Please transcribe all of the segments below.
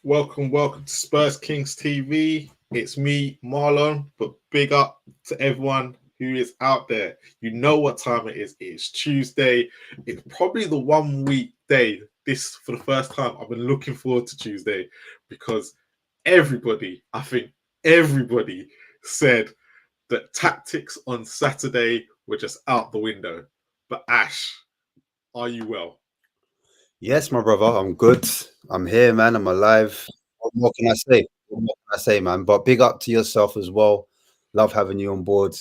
Welcome to Spurs Kings TV. It's me, Marlon, but big up to everyone who is out there. You know what time it is. It's Tuesday. It's probably the 1 week day. This, for the first time, I've been looking forward to Tuesday because I think everybody said that tactics on Saturday were just out the window. But Ash, are you well? Yes, my brother, I'm good. I'm here, man. I'm alive. What more can I say? What more can I say, man? But big up to yourself as well. Love having you on board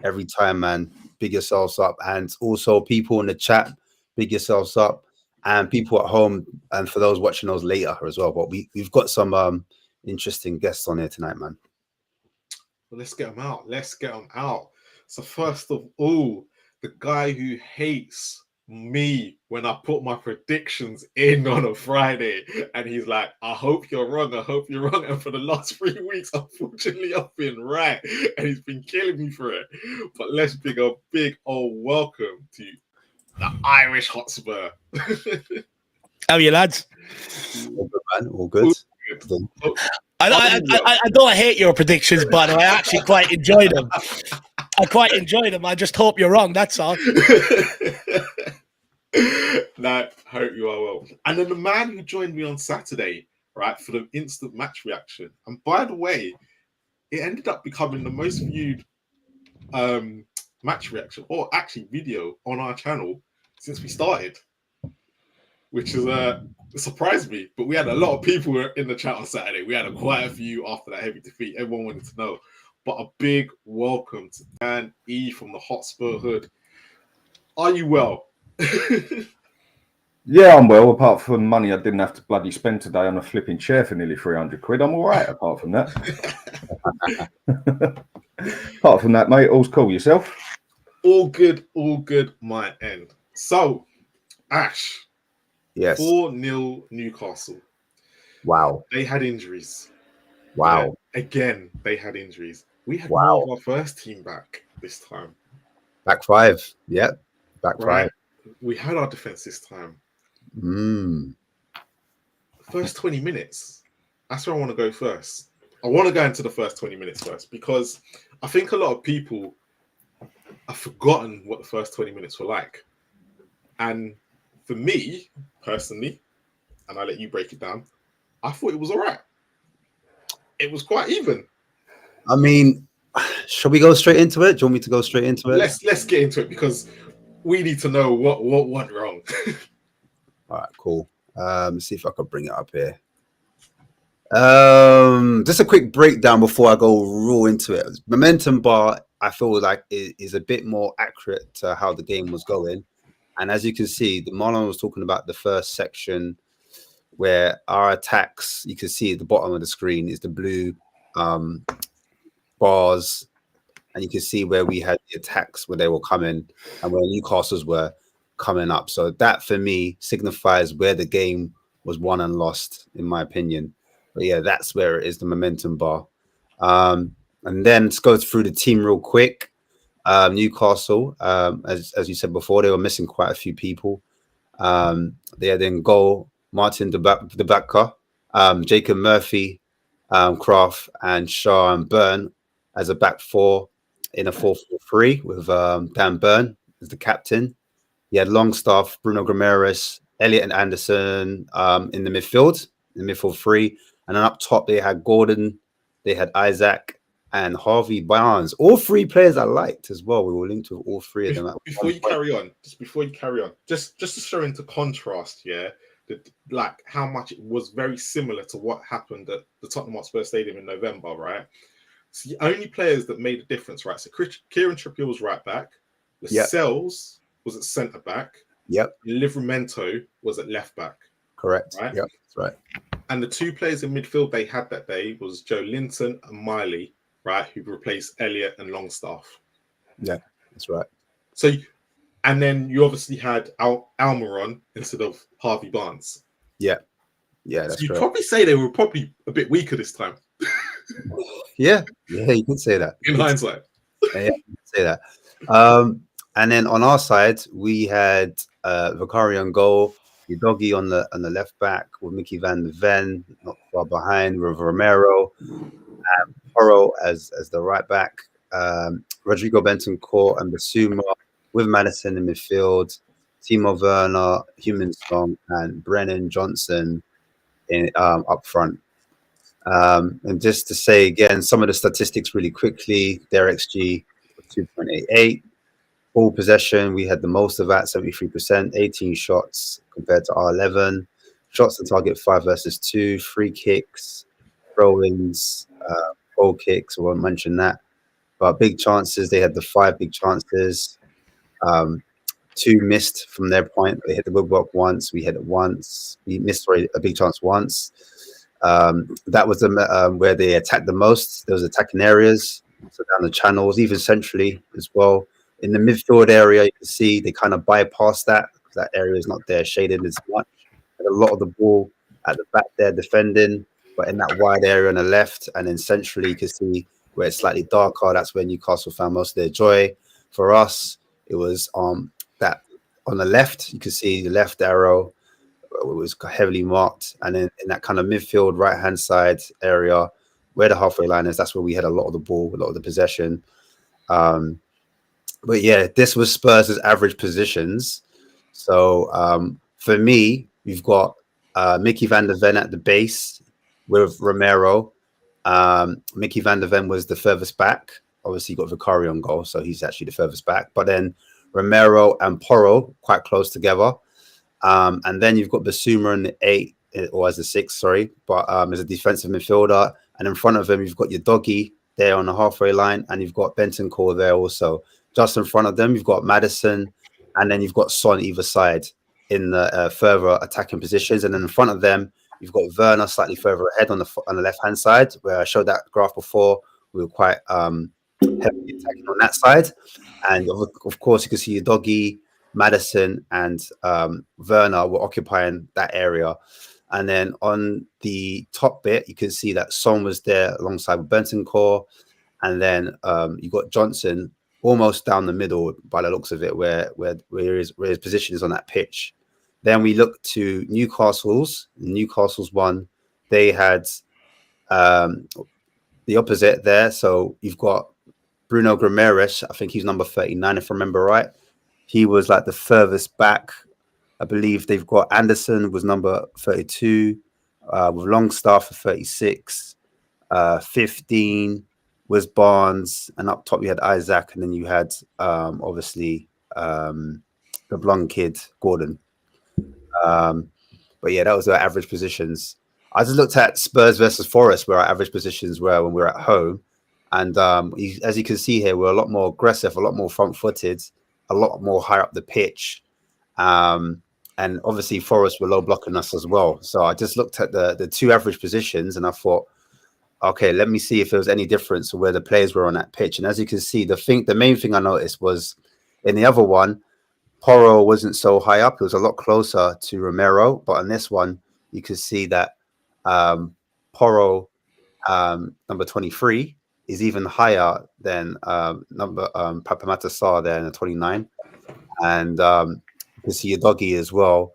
every time, man. Big yourselves up. And also people in the chat, big yourselves up. And people at home, and for those watching those later as well. But we've got some interesting guests on here tonight, man. Well, let's get them out. Let's get them out. So first of all, the guy who hates me when I put my predictions in on a Friday, and he's like, "I hope you're wrong. I hope you're wrong." And for the last 3 weeks, unfortunately, I've been right, and he's been killing me for it. But let's big a big old welcome to the Irish Hotspur. How are you, lads? All good, man. All good. I don't hate your predictions, but I actually quite enjoy them. I quite enjoy them. I just hope you're wrong. That's all. No, hope you are well. And then the man who joined me on Saturday, right, for the instant match reaction. And by the way, it ended up becoming the most viewed match reaction, or actually video, on our channel since we started, which is surprised me. But we had a lot of people in the chat on Saturday. We had quite a few after that heavy defeat. Everyone wanted to know. But a big welcome to Dan E from the Hotspur Hood. Are you well? Yeah, I'm well, apart from money I didn't have to bloody spend today on a flipping chair for nearly 300 quid. I'm all right, apart from that. Apart from that, mate, all's cool. Yourself? All good, my end. So, Ash. Yes. 4-0 Newcastle. Wow. They had injuries. Wow. Yeah, again, they had injuries. We had more of our first team back this time. Back five. Yep. Back five. We had our defense this time. First 20 minutes. That's where I want to go first. I want to go into the first 20 minutes first because I think a lot of people have forgotten what the first 20 minutes were like. And for me, personally, and I'll let you break it down, I thought it was all right. It was quite even. I mean, shall we go straight into it? Do you want me to go straight into it? Let's get into it because we need to know what went wrong. All right, cool. Let's see if I can bring it up here. Just a quick breakdown before I go raw into it. Momentum bar, I feel like is a bit more accurate to how the game was going. And as you can see, the Marlon was talking about the first section where our attacks, you can see at the bottom of the screen is the blue bars. And you can see where we had the attacks where they were coming and where Newcastle's were coming up. So that, for me, signifies where the game was won and lost, in my opinion. But yeah, that's where it is, the momentum bar. And then let's go through the team real quick. Newcastle, as you said before, they were missing quite a few people. They had in goal Martin de Backer, Jacob Murphy, Kraft, and Shaw and Byrne as a back four in a 4-4-3 with Dan Byrne as the captain. He had Longstaff, Bruno Guimaraes, Elliott and Anderson in the midfield three. And then up top, they had Gordon, they had Isaac, and Harvey Barnes. All three players I liked as well. We were linked with all three of them. Before you carry on, just to show into contrast, yeah, like how much it was very similar to what happened at the Tottenham Hotspur Stadium in November, right? So the only players that made a difference, right? So Kieran Trippier was right back. Lascelles was at centre back. Yep. Livramento was at left back. Correct. Right. Yep. That's right. And the two players in midfield they had that day was Joe Linton and Miley, right, who replaced Elliott and Longstaff. Yeah, that's right. So, and then you obviously had Almiron instead of Harvey Barnes. Yeah, that's so you'd correct. probably say they were probably a bit weaker this time. yeah, you could say that. In hindsight. Yeah, you could say that. And then on our side, we had Vicari on goal, Udogie on the left back with Mickey van de Ven, not far behind with Romero, Porro as the right back, Rodrigo Bentancur and Basuma with Madison in midfield, Timo Werner, Human Song, and Brennan Johnson in up front. And just to say again, some of the statistics really quickly: their XG was 2.88. Ball possession, we had the most of that, 73%, 18 shots compared to our 11. Shots on target 5 versus 2, free kicks, throw-ins, goal kicks, I won't mention that. But big chances, they had the 5 big chances. 2 missed from their point. They hit the woodwork once, we hit it once. We missed a big chance once. That was where they attacked the most. There was attacking areas, so down the channels, even centrally as well. In the midfield area, you can see they kind of bypassed that because that area is not there shaded as much. And a lot of the ball at the back there defending, but in that wide area on the left, and then centrally you can see where it's slightly darker. That's where Newcastle found most of their joy. For us, it was that on the left. You can see the left arrow. It was heavily marked, and then in that kind of midfield right hand side area where the halfway line is, that's where we had a lot of the ball, a lot of the possession. But yeah, this was Spurs' average positions. So for me, we've got Mickey van der Ven at the base with Romero. Mickey van der Ven was the furthest back. Obviously, you got Vicario on goal, so he's actually the furthest back. But then Romero and Porro quite close together. And then you've got Basuma in the 8, or as the 6, sorry, but as a defensive midfielder. And in front of him, you've got your doggy there on the halfway line, and you've got Bentancur there also. Just in front of them, you've got Madison, and then you've got Son either side in the further attacking positions. And then in front of them, you've got Werner slightly further ahead on the left-hand side, where I showed that graph before. We were quite heavily attacking on that side. And of course, you can see your doggy, Madison, and Werner were occupying that area. And then on the top bit, you can see that Son was there alongside with Bentancur. And then you got Johnson almost down the middle by the looks of it, where his position is on that pitch. Then we look to Newcastle's one. They had the opposite there. So you've got Bruno Guimaraes. I think he's number 39, if I remember right. He was like the furthest back. I believe they've got Anderson was number 32, with Longstaff at 36, 15 was Barnes, and up top you had Isaac, and then you had obviously the blonde kid Gordon. But yeah, that was our average positions. I just looked at Spurs versus Forest, where our average positions were when we were at home, and as you can see here, we're a lot more aggressive, a lot more front-footed, a lot more higher up the pitch. And obviously Forest were low blocking us as well. So I just looked at the 2 average positions and I thought, okay, let me see if there was any difference where the players were on that pitch. And as you can see, the main thing I noticed was in the other one, Porro wasn't so high up. It was a lot closer to Romero. But on this one, you could see that Porro, number 23, is even higher than Papamata Sarr there in the 29. And you can see your doggy as well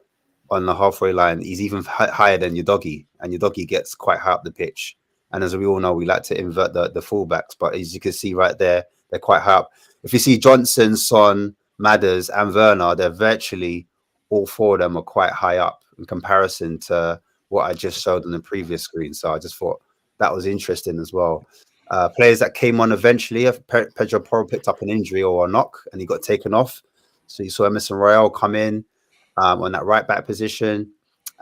on the halfway line. He's even higher than your doggy, and your doggy gets quite high up the pitch. And as we all know, we like to invert the fullbacks, but as you can see right there, they're quite high up. If you see Johnson, Son, Madders, and Werner, they're virtually all 4 of them are quite high up in comparison to what I just showed on the previous screen. So I just thought that was interesting as well. Players that came on eventually, Pedro Porro picked up an injury or a knock, and he got taken off. So you saw Emerson Royale come in on that right back position.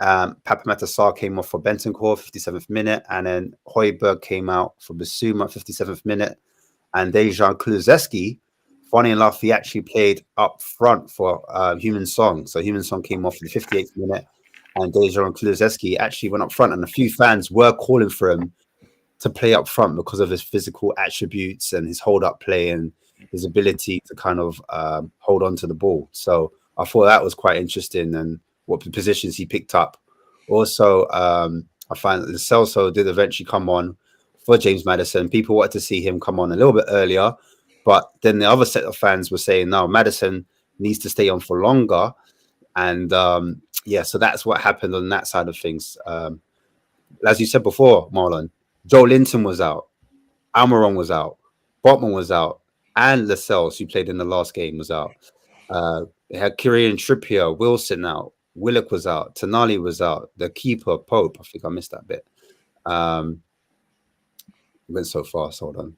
Papamata Sarr came off for Bentancur, 57th minute, and then Højbjerg came out for Basuma, 57th minute. And Dejan Kulusevski, funny enough, he actually played up front for Human Song. So Human Song came off for the 58th minute, and Dejan Kulusevski actually went up front, and a few fans were calling for him to play up front because of his physical attributes and his hold-up play and his ability to kind of hold on to the ball. So I thought that was quite interesting, and what positions he picked up. Also, I find that Celso did eventually come on for James Maddison. People wanted to see him come on a little bit earlier, but then the other set of fans were saying, no, Maddison needs to stay on for longer. And yeah, so that's what happened on that side of things. as you said before, Marlon, Joe Linton was out, Almiron was out, Botman was out, and Lascelles, who played in the last game, was out. They had Kieran Trippier, Wilson out, Willock was out, Tonali was out, the keeper, Pope, I think I missed that bit. Went so fast, hold on.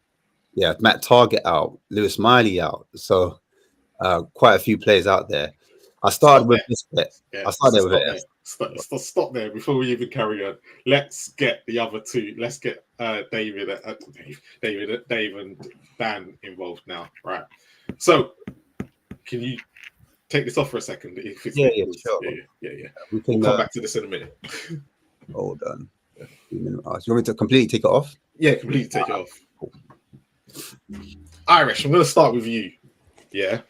Yeah, Matt Target out, Lewis Miley out. So quite a few players out there. I started with this bit. Yeah, I started with it. Stop there before we even carry on. Let's get the other two. Let's get Dave and Dan involved now. Right. So, can you take this off for a second? If it's Sure. Yeah. We can We'll come back to this in a minute. Hold on. Do you want me to completely take it off? Yeah, completely take it off. Irish, I'm going to start with you. Yeah.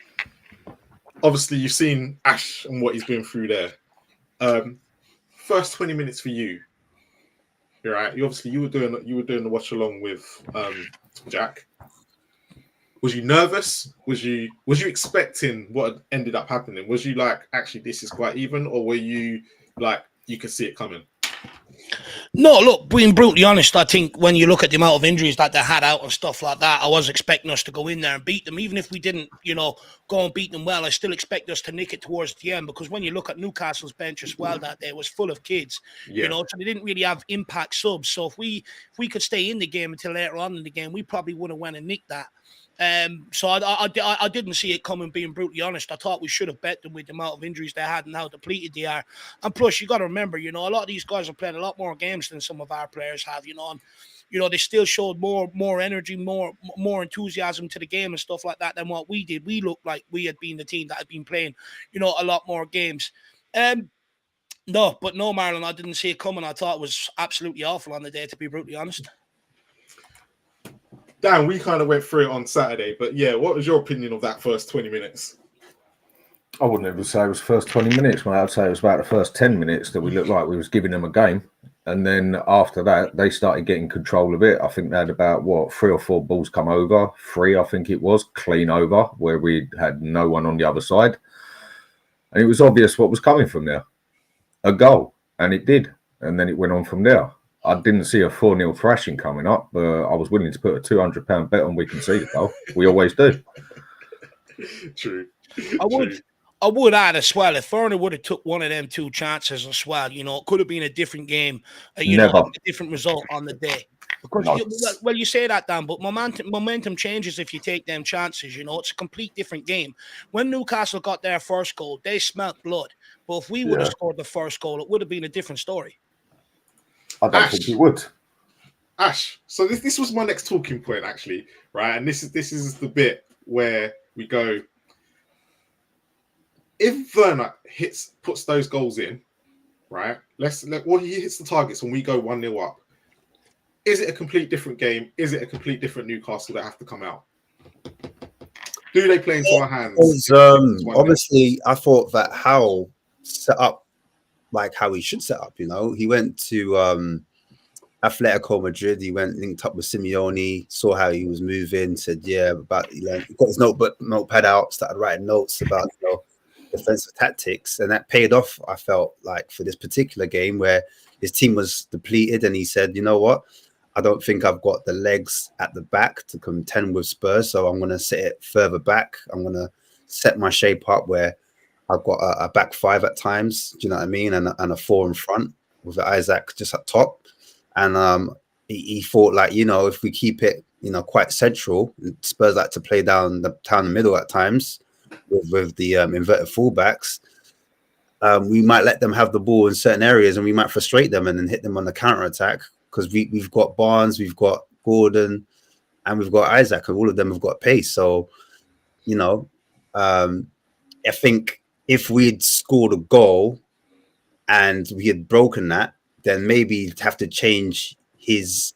Obviously, you've seen Ash and what he's been through there. First 20 minutes for you. You're right. You were doing the watch along with Jack. Was you nervous? Was you expecting what ended up happening? Was you like, actually, this is quite even, or were you like, you could see it coming? No, look, being brutally honest, I think when you look at the amount of injuries that they had out and stuff like that, I was expecting us to go in there and beat them. Even if we didn't, go and beat them well, I still expect us to nick it towards the end, because when you look at Newcastle's bench as well, that day was full of kids, so they didn't really have impact subs. So if we could stay in the game until later on in the game, we probably would have went and nicked that. So I didn't see it coming, being brutally honest. I thought we should have bet them with the amount of injuries they had and how depleted they are. And plus, you got to remember, a lot of these guys have played a lot more games than some of our players have, and they still showed more energy, more enthusiasm to the game and stuff like that than what we did. We looked like we had been the team that had been playing, a lot more games. No, Marlon, I didn't see it coming. I thought it was absolutely awful on the day, to be brutally honest. Dan, we kind of went through it on Saturday, but yeah, what was your opinion of that first 20 minutes? I wouldn't even say it was first 20 minutes, mate. I'd say it was about the first 10 minutes that we looked like we was giving them a game. And then after that, they started getting control of it. I think they had about, 3 or 4 balls come over. 3, I think it was, clean over, where we had no one on the other side. And it was obvious what was coming from there. A goal. And it did. And then it went on from there. I didn't see a 4-0 thrashing coming up, but I was willing to put a £200 bet on we can see the goal. We always do. True. I would add as well, if Werner would have took one of them 2 chances as well, it could have been a different game, a different result on the day. Because you say that, Dan, but momentum changes if you take them chances. It's a complete different game. When Newcastle got their first goal, they smelt blood. But if we would have scored the first goal, it would have been a different story. I don't think it would. Ash, so this was my next talking point, actually, right? And this is the bit where we go, if Werner puts those goals in, right? He hits the targets and we go 1-0 up. Is it a complete different game? Is it a complete different Newcastle that have to come out? Do they play into our hands? Obviously, I thought that Howe set up like how he should set up. He went to Atletico Madrid. He linked up with Simeone, saw how he was moving, said, he got his notepad out, started writing notes about defensive tactics, and that paid off. I felt like for this particular game where his team was depleted, and he said, you know what, I don't think I've got the legs at the back to contend with Spurs, so I'm going to set it further back. I'm going to set my shape up where I've got a back 5 at times, do you know what I mean, and a 4 in front with Isaac just up top. And he thought, like, if we keep it, quite central, Spurs like to play down the middle at times with the inverted fullbacks. We might let them have the ball in certain areas and we might frustrate them and then hit them on the counter attack, because we've got Barnes, we've got Gordon, and we've got Isaac, and all of them have got pace. So, I think if we'd scored a goal and we had broken that, then maybe he'd have to change his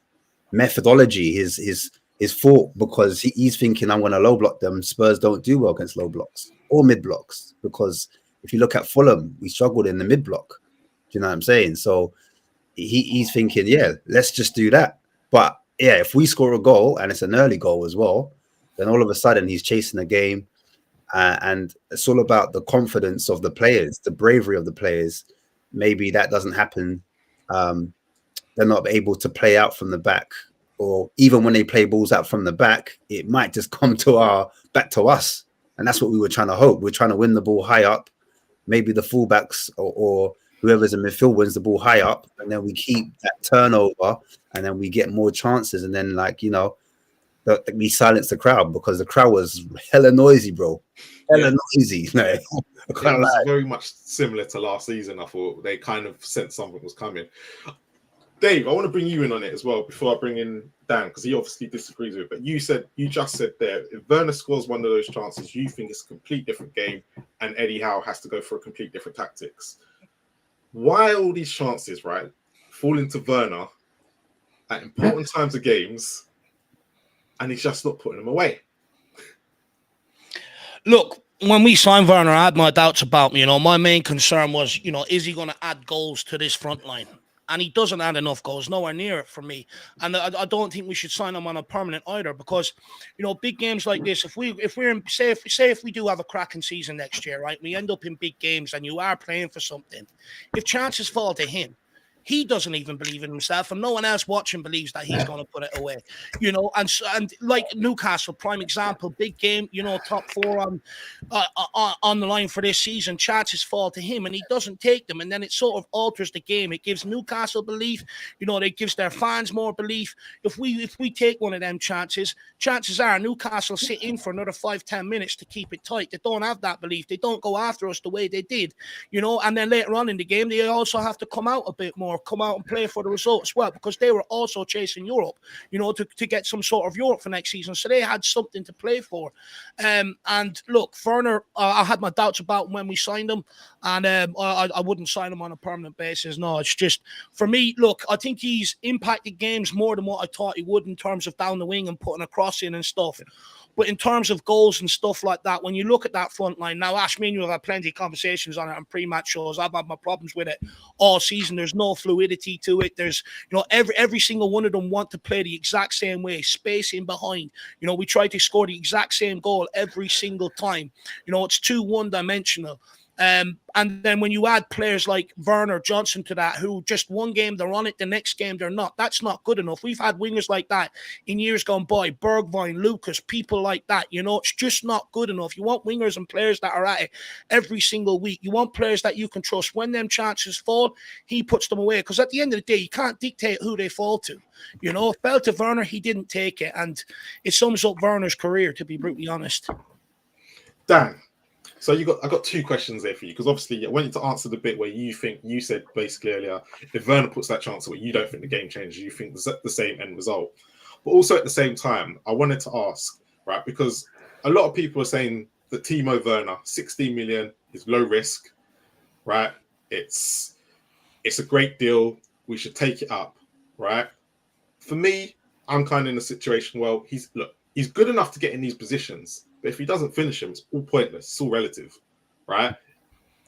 methodology, his thought, because he's thinking, I'm going to low block them. Spurs don't do well against low blocks or mid blocks, because if you look at Fulham, we struggled in the mid block. Do you know what I'm saying? So he's thinking, let's just do that. But if we score a goal and it's an early goal as well, then all of a sudden he's chasing the game. And it's all about the confidence of the players, the bravery of the players. Maybe that doesn't happen they're not able to play out from the back, or even when they play balls out from the back, it might just come to back to us. And that's what we were trying to hope. We're trying to win the ball high up. Maybe the fullbacks or whoever's in midfield wins the ball high up, and then we keep that turnover, and then we get more chances. And then, like, you know, we silence the crowd, because the crowd was hella noisy, bro. Hella noisy. No, it was very much similar to last season. I thought they kind of sensed something was coming. Dave, I want to bring you in on it as well before I bring in Dan, because he obviously disagrees with it. But you just said there, if Werner scores one of those chances, you think it's a complete different game, and Eddie Howe has to go for a complete different tactics. Why all these chances, right, fall into Werner at important times of games, and he's just not putting them away? Look, when we signed Werner, I had my doubts about him. You know, my main concern was, you know, is he going to add goals to this front line? And he doesn't add enough goals, nowhere near it for me. And I don't think we should sign him on a permanent either, because, you know, big games like this, if we're in, say if we do have a cracking season next year, right, we end up in big games and you are playing for something, if chances fall to him, he doesn't even believe in himself, and no one else watching believes that he's going to put it away, you know. And like Newcastle, prime example, big game, you know, top four on the line for this season. Chances fall to him, and he doesn't take them, and then it sort of alters the game. It gives Newcastle belief, you know. It gives their fans more belief. If we take one of them chances are Newcastle sit in for another 5-10 minutes to keep it tight. They don't have that belief. They don't go after us the way they did, you know. And then later on in the game, they also have to come out a bit more. Come out and play for the result as well, because they were also chasing Europe, you know, to get some sort of Europe for next season. So they had something to play for. And look, Werner, I had my doubts about when we signed him, and I wouldn't sign him on a permanent basis. No, it's just, for me, look, I think he's impacted games more than what I thought he would in terms of down the wing and putting a cross in and stuff. But in terms of goals and stuff like that, when you look at that front line, now, Ash, me and you have had plenty of conversations on it and pre-match shows. I've had my problems with it all season. There's no fluidity to it. There's, you know, every single one of them want to play the exact same way, spacing behind. You know, we try to score the exact same goal every single time. You know, it's too one-dimensional. And then when you add players like Werner, Johnson to that, who just one game they're on it, the next game they're not, that's not good enough. We've had wingers like that in years gone by, Bergwijn, Lucas, people like that. You know, it's just not good enough. You want wingers and players that are at it every single week. You want players that you can trust. When them chances fall, he puts them away, because at the end of the day, you can't dictate who they fall to. You know, if fell to Werner, he didn't take it, and it sums up Werner's career, to be brutally honest. Dan, so I got two questions there for you, because obviously I want you to answer the bit where you said basically earlier, if Werner puts that chance away, you don't think the game changes, you think the same end result. But also at the same time, I wanted to ask, right, because a lot of people are saying that Timo Werner, 16 million is low risk, right? It's a great deal. We should take it up, right? For me, I'm kind of in a situation, well, he's good enough to get in these positions. But if he doesn't finish them, it's all pointless. It's all relative, right?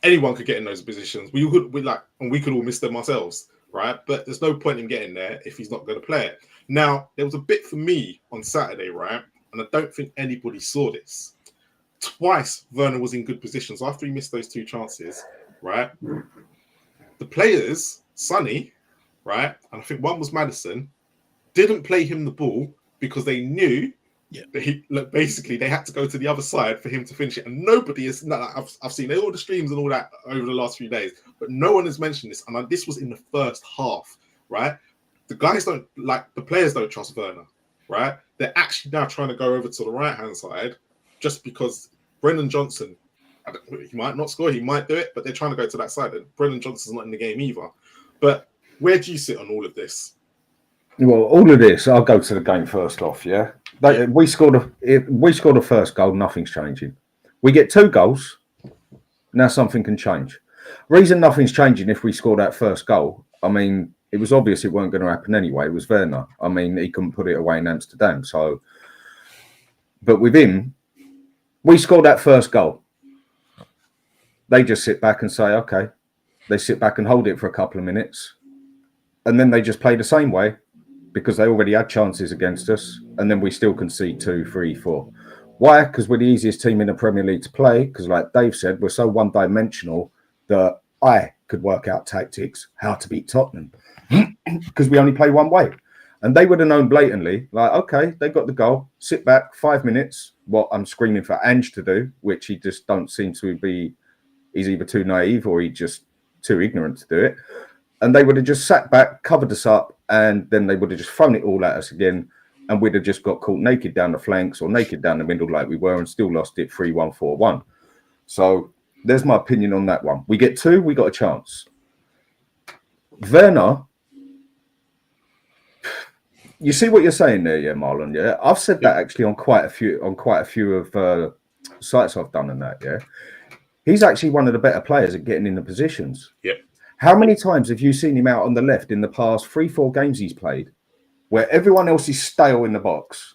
Anyone could get in those positions. We could all miss them ourselves, right? But there's no point in getting there if he's not going to play it. Now, there was a bit for me on Saturday, right? And I don't think anybody saw this. Twice, Werner was in good positions after he missed those two chances, right? The players, Sonny, right? And I think one was Maddison, didn't play him the ball because they knew that basically they had to go to the other side for him to finish it. And nobody is, I've seen all the streams and all that over the last few days, but no one has mentioned this. And this was in the first half, right? The players don't trust Werner, right? They're actually now trying to go over to the right-hand side just because Brennan Johnson, he might not score, he might do it, but they're trying to go to that side. And Brennan Johnson's not in the game either. But where do you sit on all of this? Well, all of this, I'll go to the game first off, yeah? We scored a first goal, nothing's changing. We get 2 goals, now something can change. Reason nothing's changing if we score that first goal, I mean, it was obvious it weren't going to happen anyway. It was Werner. I mean, he couldn't put it away in Amsterdam. So, but with him, we scored that first goal. They just sit back and say, okay. They sit back and hold it for a couple of minutes. And then they just play the same way, because they already had chances against us, and then we still concede 2, 3, 4. Why? Because we're the easiest team in the Premier League to play, because like Dave said, we're so one-dimensional that I could work out tactics, how to beat Tottenham, because we only play one way. And they would have known blatantly, like, okay, they got the goal, sit back 5 minutes, what I'm screaming for Ange to do, which he just don't seem to be, he's either too naive or he's just too ignorant to do it. And they would have just sat back, covered us up, and then they would have just thrown it all at us again. And we'd have just got caught naked down the flanks or naked down the middle like we were and still lost it 3-1, 4-1. So there's my opinion on that one. We get 2, we got a chance. Werner, you see what you're saying there, yeah, Marlon? Yeah, I've said that actually on quite a few of sites I've done on that. Yeah, he's actually one of the better players at getting in the positions. Yep. How many times have you seen him out on the left in the past 3-4 games he's played, where everyone else is stale in the box,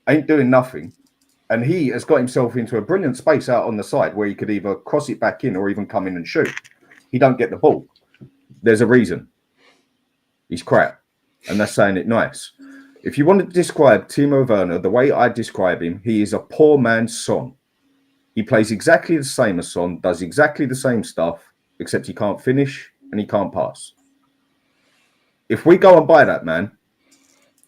ain't doing nothing, and he has got himself into a brilliant space out on the side where he could either cross it back in or even come in and shoot. He don't get the ball. There's a reason. He's crap, and that's saying it nice. If you want to describe Timo Werner the way I describe him, he is a poor man's Son. He plays exactly the same as Son, does exactly the same stuff, except he can't finish and he can't pass. If we go and buy that man,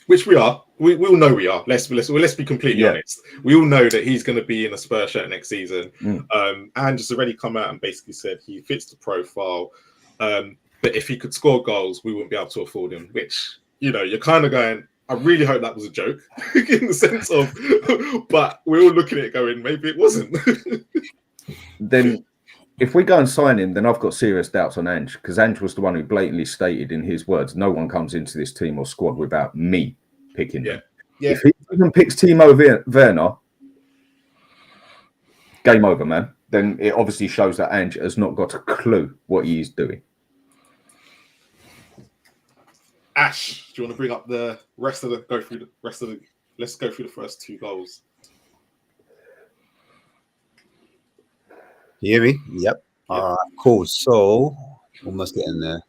which we are, we all know we are. Let's be completely honest. We all know that he's going to be in a Spurs shirt next season. Ange has already come out and basically said he fits the profile. But if he could score goals, we wouldn't be able to afford him. Which, you know, you're kind of going, I really hope that was a joke in the sense of, but we're all looking at it going, maybe it wasn't. Then if we go and sign him, then I've got serious doubts on Ange, because Ange was the one who blatantly stated in his words, no one comes into this team or squad without me picking them. Yeah. If he even picks Timo Werner, game over, man. Then it obviously shows that Ange has not got a clue what he is doing. Ash, do you want to bring up the rest of the let's go through the first 2 goals. You hear me? Yep. All right, cool. So almost getting there.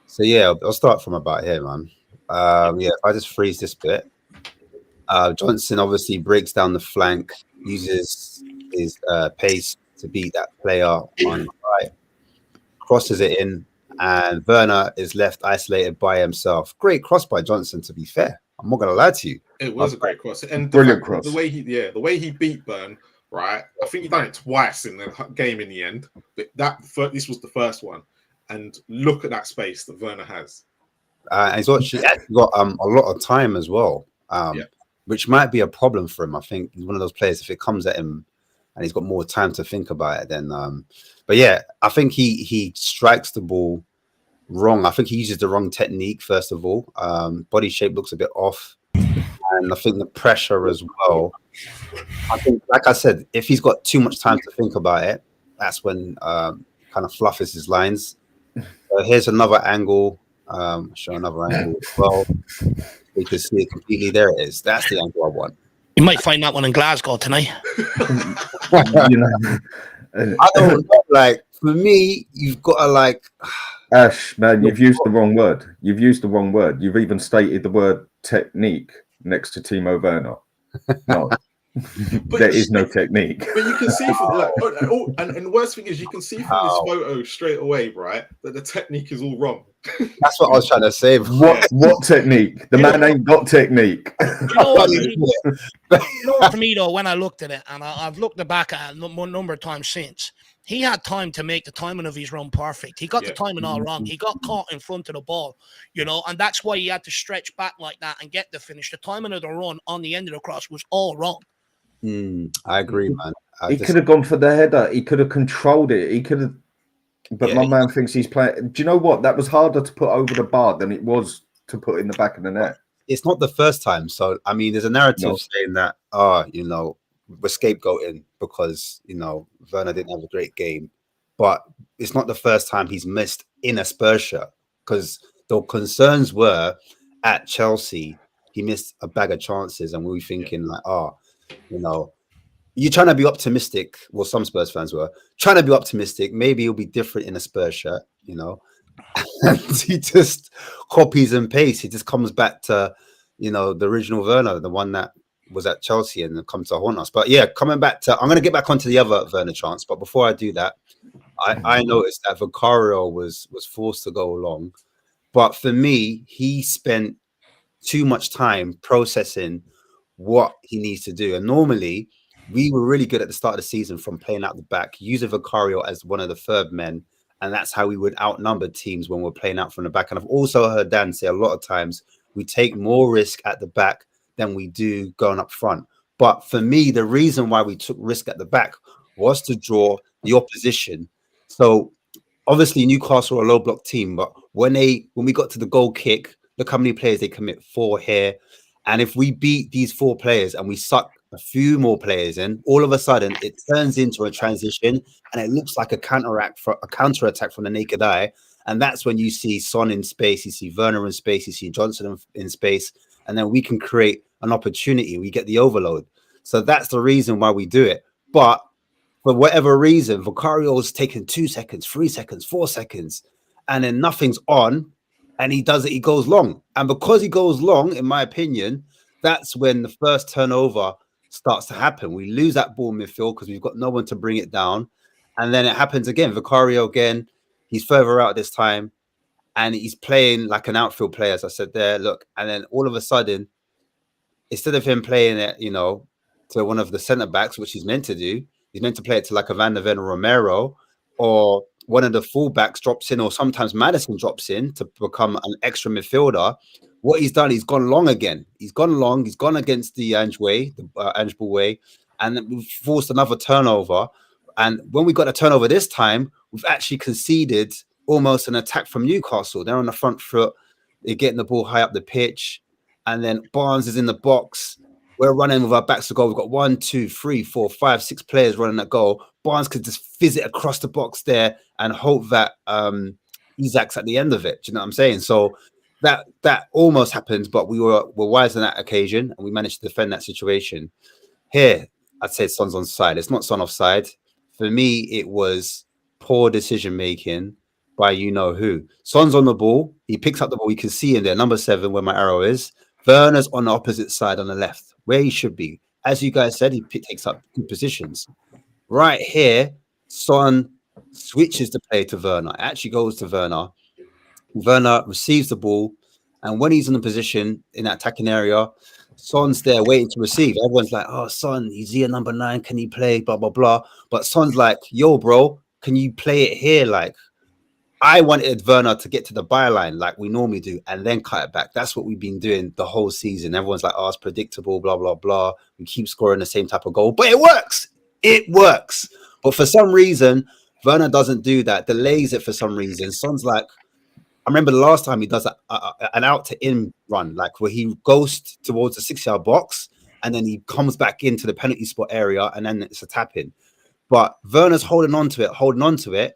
So yeah, I'll start from about here, man. If I just freeze this bit. Johnson obviously breaks down the flank, uses his pace to beat that player on the right, crosses it in, and Werner is left isolated by himself. Great cross by Johnson, to be fair. I'm not gonna lie to you. It was a great cross. And brilliant cross. The way he beat Burn, right? I think he done it twice in the game in the end. But this was the first one. And look at that space that Werner has. And he's actually got a lot of time as well, which might be a problem for him. I think he's one of those players, if it comes at him and he's got more time to think about it, then but yeah, I think he strikes the ball wrong. I think he uses the wrong technique, first of all. Body shape looks a bit off. And I think the pressure as well. I think, like I said, if he's got too much time to think about it, that's when kind of fluffs his lines. Here's another angle. Show another angle as well. We can see it completely. There it is. That's the angle I want. You might find that one in Glasgow tonight. You know, I don't know. Like, for me, you've got to like. Ash, man, you've used the wrong word. You've used the wrong word. You've even stated the word technique next to Timo Werner. No, there is no technique. But you can see from and the worst thing is you can see from this photo straight away, right, that the technique is all wrong. That's what I was trying to say. What technique? The man ain't got technique. You know what, for me though, when I looked at it, and I've looked back at it a number of times since, he had time to make the timing of his run perfect. He got the timing all wrong. He got caught in front of the ball, you know, and that's why he had to stretch back like that and get the finish. The timing of the run on the end of the cross was all wrong. I agree, man. He could have gone for the header. He could have controlled it. He could have. But my man thinks he's playing. Do you know what? That was harder to put over the bar than it was to put in the back of the net. It's not the first time. So, I mean, there's a narrative saying that, you know, we're scapegoating because, you know, Werner didn't have a great game. But it's not the first time he's missed in a Spurs shirt, because the concerns were at Chelsea, he missed a bag of chances. And we were thinking like, you know, you're trying to be optimistic. Well, some Spurs fans were trying to be optimistic. Maybe it'll be different in a Spurs shirt, you know. And he just copies and pastes. He just comes back to, you know, the original Werner, the one that was at Chelsea and come to haunt us. But yeah, coming back to, I'm going to get back onto the other Werner chance. But before I do that, I noticed that Vicario was forced to go long, but for me, he spent too much time processing what he needs to do. And normally, we were really good at the start of the season from playing out the back, using Vicario as one of the third men, and that's how we would outnumber teams when we're playing out from the back. And I've also heard Dan say a lot of times we take more risk at the back than we do going up front. But for me, the reason why we took risk at the back was to draw the opposition. So obviously Newcastle are a low block team, but when we got to the goal kick, look how many players they commit, 4 here. And if we beat these 4 players and we suck a few more players in, all of a sudden it turns into a transition and it looks like a counterattack from the naked eye. And that's when you see Son in space, you see Werner in space, you see Johnson in space, and then we can create an opportunity. We get the overload. So that's the reason why we do it. But for whatever reason, Vicario's taken 2 seconds, 3 seconds, 4 seconds, and then nothing's on, and he does it. He goes long, and because he goes long, in my opinion, that's when the first turnover starts to happen. We lose that ball midfield because we've got no one to bring it down, and then it happens again. Vicario again, he's further out this time, and he's playing like an outfield player, as I said there. Look, and then all of a sudden, instead of him playing it, to one of the centre backs, which he's meant to do. He's meant to play it to like a Van der Ven or Romero, or one of the fullbacks drops in, or sometimes Maddison drops in to become an extra midfielder. What he's done, he's gone long again. He's gone long. He's gone against the Ange way, the Ange way, and we've forced another turnover. And when we got a turnover this time, we've actually conceded almost an attack from Newcastle. They're on the front foot. They're getting the ball high up the pitch, and then Barnes is in the box. We're running with our backs to goal. We've got 1, 2, 3, 4, 5, 6 players running at goal. Barnes could just fizz it across the box there and hope that Isak's at the end of it. Do you know what I'm saying? So that almost happened, but we were wise on that occasion, and we managed to defend that situation. Here, I'd say Son's onside. It's not Son offside. For me, it was poor decision making by you-know-who. Son's on the ball. He picks up the ball. You can see him there, number 7, where my arrow is. Werner's on the opposite side on the left, where he should be. As you guys said, he takes up good positions. Right here, Son switches the play to Werner. It actually goes to Werner. Werner receives the ball, and when he's in the position in that attacking area, Son's there waiting to receive. Everyone's like, oh, Son, he's here, number 9. Can he play? Blah, blah, blah. But Son's like, yo, bro, can you play it here? Like, I wanted Werner to get to the byline like we normally do and then cut it back. That's what we've been doing the whole season. Everyone's like, oh, it's predictable, blah, blah, blah. We keep scoring the same type of goal, but it works. It works. But for some reason, Werner doesn't do that, delays it for some reason. Son's like, I remember the last time he does an out to in run, like where he goes towards the 6-yard box and then he comes back into the penalty spot area and then it's a tap in. But Werner's holding on to it.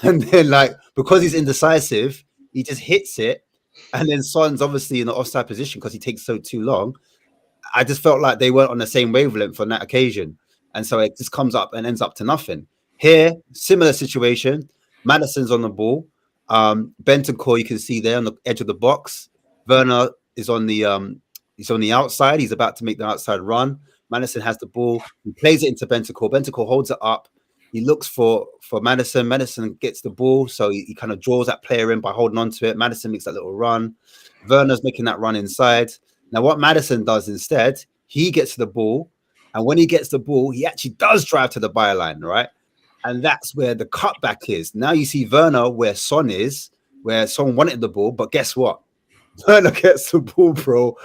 And then, like, because he's indecisive, he just hits it. And then Son's obviously in the offside position because he takes too long. I just felt like they weren't on the same wavelength on that occasion. And so it just comes up and ends up to nothing. Here, similar situation. Maddison's on the ball. Bentancur, you can see there on the edge of the box. Werner is on the outside. He's about to make the outside run. Maddison has the ball. He plays it into Bentancur. Bentancur holds it up. He looks for Maddison. Maddison gets the ball, so he kind of draws that player in by holding on to it. Maddison makes that little run. Werner's making that run inside. Now, what Maddison does instead, he gets the ball, and when he gets the ball, he actually does drive to the byline, right? And that's where the cutback is. Now you see Werner where Son is, where Son wanted the ball, but guess what? Werner gets the ball, bro,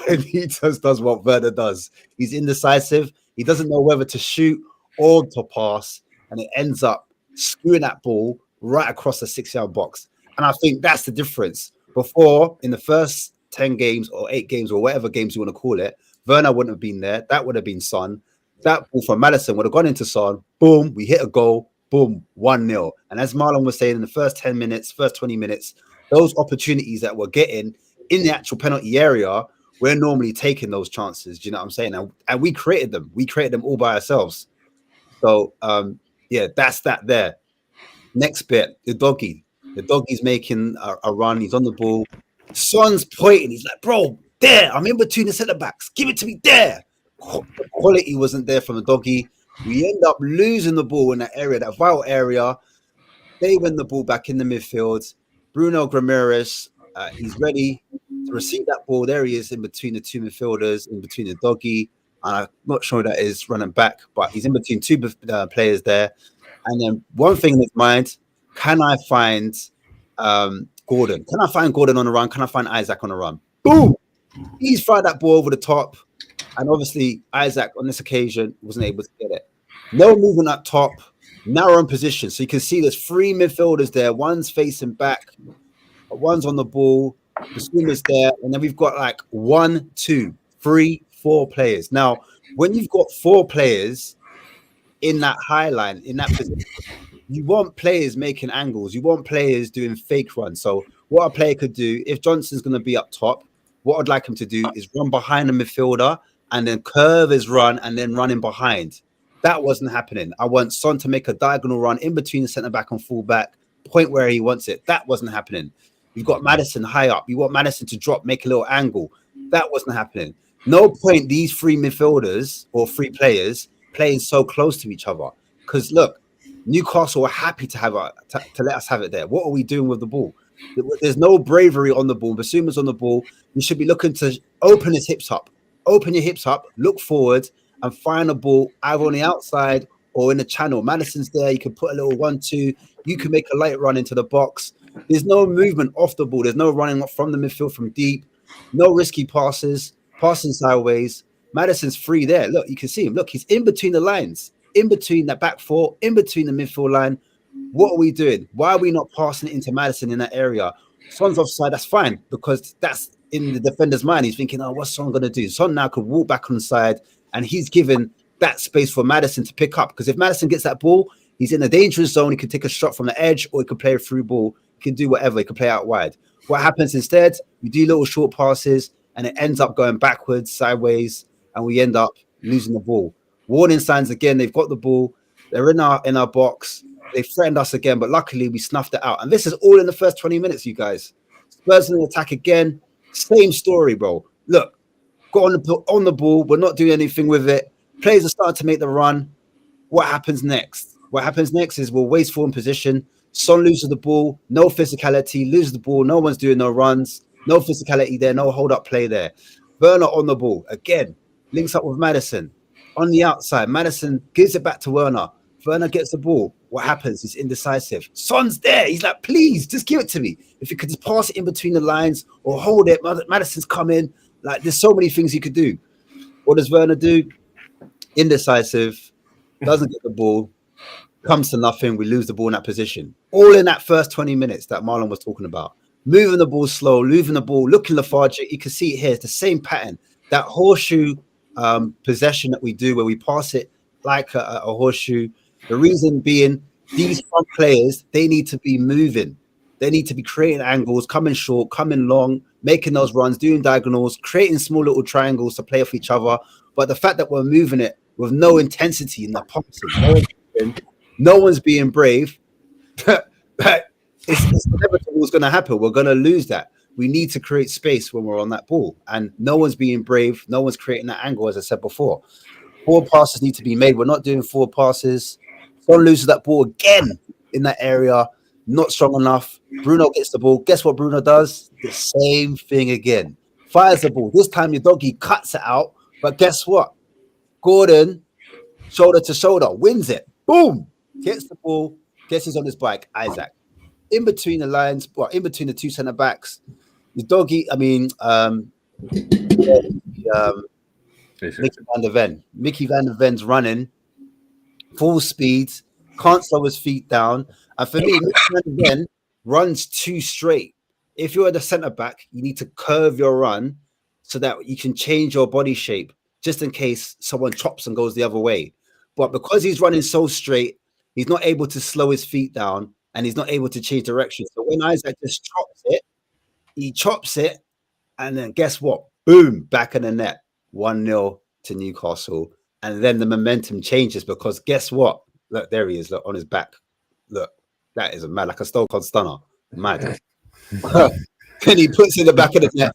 and he just does what Werner does. He's indecisive. He doesn't know whether to shoot or to pass, and it ends up screwing that ball right across the 6-yard box. And I think that's the difference. Before, in the first 10 games or 8 games or whatever games you want to call it, Werner wouldn't have been there. That would have been Son. That ball from Maddison would have gone into Son. Boom, we hit a goal. Boom, 1-0. And as Marlon was saying, in the first 10 minutes, first 20 minutes, those opportunities that we're getting in the actual penalty area, we're normally taking those chances. Do you know what I'm saying? And we created them. We created them all by ourselves. So, yeah, that's that there. Next bit, the doggy. The doggy's making a run. He's on the ball. Son's pointing. He's like, bro, there. I'm in between the centre backs. Give it to me there. The quality wasn't there from the doggy. We end up losing the ball in that area, that vital area. They win the ball back in the midfield. Bruno Ramirez, he's ready to receive that ball. There he is in between the two midfielders, in between the doggy. And I'm not sure that is running back, but he's in between two players there. And then one thing in his mind, can I find Gordon? Can I find Gordon on the run? Can I find Isaac on the run? Boom! He's fired that ball over the top. And obviously, Isaac on this occasion wasn't able to get it. No movement up top, narrow in position. So you can see there's three midfielders there. One's facing back, one's on the ball. Basuma's there. And then we've got like 1, 2, 3, 4 players. Now, when you've got 4 players in that high line, in that position, you want players making angles. You want players doing fake runs. So what a player could do, if Johnson's going to be up top, what I'd like him to do is run behind the midfielder and then curve his run and then run in behind. That wasn't happening. I want Son to make a diagonal run in between the centre-back and full-back, point where he wants it. That wasn't happening. You've got Maddison high up. You want Maddison to drop, make a little angle. That wasn't happening. No point these 3 midfielders or 3 players playing so close to each other. Because, look, Newcastle are happy to have to let us have it there. What are we doing with the ball? There's no bravery on the ball. Basuma's on the ball. You should be looking to open his hips up. Open your hips up, look forward, and find a ball either on the outside or in the channel. Maddison's there. You can put a little 1-2. You can make a light run into the box. There's no movement off the ball. There's no running from the midfield from deep. No risky passes, passing sideways. Maddison's free there. Look, you can see him. Look, he's in between the lines, in between that back 4, in between the midfield line. What are we doing? Why are we not passing it into Maddison in that area? Son's offside. That's fine because that's in the defender's mind. He's thinking, oh, what's Son going to do? Son now could walk back on the side and he's given that space for Maddison to pick up. Because if Maddison gets that ball, he's in a dangerous zone. He can take a shot from the edge or he can play a through ball. He can do whatever. He can play out wide. What happens instead? We do little short passes and it ends up going backwards, sideways, and we end up losing the ball. Warning signs again. They've got the ball. They're in our box. They threatened us again, but luckily we snuffed it out. And this is all in the first 20 minutes, you guys. Spurs in the attack again. Same story, bro. Look, got on the ball. We're not doing anything with it. Players are starting to make the run. What happens next? What happens next is we're wasteful in position. Son loses the ball. No physicality. Loses the ball. No one's doing no runs. No physicality there. No hold-up play there. Werner on the ball. Again, links up with Maddison. On the outside, Maddison gives it back to Werner. Werner gets the ball. What happens? He's indecisive. Son's there. He's like, please, just give it to me. If you could just pass it in between the lines or hold it, Maddison's coming. Like, there's so many things he could do. What does Werner do? Indecisive. Doesn't get the ball. Comes to nothing. We lose the ball in that position. All in that first 20 minutes that Marlon was talking about. Moving the ball slow, moving the ball, looking lethargic. You can see it here. It's the same pattern. That horseshoe possession that we do where we pass it like a horseshoe. The reason being, these front players, they need to be moving. They need to be creating angles, coming short, coming long, making those runs, doing diagonals, creating small little triangles to play off each other. But the fact that we're moving it with no intensity in the passing, no one's being brave, but it's inevitable what's going to happen. We're going to lose that. We need to create space when we're on that ball. And no one's being brave. No one's creating that angle, as I said before. 4 passes need to be made. We're not doing 4 passes. Son loses that ball again in that area. Not strong enough. Bruno gets the ball. Guess what Bruno does? The same thing again. Fires the ball. This time your doggy cuts it out. But guess what? Gordon, shoulder to shoulder, wins it. Boom. Gets the ball. Guess who's on his bike? Isaac. In between the lines, well, in between the 2 centre backs. The doggy, Mickey van der Ven's running full speed, can't slow his feet down. And for me, Mickey van der Ven runs too straight. If you're the centre back, you need to curve your run so that you can change your body shape just in case someone chops and goes the other way. But because he's running so straight, he's not able to slow his feet down and he's not able to change direction. So when Isaac just chops it, and then guess what? Boom, back in the net. 1-0 to Newcastle. And then the momentum changes because guess what? Look, there he is. Look, on his back. Look, that is mad, like a Stone Cold Stunner. Mad. Then he puts in the back of the net.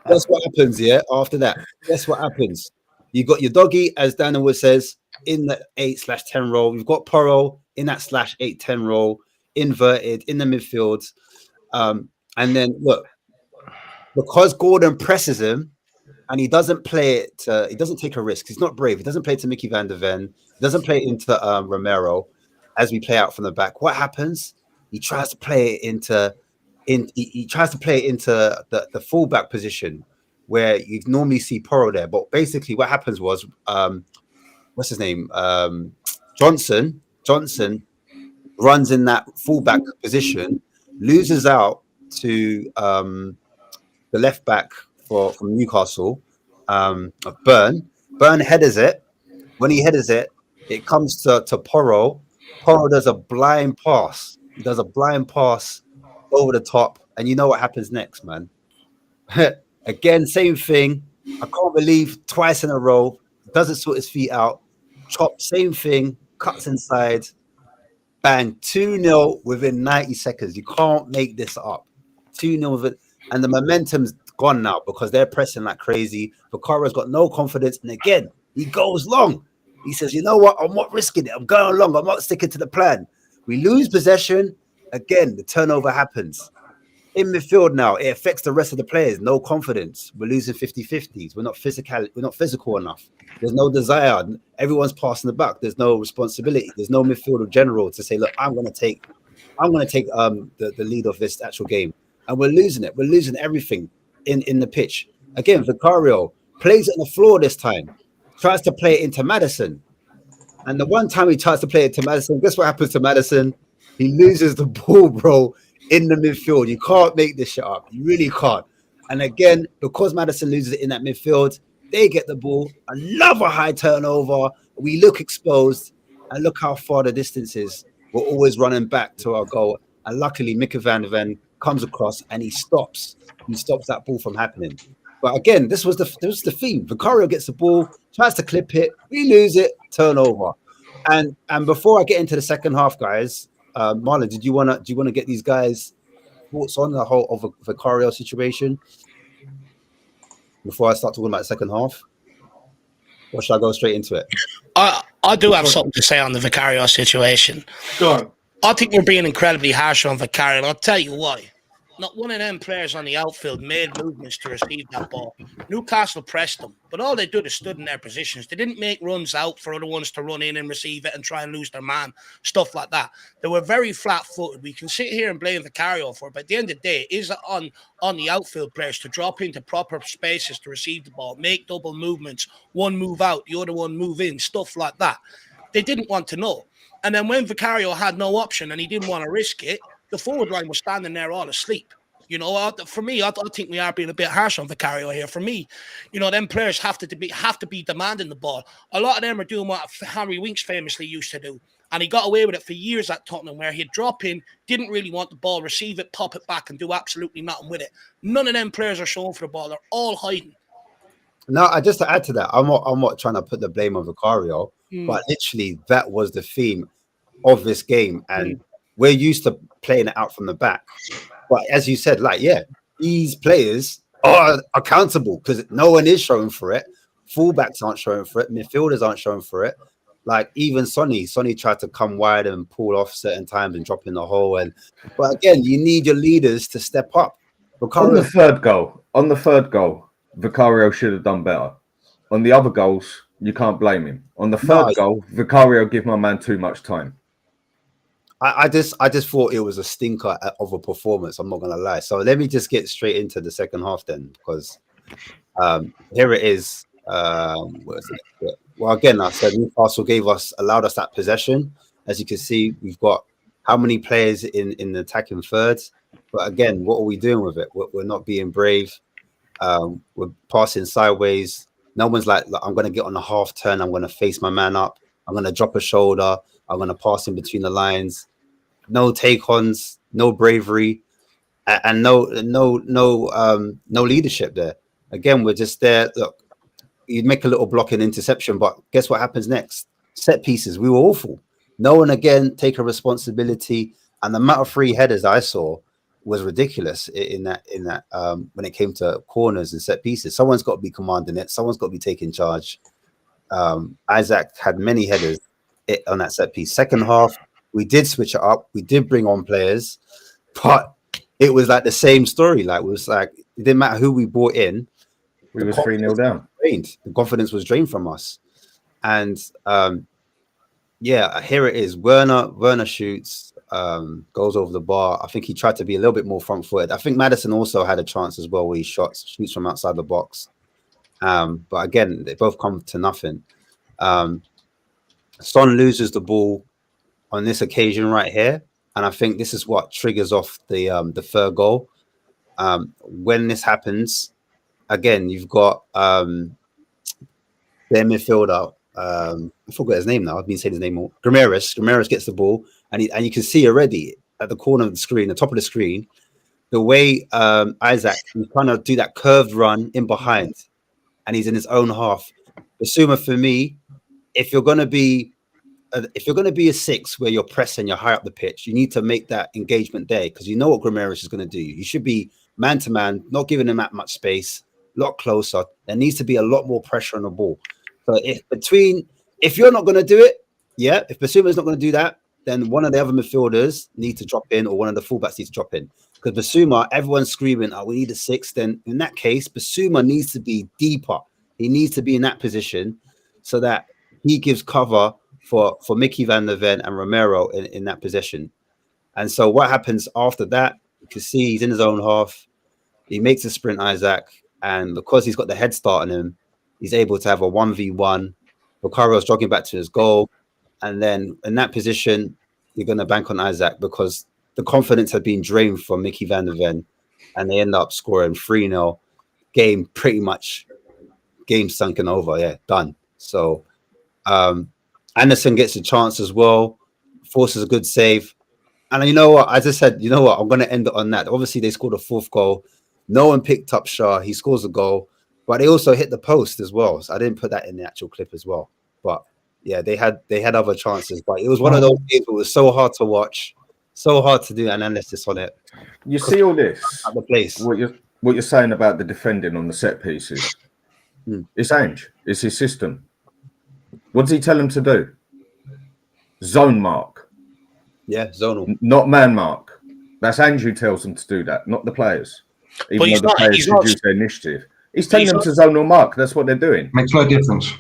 Guess what happens, yeah? After that, guess what happens? You got your doggy, as Daniel says, in the 8/10 role. You've got Porro in that /8-10 role. inverted in the midfield. And then look, because Gordon presses him and he doesn't play it, he doesn't take a risk. He's not brave. He doesn't play it to Mickey van der Ven. He doesn't play it into Romero as we play out from the back. What happens? He tries to play it into he tries to play it into the fullback position where you normally see Porro there. But basically what happens was what's his name? Johnson runs in that fullback position, loses out to the left back from Newcastle, Burn. Burn headers it. When he headers it, it comes to Porro. Porro does a blind pass. He does a blind pass over the top, and you know what happens next, man. Again, same thing. I can't believe twice in a row. Doesn't sort his feet out. Chop, same thing. Cuts inside. Bang, 2-0 within 90 seconds. You can't make this up. 2-0 with it. And the momentum's gone now because they're pressing like crazy. Vicario's got no confidence. And again, he goes long. He says, you know what? I'm not risking it. I'm going long. I'm not sticking to the plan. We lose possession. Again, the turnover happens. In midfield now, it affects the rest of the players. No confidence. We're losing 50-50s. We're not physical enough. There's no desire. Everyone's passing the buck. There's no responsibility. There's no midfielder general to say, look, I'm gonna take the lead of this actual game. And we're losing it. We're losing everything in the pitch. Again, Vicario plays it on the floor this time. Tries to play it into Maddison. And the one time he tries to play it to Maddison, guess what happens to Maddison? He loses the ball, bro, in the midfield. You can't make this shit up. You really can't. And again, because Maddison loses it in that midfield, they get the ball. Another high turnover. We look exposed. And look how far the distance is. We're always running back to our goal. And luckily, Mickey van der Ven comes across and he stops. He stops that ball from happening. But again, this was the theme. Vicario gets the ball, tries to clip it. We lose it. Turnover. And before I get into the second half, guys, Marlon, do you want to get these guys' thoughts on the whole of a Vicario situation before I start talking about the second half, or should I go straight into it? I do have something to say on the Vicario situation. Go on. I think we're being incredibly harsh on Vicario, and I'll tell you why. Not one of them players on the outfield made movements to receive that ball. Newcastle pressed them, but all they did is stood in their positions. They didn't make runs out for other ones to run in and receive it and try and lose their man, stuff like that. They were very flat-footed. We can sit here and blame Vicario for it, but at the end of the day, it is on the outfield players to drop into proper spaces to receive the ball, make double movements, one move out, the other one move in, stuff like that. They didn't want to know. And then when Vicario had no option and he didn't want to risk it, the forward line was standing there all asleep. You know, for me, I think we are being a bit harsh on Vicario here. For me, you know, them players have to be demanding the ball. A lot of them are doing what Harry Winks famously used to do. And he got away with it for years at Tottenham, where he'd drop in, didn't really want the ball, receive it, pop it back, and do absolutely nothing with it. None of them players are showing for the ball. They're all hiding. No, just to add to that, I'm not trying to put the blame on Vicario, but literally that was the theme of this game. And we're used to playing it out from the back. But as you said, like, yeah, these players are accountable because no one is showing for it. Fullbacks aren't showing for it. Midfielders aren't showing for it. Like, even Sonny tried to come wide and pull off certain times and drop in the hole. But again, you need your leaders to step up. On the third goal, Vicario should have done better. On the other goals, you can't blame him. On the third goal, Vicario gave my man too much time. I just thought it was a stinker of a performance. I'm not gonna lie. So let me just get straight into the second half then, because here it is. What is it? Well, again, I said Newcastle allowed us that possession. As you can see, we've got how many players in the attacking thirds. But again, what are we doing with it? We're not being brave. We're passing sideways. No one's like, I'm gonna get on a half turn. I'm gonna face my man up. I'm gonna drop a shoulder. I'm gonna pass in between the lines. No take-ons, no bravery, and no leadership there. Again, we're just there. Look, you make a little block and interception, but guess what happens next? Set pieces. We were awful. No one again take a responsibility, and the amount of free headers I saw was ridiculous in that when it came to corners and set pieces. Someone's got to be commanding it. Someone's got to be taking charge. Isaac had many headers on that set piece. Second half, We did switch it up. We did bring on players, but it was like the same story. Like, it was like, it didn't matter who we brought in. We was 3-0 down. The confidence was drained from us. And yeah, here it is. Werner shoots, goes over the bar. I think he tried to be a little bit more front footed. I think Maddison also had a chance as well where he shoots from outside the box. But again, they both come to nothing. Son loses the ball on this occasion right here, and I think this is what triggers off the third goal. When this happens, again, you've got their midfielder. I forgot his name now. I've been saying his name more. Grameris gets the ball, and you can see already at the corner of the screen, the top of the screen, the way Isaac is trying to do that curved run in behind, and he's in his own half. Basuma, for me, if you're going to be a 6 where you're pressing, you're high up the pitch, you need to make that engagement there, because you know what Grameris is going to do. You should be man to man, not giving him that much space, a lot closer. There needs to be a lot more pressure on the ball. So if you're not going to do it, if Basuma is not going to do that, then one of the other midfielders need to drop in, or one of the fullbacks needs to drop in. Because Basuma, everyone's screaming, "Oh, we need a 6." Then in that case, Basuma needs to be deeper. He needs to be in that position so that he gives cover for Mickey van der Ven and Romero in that position. And so what happens after that? You can see he's in his own half. He makes a sprint, Isaac, and because he's got the head start on him, he's able to have a 1v1. Bukaro's jogging back to his goal. And then in that position, you're going to bank on Isaac because the confidence had been drained from Mickey van der Ven, and they end up scoring 3-0. Game pretty much, game sunken over. Yeah, done. So Anderson gets a chance as well, forces a good save. And you know what? I just said, you know what? I'm going to end it on that. Obviously, they scored a 4th goal. No one picked up Shaw. He scores a goal. But they also hit the post as well. So I didn't put that in the actual clip as well. But yeah, they had other chances. But it was one of those games that was so hard to watch, so hard to do an analysis on it. You see all this, at the place. What you're saying about the defending on the set pieces. It's Ange. It's his system. What does he tell him to do? Zone mark. Yeah, zonal. Not man mark. That's Ange who tells them to do that, not the players. Even though the players reduce their initiative. He's telling them to zonal mark. That's what they're doing. Makes no difference.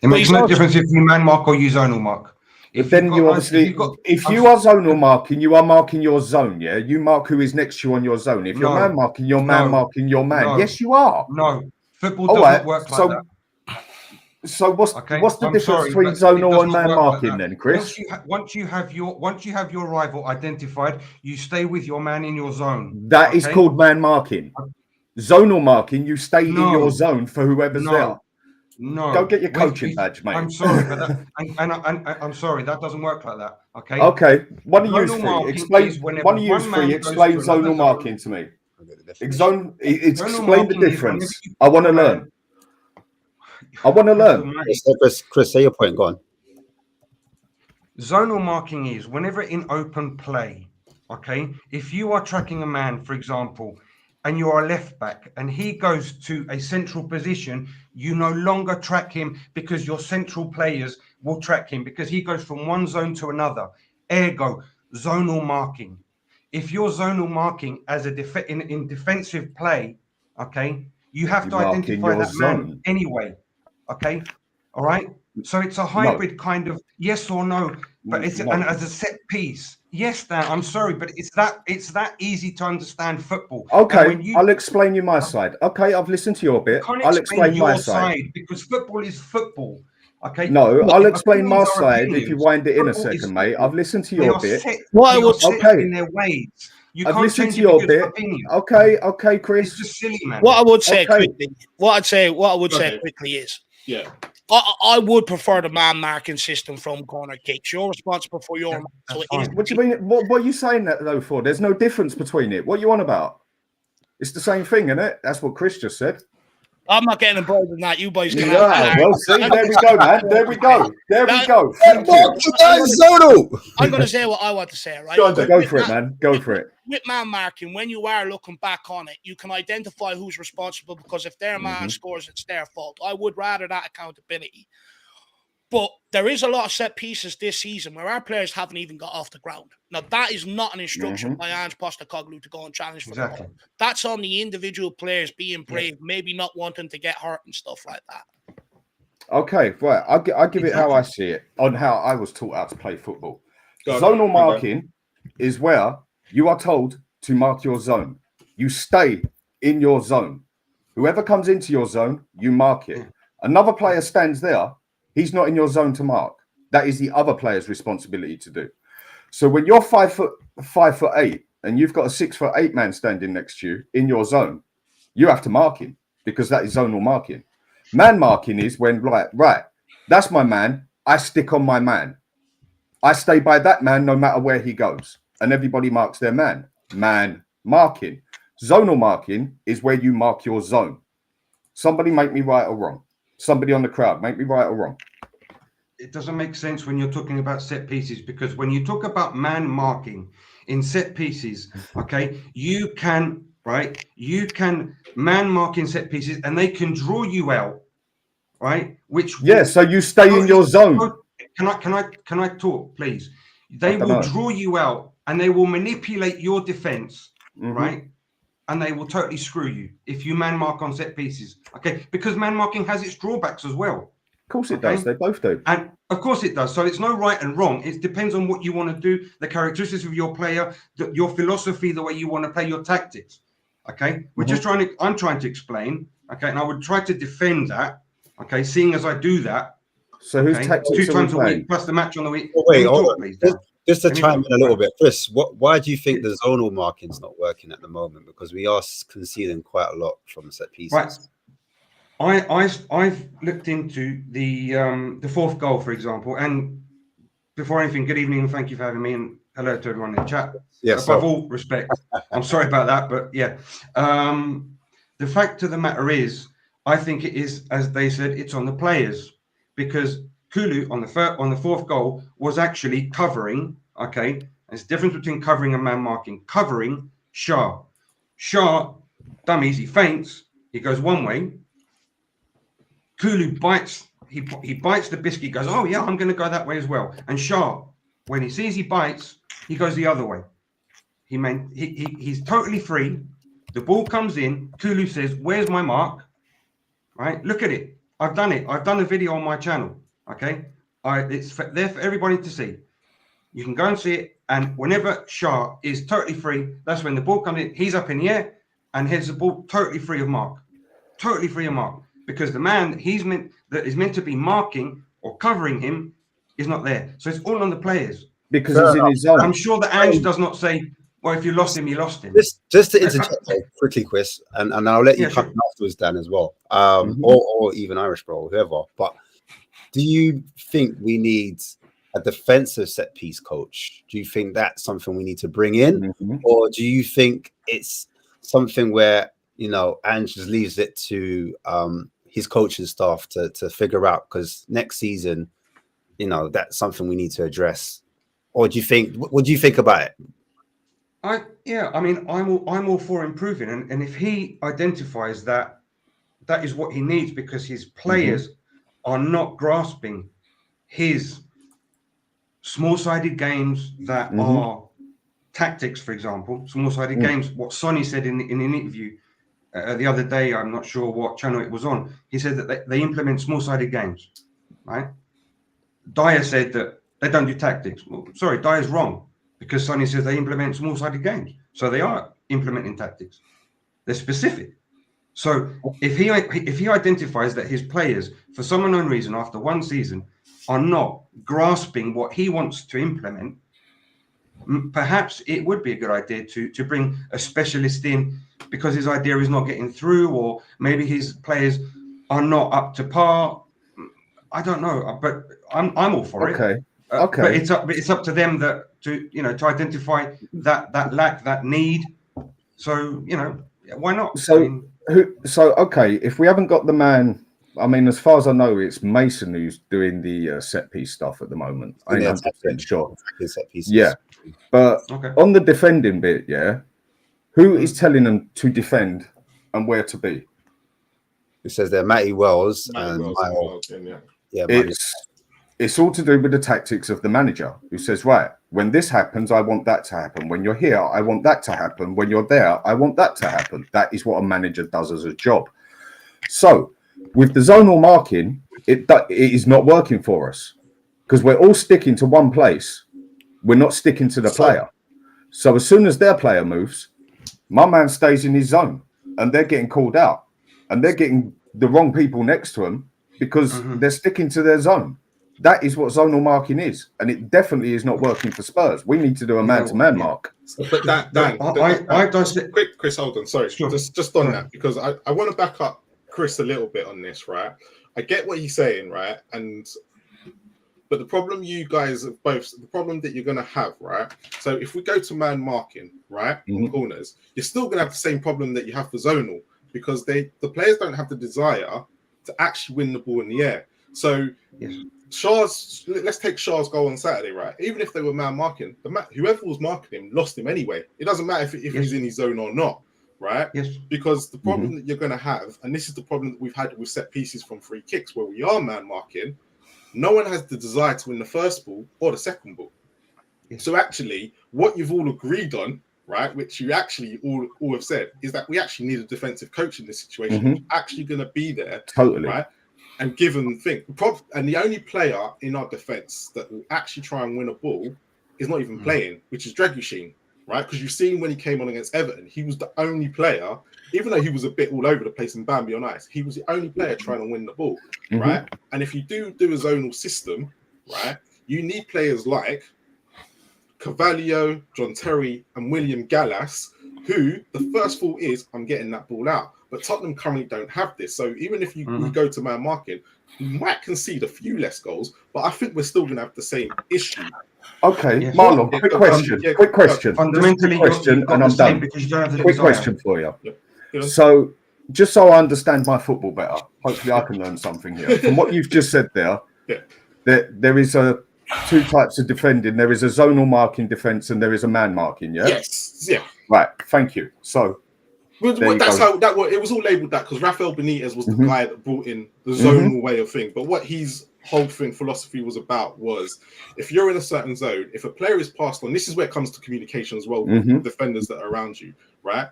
It makes no difference if you man mark or you zonal mark. If then you obviously, if you are zonal marking, you are marking your zone. Yeah, you mark who is next to you on your zone. If you're man marking, you're man marking your man. Yes, you are. No, football doesn't work like that. So what's the difference between zonal and man marking then, Chris? Once you have your rival identified, you stay with your man in your zone. That is called man marking. Zonal marking, you stay in your zone for whoever's there. No, go get your coaching badge, mate. I'm sorry, but that, and I'm sorry, that doesn't work like that. Okay. Okay. One of you three explain. One of you three explain zonal marking to me. Explain the difference. I want to learn. I want to learn. Chris, say your point. Go on. Zonal marking is whenever in open play. Okay, if you are tracking a man, for example, and you are a left back and he goes to a central position, you no longer track him because your central players will track him because he goes from one zone to another. Ergo, zonal marking. If you're zonal marking as a in defensive play, okay, you have to identify that man anyway. Okay, all right. So it's a hybrid kind of yes or no, but it's and as a set piece. Yes, Dan, I'm sorry, but it's that easy to understand football. Okay, I'll explain you my side. Okay, I've listened to your bit. I'll explain my side because football is football. Okay. No, I'll explain my side if you wind it in a second, mate. I've listened to your bit. In their ways. I've listened to your bit. Okay, Chris. It's just silly, man. What I would say quickly is, I would prefer the man marking system from corner kicks. You're responsible for your. So what do you mean? What are you saying that though for? There's no difference between it. What are you on about? It's the same thing, isn't it? That's what Chris just said. I'm not getting involved in that. You boys can. Yeah, well, see, there we go, man. There we go. There we go. I'm going to say what I want to say, right? Go for it, man. Go for it. With man marking, when you are looking back on it, you can identify who's responsible because if their man scores, it's their fault. I would rather that accountability. But there is a lot of set pieces this season where our players haven't even got off the ground. Now, that is not an instruction by Ange Postecoglou to go and challenge for the ball. That's on the individual players being brave, maybe not wanting to get hurt and stuff like that. Okay, right. I'll give it how I see it, on how I was taught how to play football. Zonal marking is where you are told to mark your zone. You stay in your zone. Whoever comes into your zone, you mark it. Another player stands there. He's not in your zone to mark. That is the other player's responsibility to do. So when you're 5'8" and you've got a 6'8" man standing next to you in your zone, you have to mark him because that is zonal marking. Man marking is when, right, that's my man. I stick on my man. I stay by that man no matter where he goes. And everybody marks their man. Man marking. Zonal marking is where you mark your zone. Somebody make me right or wrong. Somebody on the crowd, make me right or wrong. It doesn't make sense when you're talking about set pieces, because when you talk about man marking in set pieces, okay, you can man mark in set pieces and they can draw you out, right? So you stay in your zone. Can I talk, please? They will draw you out and they will manipulate your defense, right? And they will totally screw you if you man mark on set pieces. Okay, because man marking has its drawbacks as well. Of course it does. They both do. And of course it does. So it's no right and wrong. It depends on what you want to do, the characteristics of your player, your philosophy, the way you want to play your tactics. Okay, I'm trying to explain. Okay, and I would try to defend that. Okay, seeing as I do that. So whose tactics 2 times a week plus the match on the week. Oh, wait, just to chime in a little bit, Chris, why do you think the zonal marking's not working at the moment? Because we are conceding quite a lot from set pieces. Right. I've looked into the fourth goal, for example, and before anything, good evening and thank you for having me, and hello to everyone in the chat. Yes, above all respect, I'm sorry about that, but yeah. The fact of the matter is, I think it is, as they said, it's on the players, because Kulu on the fourth goal was actually covering. Okay, there's a difference between covering and man marking. Covering Shah, dummies, he feints, he goes one way. Kulu bites, he bites the biscuit, goes, oh yeah, I'm going to go that way as well. And Shah, when he sees he bites, he goes the other way. He's totally free. The ball comes in. Kulu says, where's my mark? Right, look at it. I've done it. I've done a video on my channel. Okay, it's there for everybody to see. You can go and see it. And whenever Shah is totally free, that's when the ball comes in. He's up in the air and heads the ball totally free of mark. Totally free of mark. Because the man that is meant to be marking or covering him is not there. So it's all on the players. Because he's in his zone. I'm sure that Ange does not say, well, if you lost him, you lost him. Just to interject quickly, Chris, and I'll let you come afterwards, Dan, as well. Or even Irish Bro, whoever. But do you think we need a defensive set piece coach? Do you think that's something we need to bring in? Or do you think it's something where, Ange just leaves it to his coaching staff to figure out? Because next season, that's something we need to address. Or do you think, what do you think about it? I'm all for improving. And if he identifies that is what he needs, because his players are not grasping his small-sided games that are tactics, for example, small-sided games. What Sonny said in an interview the other day, I'm not sure what channel it was on, he said that they implement small-sided games, right? Dyer said that they don't do tactics. Well, sorry, Dyer's wrong, because Sonny says they implement small-sided games. So they are implementing tactics. They're specific. So if he identifies that his players, for some unknown reason, after one season, are not grasping what he wants to implement, perhaps it would be a good idea to bring a specialist in, because his idea is not getting through, or maybe his players are not up to par. I don't know, but I'm all for it. Okay. But it's up to them to identify that lack, that need. So why not? Okay, if we haven't got the man, as far as I know, it's Mason who's doing the set piece stuff at the moment. I'm 100% sure. Yeah, but on the defending bit, who is telling them to defend and where to be? It says there, Matty Wells and It's all to do with the tactics of the manager who says, right, when this happens, I want that to happen. When you're here, I want that to happen. When you're there, I want that to happen. That is what a manager does as a job. So with the zonal marking, it is not working for us because we're all sticking to one place. We're not sticking to the player. So as soon as their player moves, my man stays in his zone and they're getting called out and they're getting the wrong people next to him because they're sticking to their zone. That is what zonal marking is, and it definitely is not working for Spurs. We need to do a man-to-man mark. But I don't. Quick, Chris, hold on. Sorry, Sure. just on that because I want to back up Chris a little bit on this, right? I get what he's saying, right? But the problem you guys have both, the problem that you're going to have, right? So if we go to man marking, right, in corners, you're still going to have the same problem that you have for zonal because the players don't have the desire to actually win the ball in the air. So. Yes. Let's take Shaw's goal on Saturday, right? Even if they were man marking, whoever was marking him lost him anyway. It doesn't matter if he's in his zone or not, right? Yes. Because the problem that you're going to have, and this is the problem that we've had with set pieces from free kicks, where we are man marking, no one has the desire to win the first ball or the second ball. Yes. So actually, what you've all agreed on, right, which you actually all have said, is that we actually need a defensive coach in this situation. Who's actually going to be there, right? And give them and the only player in our defense that will actually try and win a ball is not even playing, which is Dragushin, right? Because you've seen when he came on against Everton, he was the only player, even though he was a bit all over the place in Bambi on ice, he was the only player trying to win the ball, right? And if you do a zonal system, right, you need players like Carvalho, John Terry, and William Gallas, who the first thought is, I'm getting that ball out. But Tottenham currently don't have this. So even if we go to man marking, we might concede a few less goals, but I think we're still going to have the same issue. Okay, yes. Marlon, quick question. Fundamentally, and I'm done. Because you don't have the quick question for you. Yeah. So, just so I understand my football better, hopefully I can learn something here. From what you've just said there, there is two types of defending. There is a zonal marking defense and there is a man marking, yeah? Yes, yeah. Right, thank you. So, that's how that was. It was all labelled that because Rafael Benitez was the guy that brought in the zonal way of thing. But what his whole philosophy was about was, if you're in a certain zone, if a player is passed on, this is where it comes to communication as well with defenders that are around you, right?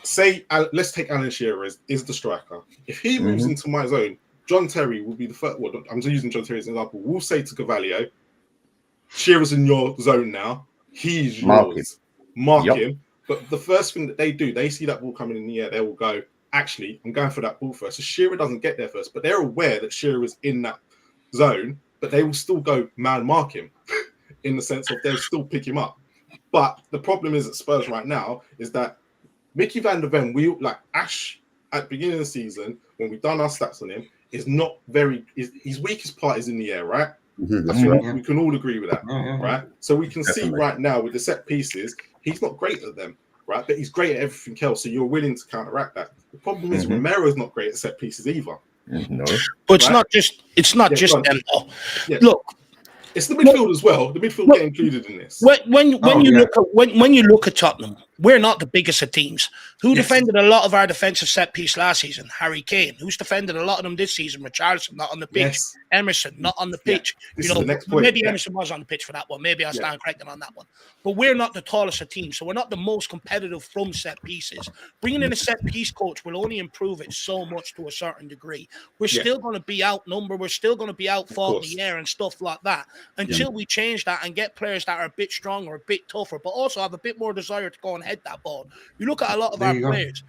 Say, let's take Alan Shearer is the striker. If he moves into my zone, John Terry will be the first. Well, I'm just using John Terry as an example. We'll say to Carvalho, Shearer's in your zone now. He's yours. Mark him. But the first thing that they do, they see that ball coming in the air, they will go, actually, I'm going for that ball first. So Shearer doesn't get there first, but they're aware that Shearer is in that zone, but they will still go man mark him in the sense of they'll still pick him up. But the problem is at Spurs right now is that Mickey van der Ven, Ash at the beginning of the season, when we've done our stats on him, is not very, his weakest part is in the air, right? That's right. We can all agree with that, right? So we can see right now with the set pieces, he's not great at them, right? But he's great at everything else. So you're willing to counteract that. The problem is Romero's not great at set pieces either. No, but it's not just them though. Yeah. Look, it's the midfield as well. The midfield get included in this. When you look at Tottenham, we're not the biggest of teams. Who defended a lot of our defensive set piece last season? Harry Kane. Who's defended a lot of them this season? Richarlison, not on the pitch. Emerson, not on the pitch. Maybe Emerson was on the pitch for that one. Maybe I stand corrected on that one. But we're not the tallest of teams, so we're not the most competitive from set pieces. Bringing in a set piece coach will only improve it so much to a certain degree. We're still going to be outnumbered. We're still going to be out fought in the air and stuff like that until we change that and get players that are a bit stronger, a bit tougher, but also have a bit more desire to go and head that ball. You look at a lot of our players.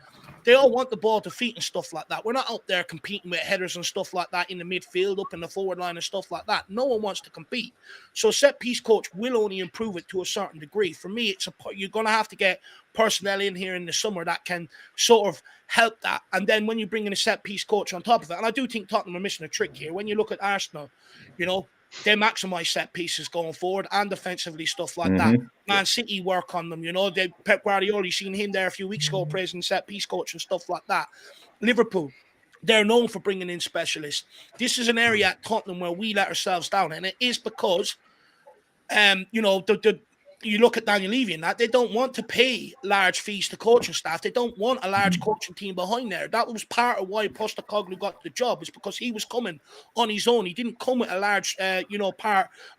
They all want the ball to feet and stuff like that. We're not out there competing with headers and stuff like that in the midfield, up in the forward line and stuff like that. No one wants to compete. So set piece coach will only improve it to a certain degree. For me, you're going to have to get personnel in here in the summer that can sort of help that. And then when you bring in a set piece coach on top of it, and I do think Tottenham are missing a trick here. When you look at Arsenal, they maximise set pieces going forward and defensively, stuff like that. Man City work on them, Pep Guardiola, seen him there a few weeks ago praising set piece coach and stuff like that. Liverpool, they're known for bringing in specialists. This is an area at Tottenham where we let ourselves down, and it is because, you look at Daniel Levy and that, they don't want to pay large fees to coaching staff. They don't want a large coaching team behind there. That was part of why Postecoglou got the job, is because he was coming on his own. He didn't come with a large, a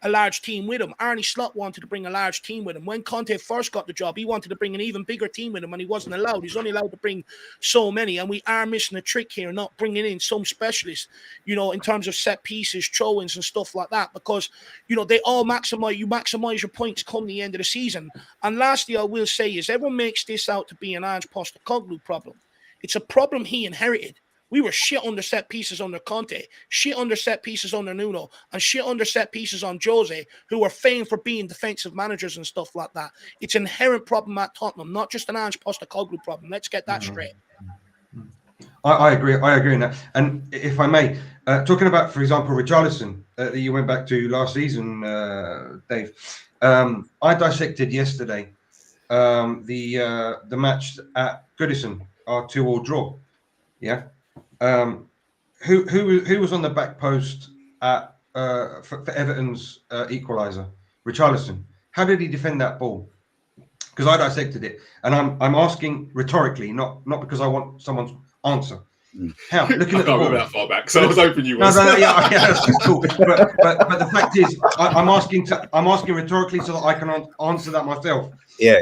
large team with him. Arne Slot wanted to bring a large team with him. When Conte first got the job, he wanted to bring an even bigger team with him, and he wasn't allowed. He's only allowed to bring so many, and we are missing a trick here, not bringing in some specialists, in terms of set pieces, throw-ins, and stuff like that, because, they all maximize your points come the end of the season. And lastly, I will say is everyone makes this out to be an Ange Postecoglou problem. It's a problem he inherited. We were shit under set pieces under Conte, shit under set pieces under Nuno, and shit under set pieces on Jose, who were famed for being defensive managers and stuff like that. It's an inherent problem at Tottenham, not just an Ange Postecoglou problem. Let's get that straight. I agree on that. And if I may, talking about, for example, Richarlison, that you went back to last season, Dave. I dissected yesterday the match at Goodison, our 2-2 draw. Yeah. Who was on the back post at for Everton's equaliser? Richarlison. How did he defend that ball? Because I dissected it, and I'm asking rhetorically, not because I want someone's answer. How? Looking at the ball. That far back, so I was hoping you were. No, yeah, that's cool. But the fact is, I'm asking rhetorically so that I can answer that myself. Yeah.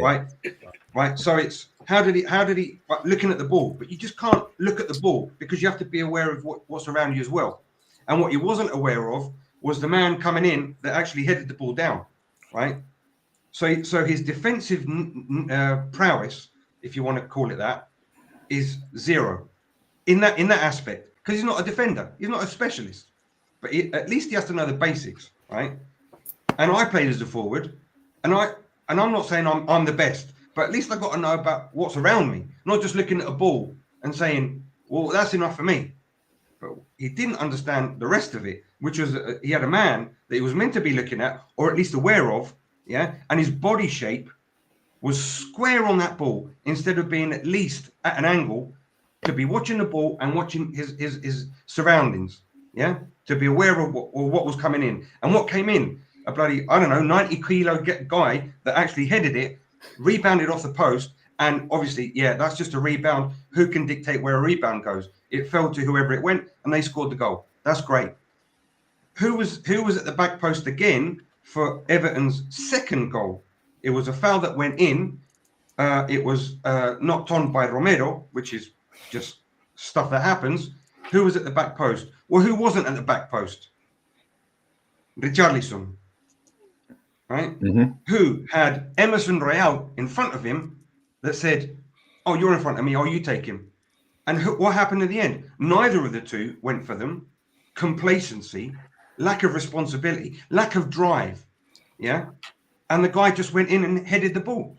Right. So it's how did he looking at the ball? But you just can't look at the ball because you have to be aware of what's around you as well. And what you wasn't aware of was the man coming in that actually headed the ball down. Right. So his defensive prowess, if you want to call it that, is zero. In that aspect, because he's not a defender, he's not a specialist, but at least he has to know the basics, right? And I played as a forward, and I'm not saying I'm the best, but at least I got to know about what's around me, not just looking at a ball and saying, well, that's enough for me. But he didn't understand the rest of it, which was he had a man that he was meant to be looking at, or at least aware of, yeah, and his body shape was square on that ball instead of being at least at an angle. To be watching the ball and watching his surroundings, yeah, to be aware of what was coming in and what came in. A bloody 90-kilo guy that actually headed it, rebounded off the post, and obviously, yeah, that's just a rebound. Who can dictate where a rebound goes? It fell to whoever it went, and they scored the goal. That's great. Who was at the back post again for Everton's second goal? It was a foul that went in. It was knocked on by Romero, which is just stuff that happens. Who was at the back post? Well, who wasn't at the back post? Richarlison, right? Mm-hmm. Who had Emerson Royal in front of him that said, oh, you're in front of me, oh, you take him. And what happened at the end? Neither of the two went for them. Complacency, lack of responsibility, lack of drive, yeah? And the guy just went in and headed the ball.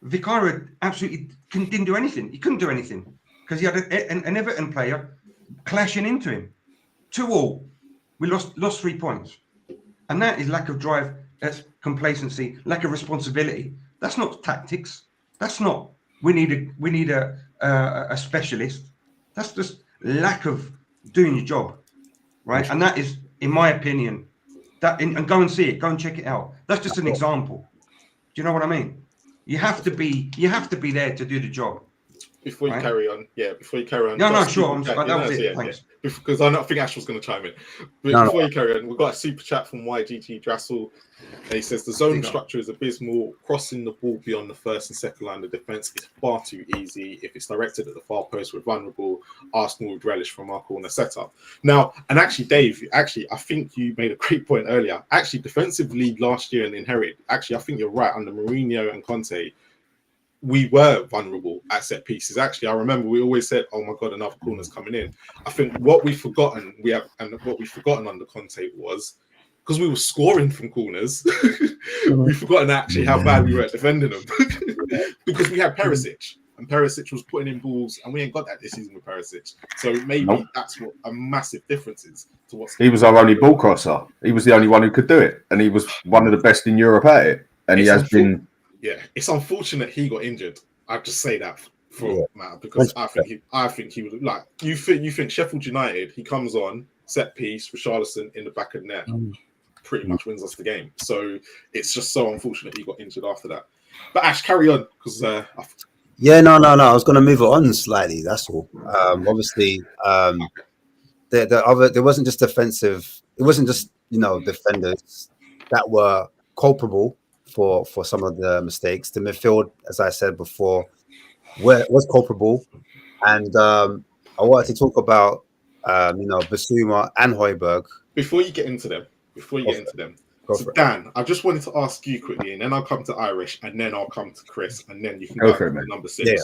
Vicario absolutely didn't do anything. He couldn't do anything. Because he had an Everton player clashing into him. 2-2. We lost 3 points. And that is lack of drive. That's complacency, lack of responsibility. That's not tactics. That's not, we need a specialist. That's just lack of doing your job. Right? And that is, in my opinion, and go and see it, go and check it out. That's just an example. Do you know what I mean? You have to be there to do the job. Before you carry on, No, sure. That was it. Thanks. Because I think Ash was going to chime in. But before you carry on, we've got a super chat from YGT Drassel. And he says the zone structure is abysmal. Crossing the ball beyond the first and second line of defence is far too easy. If it's directed at the far post, we're vulnerable. Arsenal would relish from our corner setup. Now, and actually, Dave, I think you made a great point earlier. Actually, defensive lead last year and inherited. Actually, I think you're right. Under Mourinho and Conte, we were vulnerable at set pieces. Actually, I remember we always said, "Oh my God, another corner's coming in." I think what we've forgotten under Conte was because we were scoring from corners. We've forgotten actually how bad we were at defending them because we had Perisic, and Perisic was putting in balls, and we ain't got that this season with Perisic. So maybe that's what a massive difference is to what's. He was our only ball crosser. He was the only one who could do it, and he was one of the best in Europe at it. And he has been. Yeah, it's unfortunate he got injured. I just say that for Matt because I think he was like you think Sheffield United. He comes on set piece, Richarlison in the back of the net, pretty much wins us the game. So it's just so unfortunate he got injured after that. But Ash, carry on, because yeah, no. I was going to move it on slightly. That's all. Obviously, there wasn't just defensive. It wasn't just defenders that were culpable for some of the mistakes. The midfield, as I said before, was culpable, and I wanted to talk about Basuma and Højbjerg. Before you get into them, so Dan, I just wanted to ask you quickly, and then I'll come to Irish, and then I'll come to Chris, and then you can go for number 6. Yeah.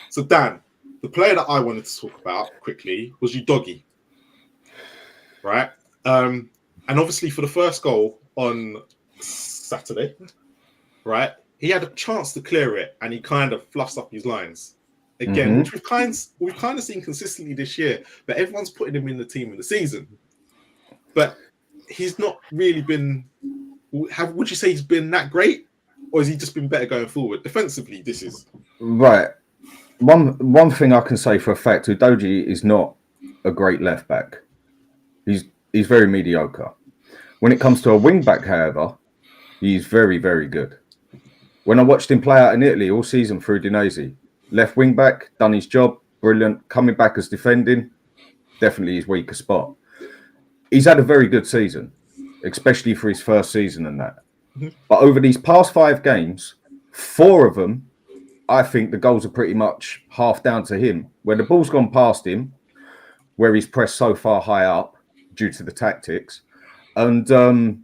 So Dan, the player that I wanted to talk about quickly was Udogie, right? And obviously for the first goal on Saturday, right, he had a chance to clear it, and he kind of fluffed up his lines again, which we've kind of seen consistently this year. But everyone's putting him in the team of the season, but he's not really been. Would you say he's been that great, or has he just been better going forward? Defensively, this is right. One thing I can say for a fact: Udogie is not a great left back. He's very mediocre. When it comes to a wing back, however, he's very, very good. When I watched him play out in Italy all season through Udinese, left wing back, done his job, brilliant. Coming back as defending, definitely his weaker spot. He's had a very good season, especially for his first season and that. But over these past 5 games, 4 of them, I think the goals are pretty much half down to him. Where the ball's gone past him, where he's pressed so far high up due to the tactics, and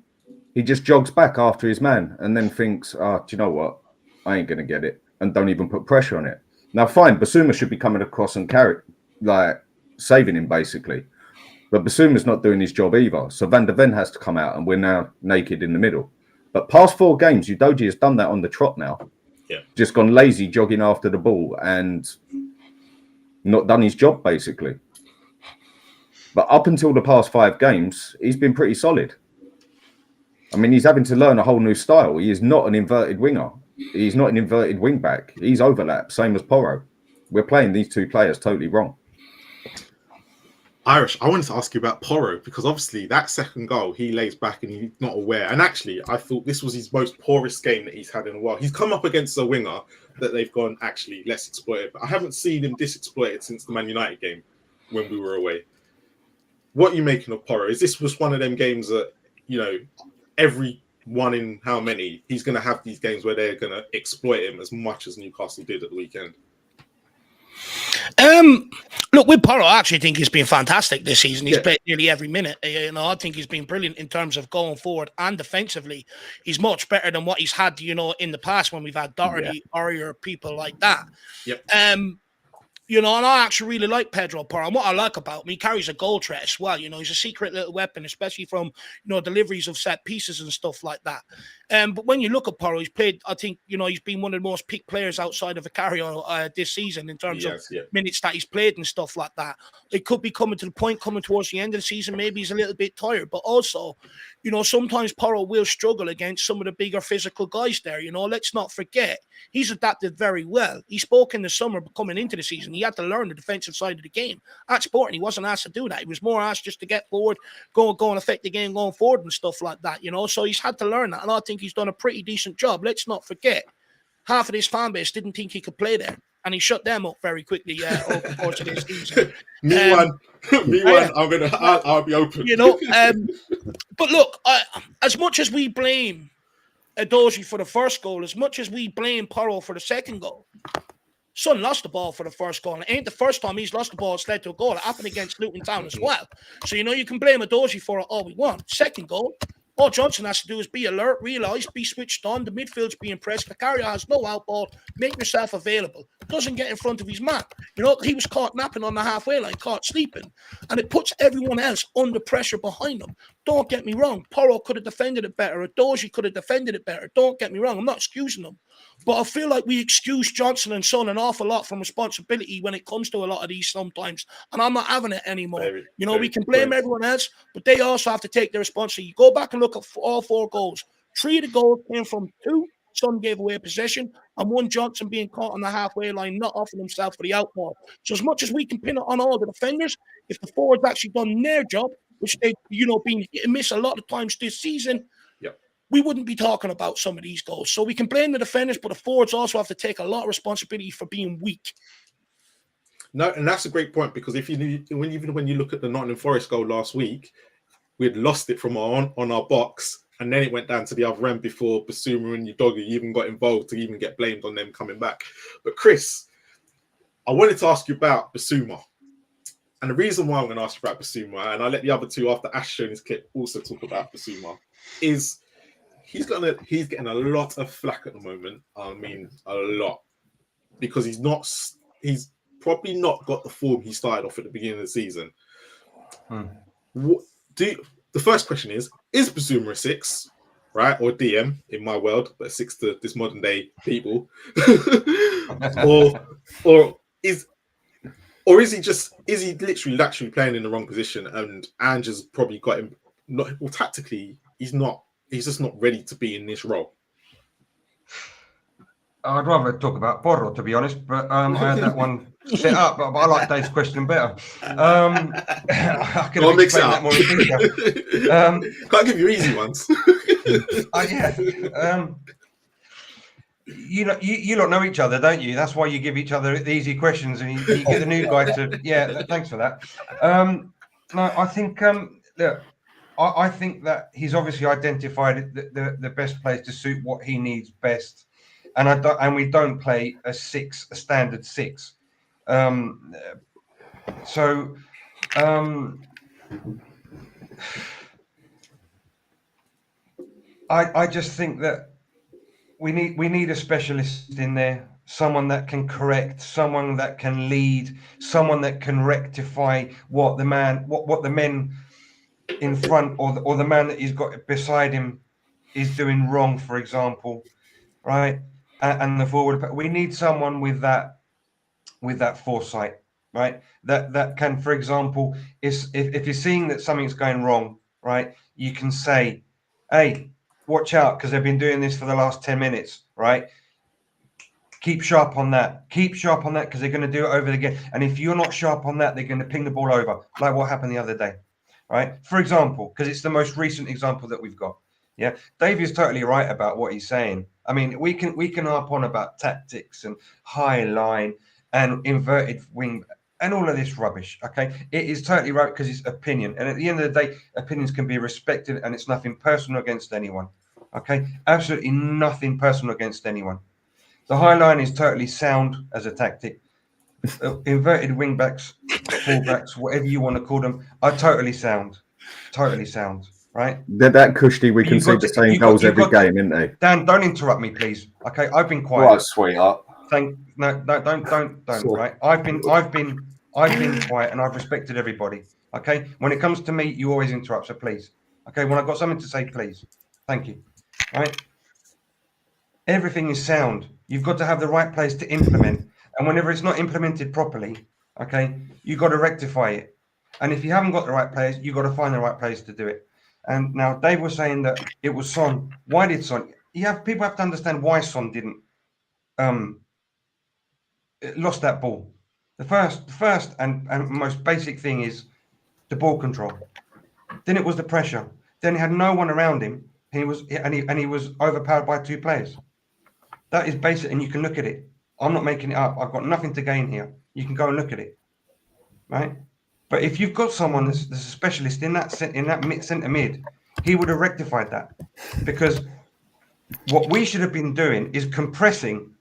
he just jogs back after his man and then thinks, do you know what? I ain't going to get it, and don't even put pressure on it. Now, fine, Basuma should be coming across and saving him, basically. But Basuma's not doing his job either. So Van der Ven has to come out, and we're now naked in the middle. But past 4 games, Udogie has done that on the trot now. Yeah. Just gone lazy, jogging after the ball, and not done his job, basically. But up until the past 5 games, he's been pretty solid. I mean, he's having to learn a whole new style. He is not an inverted winger. He's not an inverted wing back. He's overlap, same as Porro. We're playing these 2 players totally wrong. Irish, I wanted to ask you about Porro, because obviously that second goal, he lays back and he's not aware. And actually, I thought this was his most poorest game that he's had in a while. He's come up against a winger that they've gone, actually, let's exploit it. But I haven't seen him disexploited since the Man United game when we were away. What are you making of Porro? Is this just one of them games that, every one in how many, he's going to have these games where they're going to exploit him as much as Newcastle did at the weekend? Look, with Porro, I actually think he's been fantastic this season. He's played nearly every minute. I think he's been brilliant in terms of going forward and defensively. He's much better than what he's had, in the past when we've had Doherty, Aurier, people like that. Yep. And I actually really like Pedro Porro. And what I like about him, he carries a goal threat as well. He's a secret little weapon, especially from, deliveries of set pieces and stuff like that. But when you look at Porro, he's played, I think, he's been one of the most peak players outside of Vicario this season in terms of minutes that he's played and stuff like that. It could be coming towards the end of the season. Maybe he's a little bit tired, but also, sometimes Porro will struggle against some of the bigger physical guys there. Let's not forget, he's adapted very well. He spoke in the summer coming into the season. He had to learn the defensive side of the game. At Sporting, he wasn't asked to do that. He was more asked just to get forward, go and affect the game going forward and stuff like that, So he's had to learn that, and I think he's done a pretty decent job. Let's not forget, half of this fan base didn't think he could play there, and he shut them up very quickly over the course of this season. Me one. I'll be open. But look, as much as we blame Udogie for the first goal, as much as we blame Porro for the second goal, Son lost the ball for the first goal. And it ain't the first time he's lost the ball that's led to a goal. It happened against Luton Town as well. So, you can blame Udogie for it all we want. Second goal, all Johnson has to do is be alert, realise, be switched on. The midfield's being pressed. Vicario has no out ball. Make yourself available. Doesn't get in front of his man. He was caught napping on the halfway line, caught sleeping. And it puts everyone else under pressure behind him. Don't get me wrong. Porro could have defended it better. Udogie could have defended it better. Don't get me wrong. I'm not excusing them. But I feel like we excuse Johnson and Son an awful lot from responsibility when it comes to a lot of these sometimes. And I'm not having it anymore. We can blame everyone else, but they also have to take their responsibility. You go back and look at all 4 goals. 3 of the goals came from 2. Son gave away possession, and 1 Johnson being caught on the halfway line, not offering himself for the out ball. So as much as we can pin it on all the defenders, if the forwards actually done their job, which they've, been hit and miss a lot of times this season, we wouldn't be talking about some of these goals. So we can blame the defenders, but the forwards also have to take a lot of responsibility for being weak. No, and that's a great point, because when you look at the Nottingham Forest goal last week, we'd lost it from on our box, and then it went down to the other end before Basuma and Udogie even got involved to even get blamed on them coming back. But Chris, I wanted to ask you about Basuma. And the reason why I'm going to ask you about Basuma, and I'll let the other two after Ash showing his clip also talk about Basuma, is he's getting a lot of flack at the moment. I mean, a lot, because he's probably not got the form he started off at the beginning of the season. The first question is Basuma a 6, right, or DM in my world, but a 6 to this modern day people, or is he literally playing in the wrong position, and Ange has probably got him tactically he's just not ready to be in this role? I'd rather talk about Porro, to be honest, but I had that one set up, but I like Dave's question better. I could have explained that more in detail. Can't give you easy ones. You lot know each other, don't you? That's why you give each other the easy questions, and you get the new guy to. Yeah, thanks for that. No, I think look, I think that he's obviously identified the best players to suit what he needs best, and we don't play a standard 6. I just think that we need a specialist in there, someone that can correct, someone that can lead, someone that can rectify what the men in front or the man that he's got beside him is doing wrong, for example, right? And the forward, we need someone with that foresight, right? That can, for example, if you're seeing that something's going wrong, right, you can say, hey, watch out, because they've been doing this for the last 10 minutes, right? Keep sharp on that. Keep sharp on that, because they're going to do it over again. And if you're not sharp on that, they're going to ping the ball over, like what happened the other day, right? For example, because it's the most recent example that we've got. Yeah, Dave is totally right about what he's saying. I mean, we can harp on about tactics and high line and inverted wing and all of this rubbish. Okay, it is totally right, because it's opinion, and at the end of the day, opinions can be respected, and it's nothing personal against anyone. Okay, absolutely nothing personal against anyone. The high line is totally sound as a tactic. Inverted wing backs, fullbacks, whatever you want to call them, are totally sound, right? That Kushti, we can see the same goals every game, isn't they? Dan, don't interrupt me, please. Okay, I've been quiet. Right, sweetheart. Don't. Right, I've been quiet, and I've respected everybody. Okay, when it comes to me, you always interrupt, so please. Okay, when I've got something to say, please. Thank you. Right. Everything is sound. You've got to have the right players to implement, and whenever it's not implemented properly, okay, you've got to rectify it. And if you haven't got the right players, you've got to find the right players to do it. And now Dave was saying that it was Son. Why did Son? People have to understand why Son didn't lost that ball. The first and most basic thing is the ball control. Then it was the pressure. Then he had no one around him. He was overpowered by 2 players. That is basic, and you can look at it. I'm not making it up. I've got nothing to gain here. You can go and look at it, right? But if you've got someone that's a specialist in that centre mid, he would have rectified that, because what we should have been doing is compressing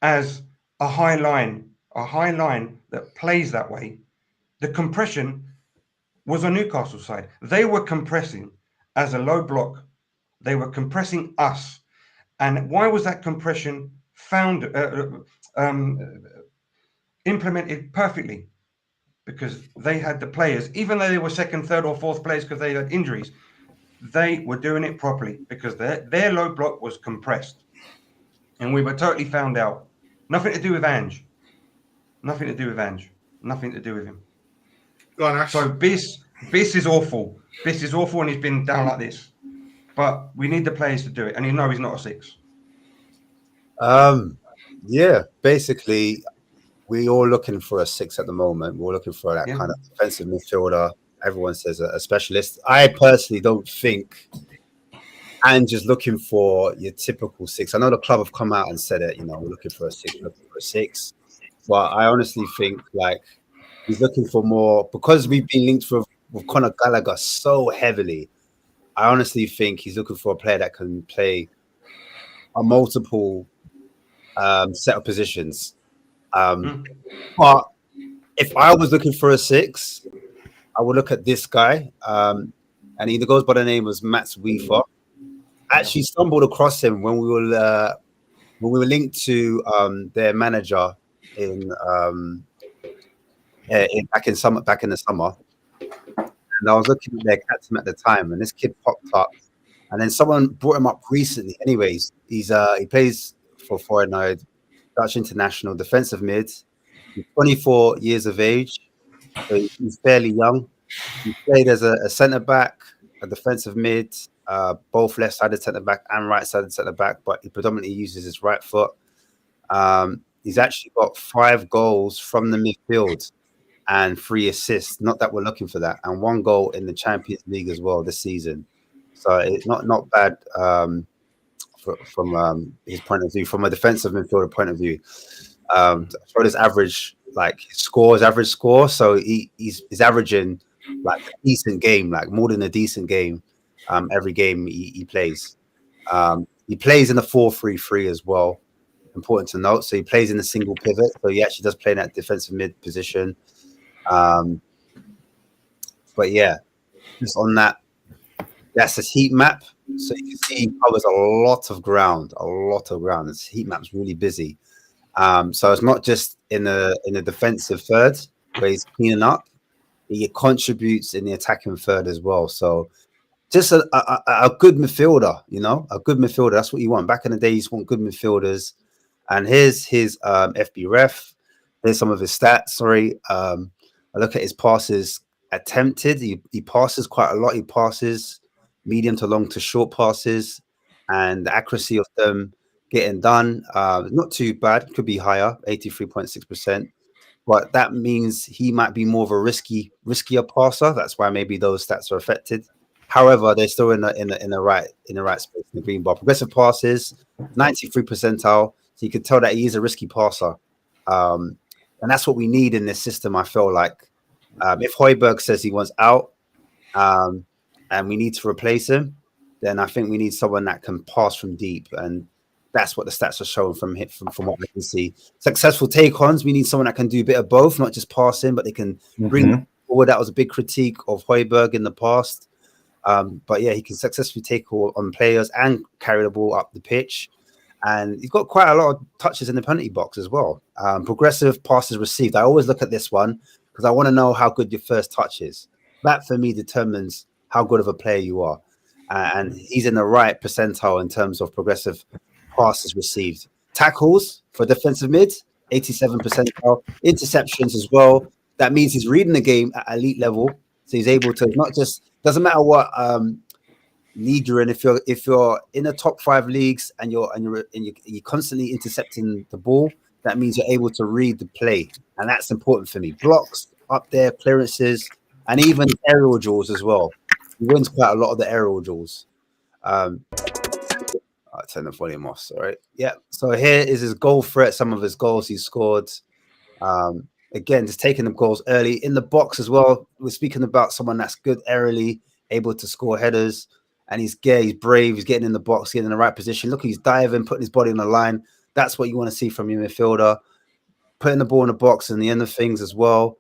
as a high line that plays that way. The compression was on Newcastle's side. They were compressing as a low block. They were compressing us. And why was that compression implemented perfectly? Because they had the players, even though they were second, third, or fourth players because they had injuries, they were doing it properly because their low block was compressed. And we were totally found out. Nothing to do with Ange. Nothing to do with Ange. Nothing to do with him. Go on, Ash. So Biss is awful. Biss is awful, and he's been down like this. But we need the players to do it, and you know he's not a 6. Yeah, basically, we're all looking for a 6 at the moment. We're looking for that kind of defensive midfielder, everyone says a specialist. I personally don't think Ange is looking for your typical six. I know the club have come out and said it, you know, we're looking for a six. But I honestly think like he's looking for more, because we've been linked with Conor Gallagher so heavily. I honestly think he's looking for a player that can play a multiple set of positions. But if I was looking for a six, I would look at this guy. And he goes by the name of Mats Weaver. Actually stumbled across him when we were linked to their manager back in the summer. And I was looking at their captain at the time, and this kid popped up. And then someone brought him up recently. Anyways, he plays for Feyenoord, Dutch international, defensive mid. He's 24 years of age, so he's fairly young. He played as a centre back, a defensive mid, both left-sided centre back and right-sided centre back, but he predominantly uses his right foot. He's actually got 5 goals from the midfield and 3 assists. Not that we're looking for that, and 1 goal in the Champions League as well this season. So it's not bad from his point of view, from a defensive midfielder point of view. For his average, like average score, so he's averaging like a decent game, like more than a decent game. Every game he plays. He plays in the 4-3-3 as well. Important to note. So he plays in the single pivot. So he actually does play in that defensive mid position. But yeah, just on that, that's his heat map. So you can see he covers a lot of ground. His heat map's really busy. So it's not just in the defensive third where he's cleaning up. He contributes in the attacking third as well. So just a good midfielder, you know, a good midfielder. That's what you want. Back in the day, you just want good midfielders. And here's his FB ref. There's some of his stats. Sorry. I look at his passes attempted. He passes quite a lot. He passes medium to long to short passes, and the accuracy of them getting done, not too bad. Could be higher, 83.6%. But that means he might be more of a riskier passer. That's why maybe those stats are affected. However, they're still in the right space, in the green bar. Progressive passes, 93 percentile. So you can tell that he is a risky passer. And that's what we need in this system, I feel like. If Højbjerg says he wants out and we need to replace him, then I think we need someone that can pass from deep. And that's what the stats are showing from what I can see. Successful take-ons, we need someone that can do a bit of both, not just passing, but they can bring forward. That was a big critique of Højbjerg in the past. But yeah, he can successfully take on players and carry the ball up the pitch. And he's got quite a lot of touches in the penalty box as well. Progressive passes received. I always look at this one because I want to know how good your first touch is. That, for me, determines how good of a player you are. And he's in the right percentile in terms of progressive passes received. Tackles for defensive mid, 87 percentile. Interceptions as well. That means he's reading the game at elite level. So he's able to not just, doesn't matter what league you're in. If you're in the top 5 leagues and you're constantly intercepting the ball, that means you're able to read the play, and that's important for me. Blocks up there, clearances, and even aerial duels as well. He wins quite a lot of the aerial duels. I'll turn the volume off. Sorry. Yeah. So here is his goal threat. Some of his goals he scored. Again, just taking the goals early in the box as well. We're speaking about someone that's good aerially, able to score headers. And he's brave. He's getting in the box, getting in the right position. Look, he's diving, putting his body on the line. That's what you want to see from your midfielder. Putting the ball in the box and the end of things as well.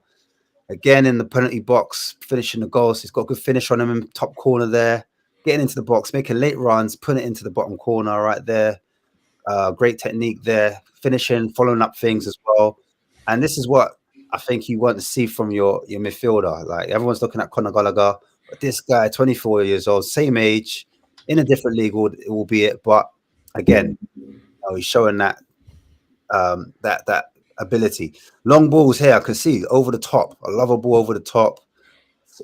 Again, in the penalty box, finishing the goals. He's got a good finish on him in top corner there. Getting into the box, making late runs, putting it into the bottom corner right there. Great technique there. Finishing, following up things as well. And this is what I think you want to see from your midfielder. Like, everyone's looking at Conor Gallagher. But this guy, 24 years old, same age, in a different league, albeit, but again, he's showing that that ability. Long balls here, I can see over the top. I love a ball over the top.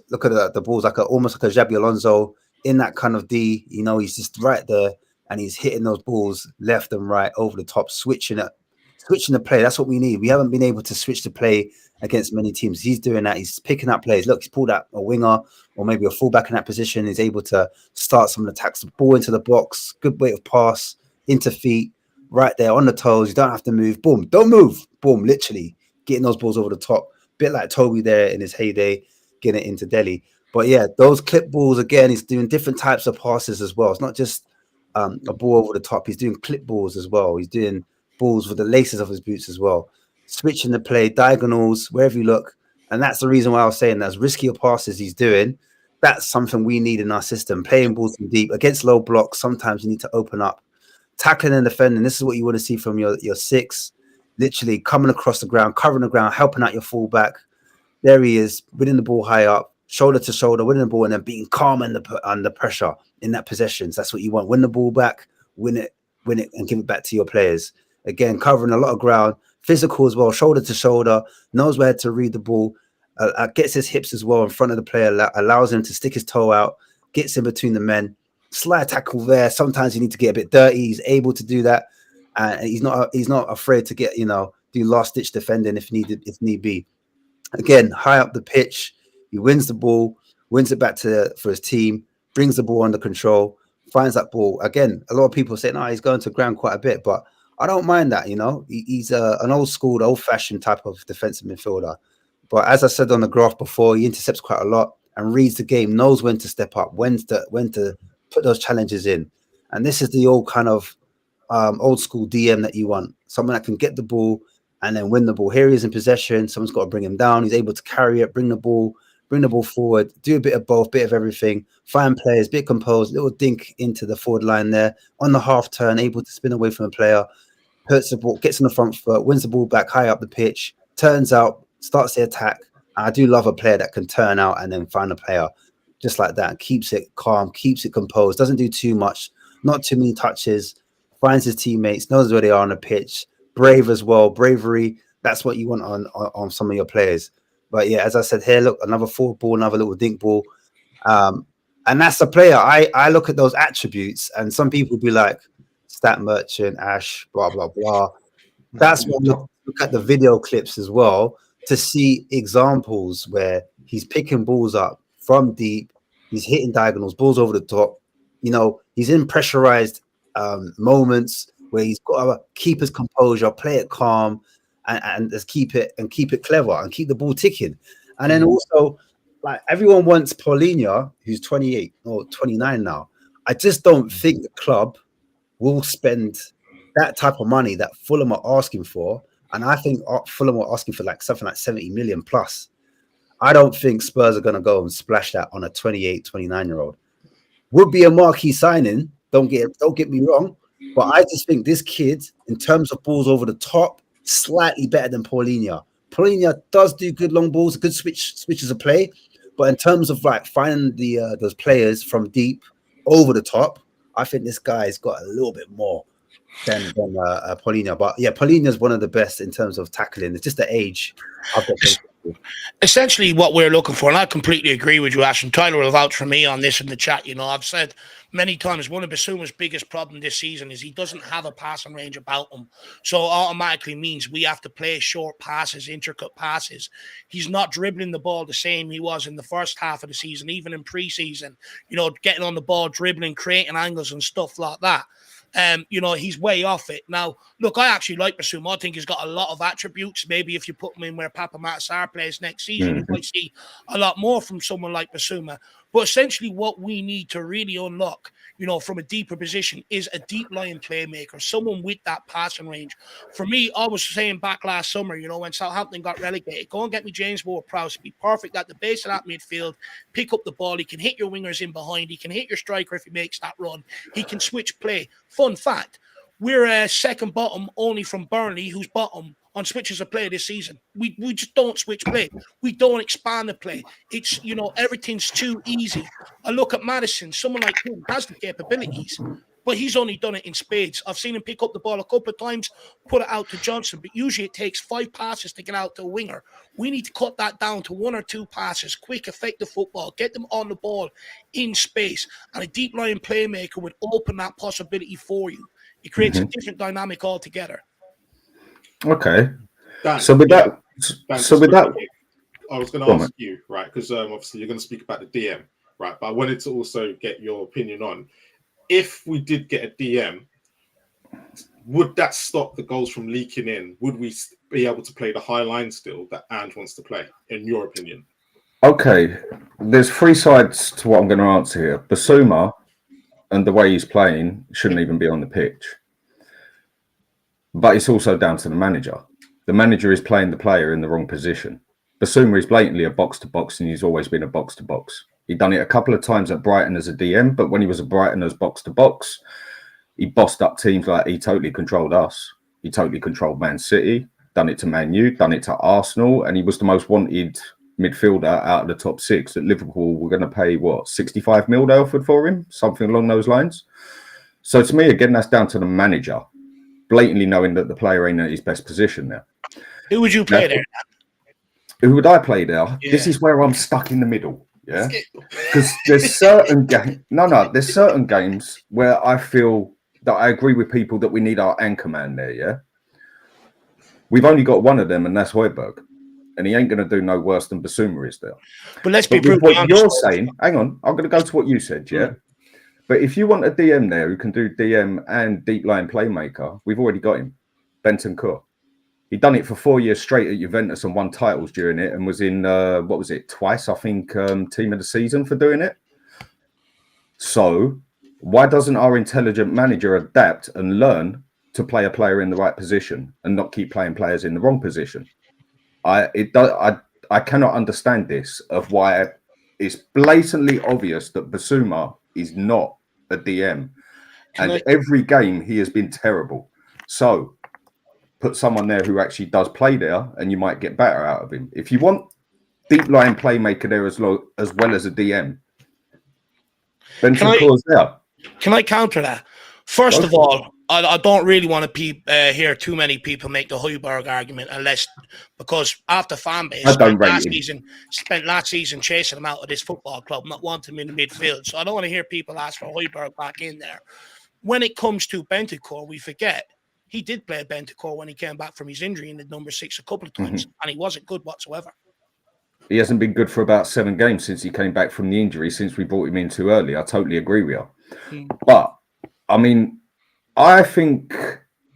Look at the balls almost like a Xabi Alonso in that kind of D. You know, he's just right there and he's hitting those balls left and right over the top, switching the play. That's what we need. We haven't been able to switch the play against many teams. He's doing that. He's picking up plays. Look, he's pulled out a winger or maybe a fullback in that position. He's able to start some attacks, the ball into the box, good weight of pass, into feet, right there on the toes. You don't have to move. Boom, don't move. Boom, literally getting those balls over the top. Bit like Toby there in his heyday, getting it into Delhi. But yeah, those clip balls, again, he's doing different types of passes as well. It's not just a ball over the top. He's doing clip balls as well. He's doing balls with the laces of his boots as well. Switching the play, diagonals, wherever you look. And that's the reason why I was saying that as riskier passes he's doing, that's something we need in our system. Playing balls from deep against low blocks, sometimes you need to open up. Tackling and defending, this is what you want to see from your six. Literally coming across the ground, covering the ground, helping out your fullback. There he is, winning the ball high up, shoulder to shoulder, winning the ball, and then being calm under pressure in that possession. So that's what you want. Win the ball back, win it, and give it back to your players. Again, covering a lot of ground, physical as well, shoulder to shoulder, knows where to read the ball, gets his hips as well in front of the player, allows him to stick his toe out, gets in between the men, slide tackle there. Sometimes you need to get a bit dirty. He's able to do that, and he's not afraid to get, do last ditch defending if need be. Again, high up the pitch, he wins the ball, wins it back for his team, brings the ball under control, finds that ball. Again, a lot of people say, no, he's going to ground quite a bit, but I don't mind that, He's an old-fashioned type of defensive midfielder. But as I said on the graph before, he intercepts quite a lot and reads the game, knows when to step up, when to put those challenges in. And this is the old kind of old-school DM that you want, someone that can get the ball and then win the ball. Here he is in possession. Someone's got to bring him down. He's able to carry it, bring the ball forward, do a bit of both, bit of everything, find players, bit composed, little dink into the forward line there, on the half turn, able to spin away from a player, hurts the ball, gets on the front foot, wins the ball back high up the pitch, turns out, starts the attack. And I do love a player that can turn out and then find a player just like that, keeps it calm, keeps it composed, doesn't do too much, not too many touches, finds his teammates, knows where they are on the pitch, brave as well, bravery. That's what you want on some of your players. But yeah, as I said here, look, another forward ball, another little dink ball. And that's the player. I look at those attributes, and some people be like, stat merchant, Ash, blah, blah, blah. That's what look at the video clips as well to see examples where he's picking balls up from deep, he's hitting diagonals, balls over the top. He's in pressurized moments where he's got to keep his composure, play it calm, and just keep it clever and keep the ball ticking. And then also, like, everyone wants Paulinho, who's 28 or 29 now. I just don't think the club will spend that type of money that Fulham are asking for. And I think Fulham are asking for something like 70 million plus. I don't think Spurs are going to go and splash that on a 28, 29-year-old. Would be a marquee signing. Don't get me wrong. But I just think this kid, in terms of balls over the top, slightly better than Paulinho. Paulinho does do good long balls, good switches of play. But in terms of finding those players from deep over the top, I think this guy's got a little bit more than Paulinho. But yeah, Paulinho is one of the best in terms of tackling. It's just the age. Essentially what we're looking for, and I completely agree with you, Ash, and Tyler will vouch for me on this in the chat. I've said many times one of Bissouma's biggest problem this season is he doesn't have a passing range about him. So automatically means we have to play short passes, intricate passes. He's not dribbling the ball the same he was in the first half of the season, even in preseason, getting on the ball, dribbling, creating angles and stuff like that. He's way off it. Now, look, I actually like Bissouma. I think he's got a lot of attributes. Maybe if you put him in where Papa Matsar plays next season, you might see a lot more from someone like Bissouma. But essentially what we need to really unlock, from a deeper position is a deep-lying playmaker, someone with that passing range. For me, I was saying back last summer, when Southampton got relegated, go and get me James Ward-Prowse. Be perfect at the base of that midfield, pick up the ball. He can hit your wingers in behind. He can hit your striker if he makes that run. He can switch play. Fun fact, we're second bottom only from Burnley, who's bottom on switches of play this season. We just don't switch play. We don't expand the play. It's, everything's too easy. I look at Maddison, someone like him has the capabilities, but he's only done it in spades. I've seen him pick up the ball a couple of times, put it out to Johnson, but usually it takes 5 passes to get out to a winger. We need to cut that down to 1 or 2 passes, quick, effective football, get them on the ball in space, and a deep-lying playmaker would open that possibility for you. It creates a different dynamic altogether. Okay. So with that, So with that, I was going to ask you, right, because obviously you're going to speak about the DM, right? But I wanted to also get your opinion on if we did get a DM, would that stop the goals from leaking in? Would we be able to play the high line still that Ange wants to play, in your opinion? Okay, there's three sides to what I'm going to answer here. Basuma and the way he's playing shouldn't even be on the pitch. But it's also down to the manager. The manager is playing the player in the wrong position. Basuma is blatantly a box-to-box, and he's always been a box-to-box. He'd done it a couple of times at Brighton as a DM, but when he was at Brighton as box-to-box, he bossed up teams like he totally controlled us. He totally controlled Man City, done it to Man U, done it to Arsenal, and he was the most wanted midfielder out of the top six. At Liverpool, we're going to pay, 65 mil they offered for him? Something along those lines. So to me, again, that's down to the manager, blatantly knowing that the player ain't at his best position there. Who would you play there? Who would I play there? Yeah. This is where I'm stuck in the middle. Yeah, because there's certain there's certain games where I feel that I agree with people that we need our anchor man there. Yeah, we've only got one of them, and that's Højbjerg, and he ain't going to do no worse than Basuma is there. But let's be brutally honest. What you're saying, hang on, I'm going to go to what you said. Yeah, but if you want a DM there who can do DM and deep line playmaker, we've already got him, Bentancur. He'd done it for 4 years straight at Juventus and won titles during it, and was in twice, I think, team of the season for doing it. So why doesn't our intelligent manager adapt and learn to play a player in the right position and not keep playing players in the wrong position? I cannot understand this, of why it's blatantly obvious that Basuma is not a DM, and every game he has been terrible. So put someone there who actually does play there, and you might get better out of him. If you want deep line playmaker there as well as a DM, Bentancur's there. Can I counter that? First of all, I don't really want to hear too many people make the Højbjerg argument, because after fan base spent last season chasing him out of this football club, not wanting him in the midfield. So I don't want to hear people ask for Højbjerg back in there. When it comes to Bentancur, we forget he did play Bentancur when he came back from his injury in the number 6 a couple of times, and he wasn't good whatsoever. He hasn't been good for about 7 games since he came back from the injury, since we brought him in too early. I totally agree with you. But, I mean, I think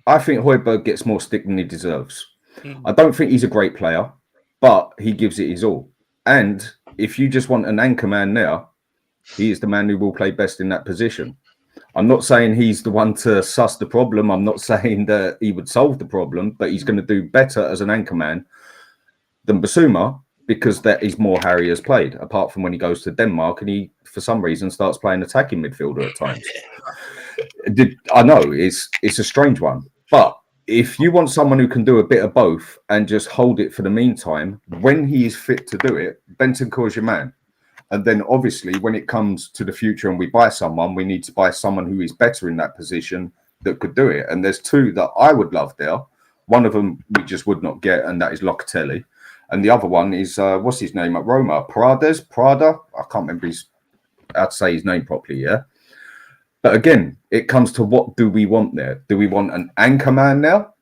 Højbjerg gets more stick than he deserves. I don't think he's a great player, but he gives it his all. And if you just want an anchor man there, he is the man who will play best in that position. I'm not saying he's the one to suss the problem. I'm not saying that he would solve the problem, but he's going to do better as an anchor man than Basuma, because that is more Harry has played, apart from when he goes to Denmark and he, for some reason, starts playing attacking midfielder at times. I know it's a strange one, but if you want someone who can do a bit of both and just hold it for the meantime, when he is fit to do it, Bentancur's your man. And then obviously when it comes to the future and we buy someone, we need to buy someone who is better in that position that could do it. And there's 2 that I would love there. One of them we just would not get, and that is Locatelli. And the other one is, what's his name at Roma? Prada? I can't remember how to say his name properly, yeah? But again, it comes to what do we want there? Do we want an anchor man now?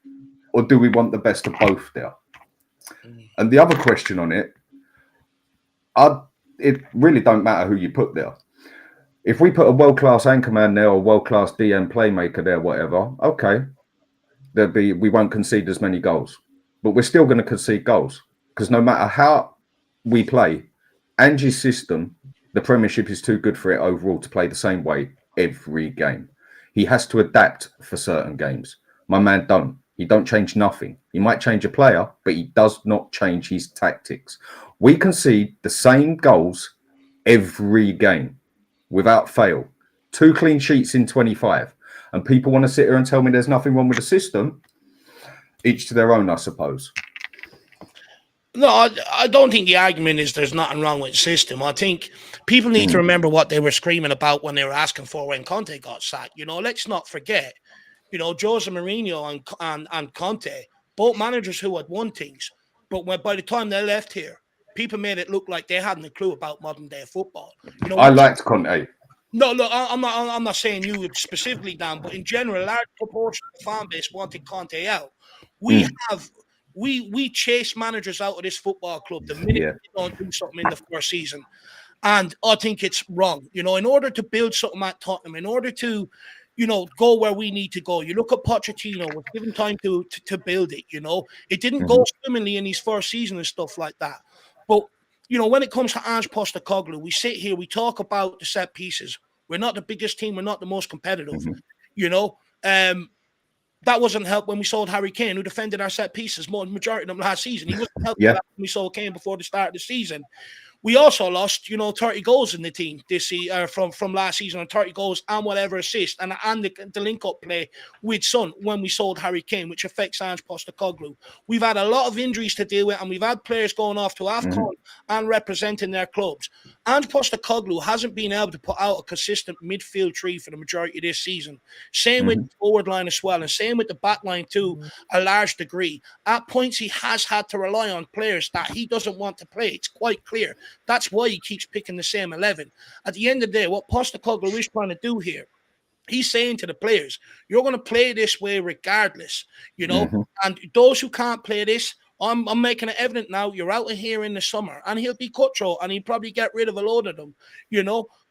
Or do we want the best of both there? And the other question on it, it really don't matter who you put there. If we put a world-class anchor man there or world-class DM playmaker there, whatever, okay, we won't concede as many goals. But we're still going to concede goals, because no matter how we play, Ange's system, the Premiership is too good for it overall to play the same way every game. He has to adapt for certain games. My man don't. He don't change nothing. He might change a player, but he does not change his tactics. We concede the same goals every game without fail. 2 clean sheets in 25. And people want to sit here and tell me there's nothing wrong with the system. Each to their own, I suppose. No, I don't think the argument is there's nothing wrong with the system. I think people need to remember what they were screaming about when they were asking for when Conte got sacked. Let's not forget, Jose Mourinho and Conte, both managers who had won things. But by the time they left here, people made it look like they hadn't a clue about modern day football. I liked Conte. No, look, I'm not saying you specifically, Dan, but in general, a large proportion of the fan base wanted Conte out. We have we chase managers out of this football club the minute they don't do something in the first season. And I think it's wrong. In order to build something at Tottenham, in order to, go where we need to go. You look at Pochettino, was given time to build it, It didn't go swimmingly in his first season and stuff like that. But, when it comes to Ange Postecoglou, we sit here, we talk about the set pieces. We're not the biggest team. We're not the most competitive, that wasn't helped when we sold Harry Kane, who defended our set pieces more than the majority of them last season. He wasn't helped when we sold Kane before the start of the season. We also lost, 30 goals in the team this from last season, and 30 goals and whatever assist, and the link-up play with Son when we sold Harry Kane, which affects Ange Postecoglou. We've had a lot of injuries to deal with, and we've had players going off to AFCON and representing their clubs. Ange Postecoglou hasn't been able to put out a consistent midfield three for the majority of this season. Same with the forward line as well, and same with the back line to a large degree. At points, he has had to rely on players that he doesn't want to play. It's quite clear. That's why he keeps picking the same 11. At the end of the day, what Postecoglou is trying to do here, he's saying to the players, you're going to play this way regardless, and those who can't play this, I'm making it evident now, you're out of here in the summer, and he'll be cutthroat, and he'll probably get rid of a load of them,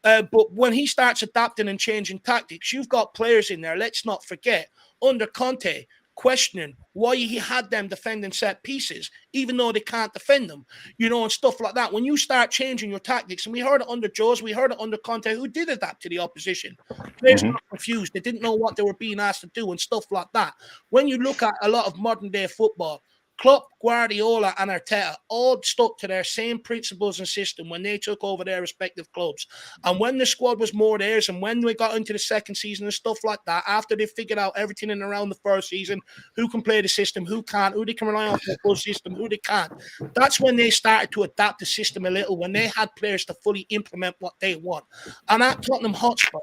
but when he starts adapting and changing tactics, you've got players in there, let's not forget, under Conte, questioning why he had them defending set pieces, even though they can't defend them, and stuff like that. When you start changing your tactics, and we heard it under Jose, we heard it under Conte, who did adapt to the opposition. Players were confused. They didn't know what they were being asked to do and stuff like that. When you look at a lot of modern day football, Klopp, Guardiola, and Arteta all stuck to their same principles and system when they took over their respective clubs. And when the squad was more theirs, and when we got into the second season and stuff like that, after they figured out everything in and around the first season, who can play the system, who can't, who they can rely on for the full system, who they can't, that's when they started to adapt the system a little, when they had players to fully implement what they want. And at Tottenham Hotspur,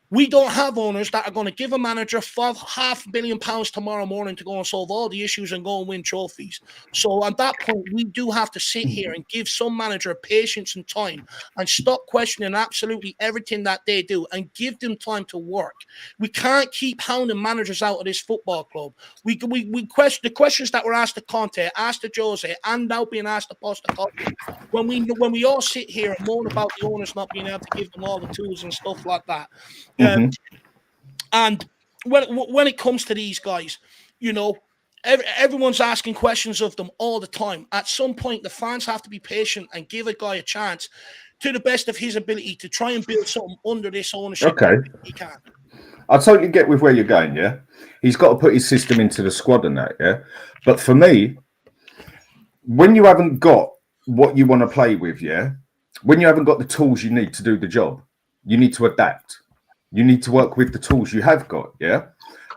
we don't have owners that are going to give a manager £500 million tomorrow morning to go and solve all the issues and go and win trophies. So at that point, we do have to sit here and give some manager patience and time and stop questioning absolutely everything that they do and give them time to work. We can't keep hounding managers out of this football club. We question the questions that were asked to Conte, asked to Jose, and now being asked to Postecoglou. When we all sit here and moan about the owners not being able to give them all the tools and stuff like that. And when it comes to these guys, everyone's asking questions of them all the time. At some point, the fans have to be patient and give a guy a chance to the best of his ability to try and build something under this ownership. Okay. He can. I totally get with where you're going, yeah? He's got to put his system into the squad and that, yeah? But for me, when you haven't got what you want to play with, yeah? When you haven't got the tools you need to do the job, you need to adapt. You need to work with the tools you have got, yeah?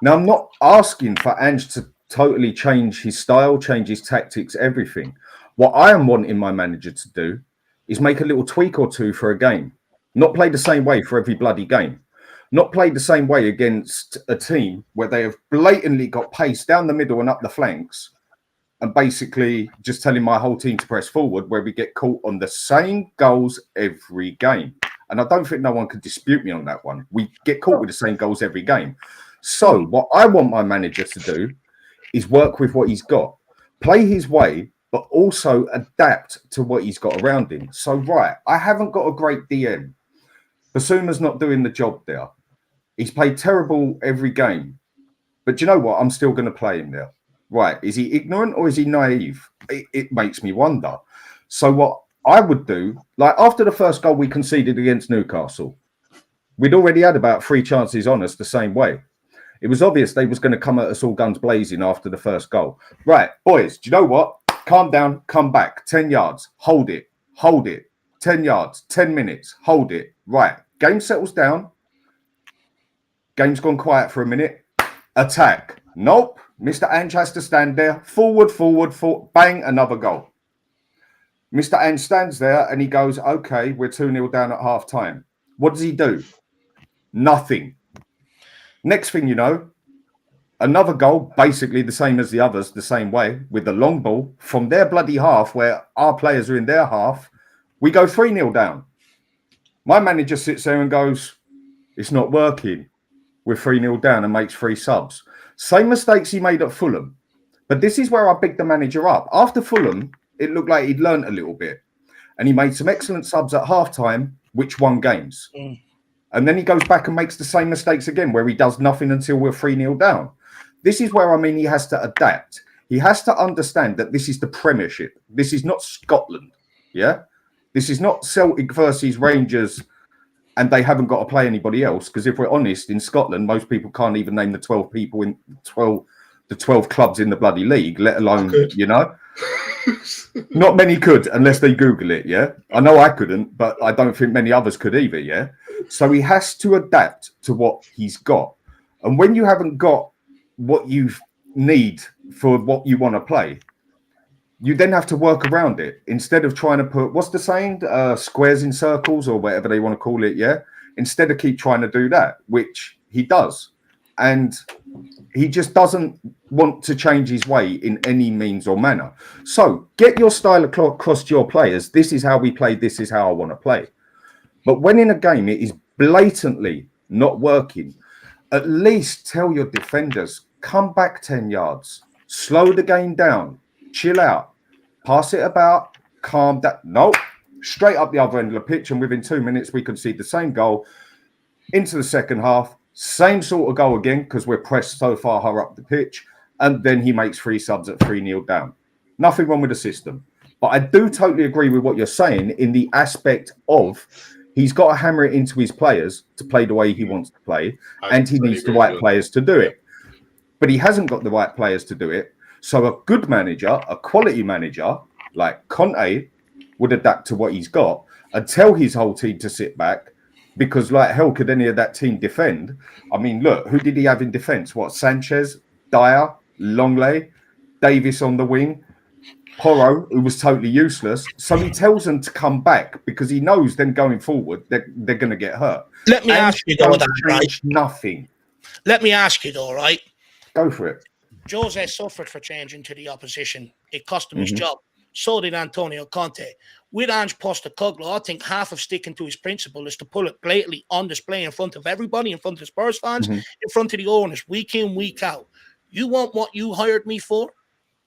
Now, I'm not asking for Ange to totally change his style, change his tactics, everything. What I am wanting my manager to do is make a little tweak or two for a game. Not play the same way for every bloody game. Not play the same way against a team where they have blatantly got pace down the middle and up the flanks and basically just telling my whole team to press forward, where we get caught on the same goals every game. And I don't think no one could dispute me on that one. We get caught with the same goals every game. So what I want my manager to do is work with what he's got, play his way, but also adapt to what he's got around him. So, right, I haven't got a great DM. Basuma's not doing the job there. He's played terrible every game. But do you know what? I'm still going to play him there. Right, is he ignorant or is he naive? It makes me wonder. So what I would do, like after the first goal we conceded against Newcastle, we'd already had about 3 chances on us the same way. It was obvious they was going to come at us all guns blazing after the first goal. Right, boys, do you know what? Calm down, come back, 10 yards, hold it, 10 yards, 10 minutes, hold it. Right, game settles down. Game's gone quiet for a minute. Attack. Nope, Mr. Ange has to stand there. Forward, bang, another goal. Mr. Ange stands there and he goes, okay, we're 2-0 down at half time. What does he do? Nothing. Next thing you know, another goal, basically the same as the others, the same way, with the long ball from their bloody half, where our players are in their half. We go 3-0 down. My manager sits there and goes, it's not working. We're 3-0 down and makes 3 subs. Same mistakes he made at Fulham. But this is where I picked the manager up. After Fulham, it looked like he'd learnt a little bit. And he made some excellent subs at halftime, which won games. And then he goes back and makes the same mistakes again, where he does nothing until we're 3-0 down. This is where, I mean, he has to adapt. He has to understand that this is the Premiership. This is not Scotland, yeah? This is not Celtic versus Rangers, and they haven't got to play anybody else. Because if we're honest, in Scotland, most people can't even name the 12 people in the 12 clubs in the bloody league, let alone, you know? Not many could unless they Google it, yeah? I know I couldn't, but I don't think many others could either, yeah? So he has to adapt to what he's got. And when you haven't got what you need for what you want to play, you then have to work around it instead of trying to put, what's the saying, squares in circles or whatever they want to call it, yeah? Instead of keep trying to do that, which he does. And he just doesn't want to change his way in any means or manner. So get your style across to your players. This is how we play. This is how I want to play. But when in a game it is blatantly not working, at least tell your defenders, come back 10 yards, slow the game down, chill out, pass it about, calm down. No, straight up the other end of the pitch. And within 2 minutes, we concede the same goal into the second half. Same sort of goal again, because we're pressed so far higher up the pitch. And then he makes 3 subs at 3-0 down. Nothing wrong with the system. But I do totally agree with what you're saying in the aspect of he's got to hammer it into his players to play the way he wants to play. And he needs the right players to do it. But he hasn't got the right players to do it. So a good manager, a quality manager like Conte would adapt to what he's got and tell his whole team to sit back. Because like hell could any of that team defend? I mean, look, who did he have in defence? What, Sanchez, Dyer, Longley, Davis on the wing, Porro, who was totally useless. So he tells them to come back because he knows then going forward they're going to get hurt. Let me ask you though, nothing. Let me ask you though, right? Go for it. Jose suffered for changing to the opposition. It cost him his job. So did Antonio Conte. With Ange Postecoglou, I think half of sticking to his principle is to pull it blatantly on display in front of everybody, in front of the Spurs fans, in front of the owners, week in, week out. You want what you hired me for?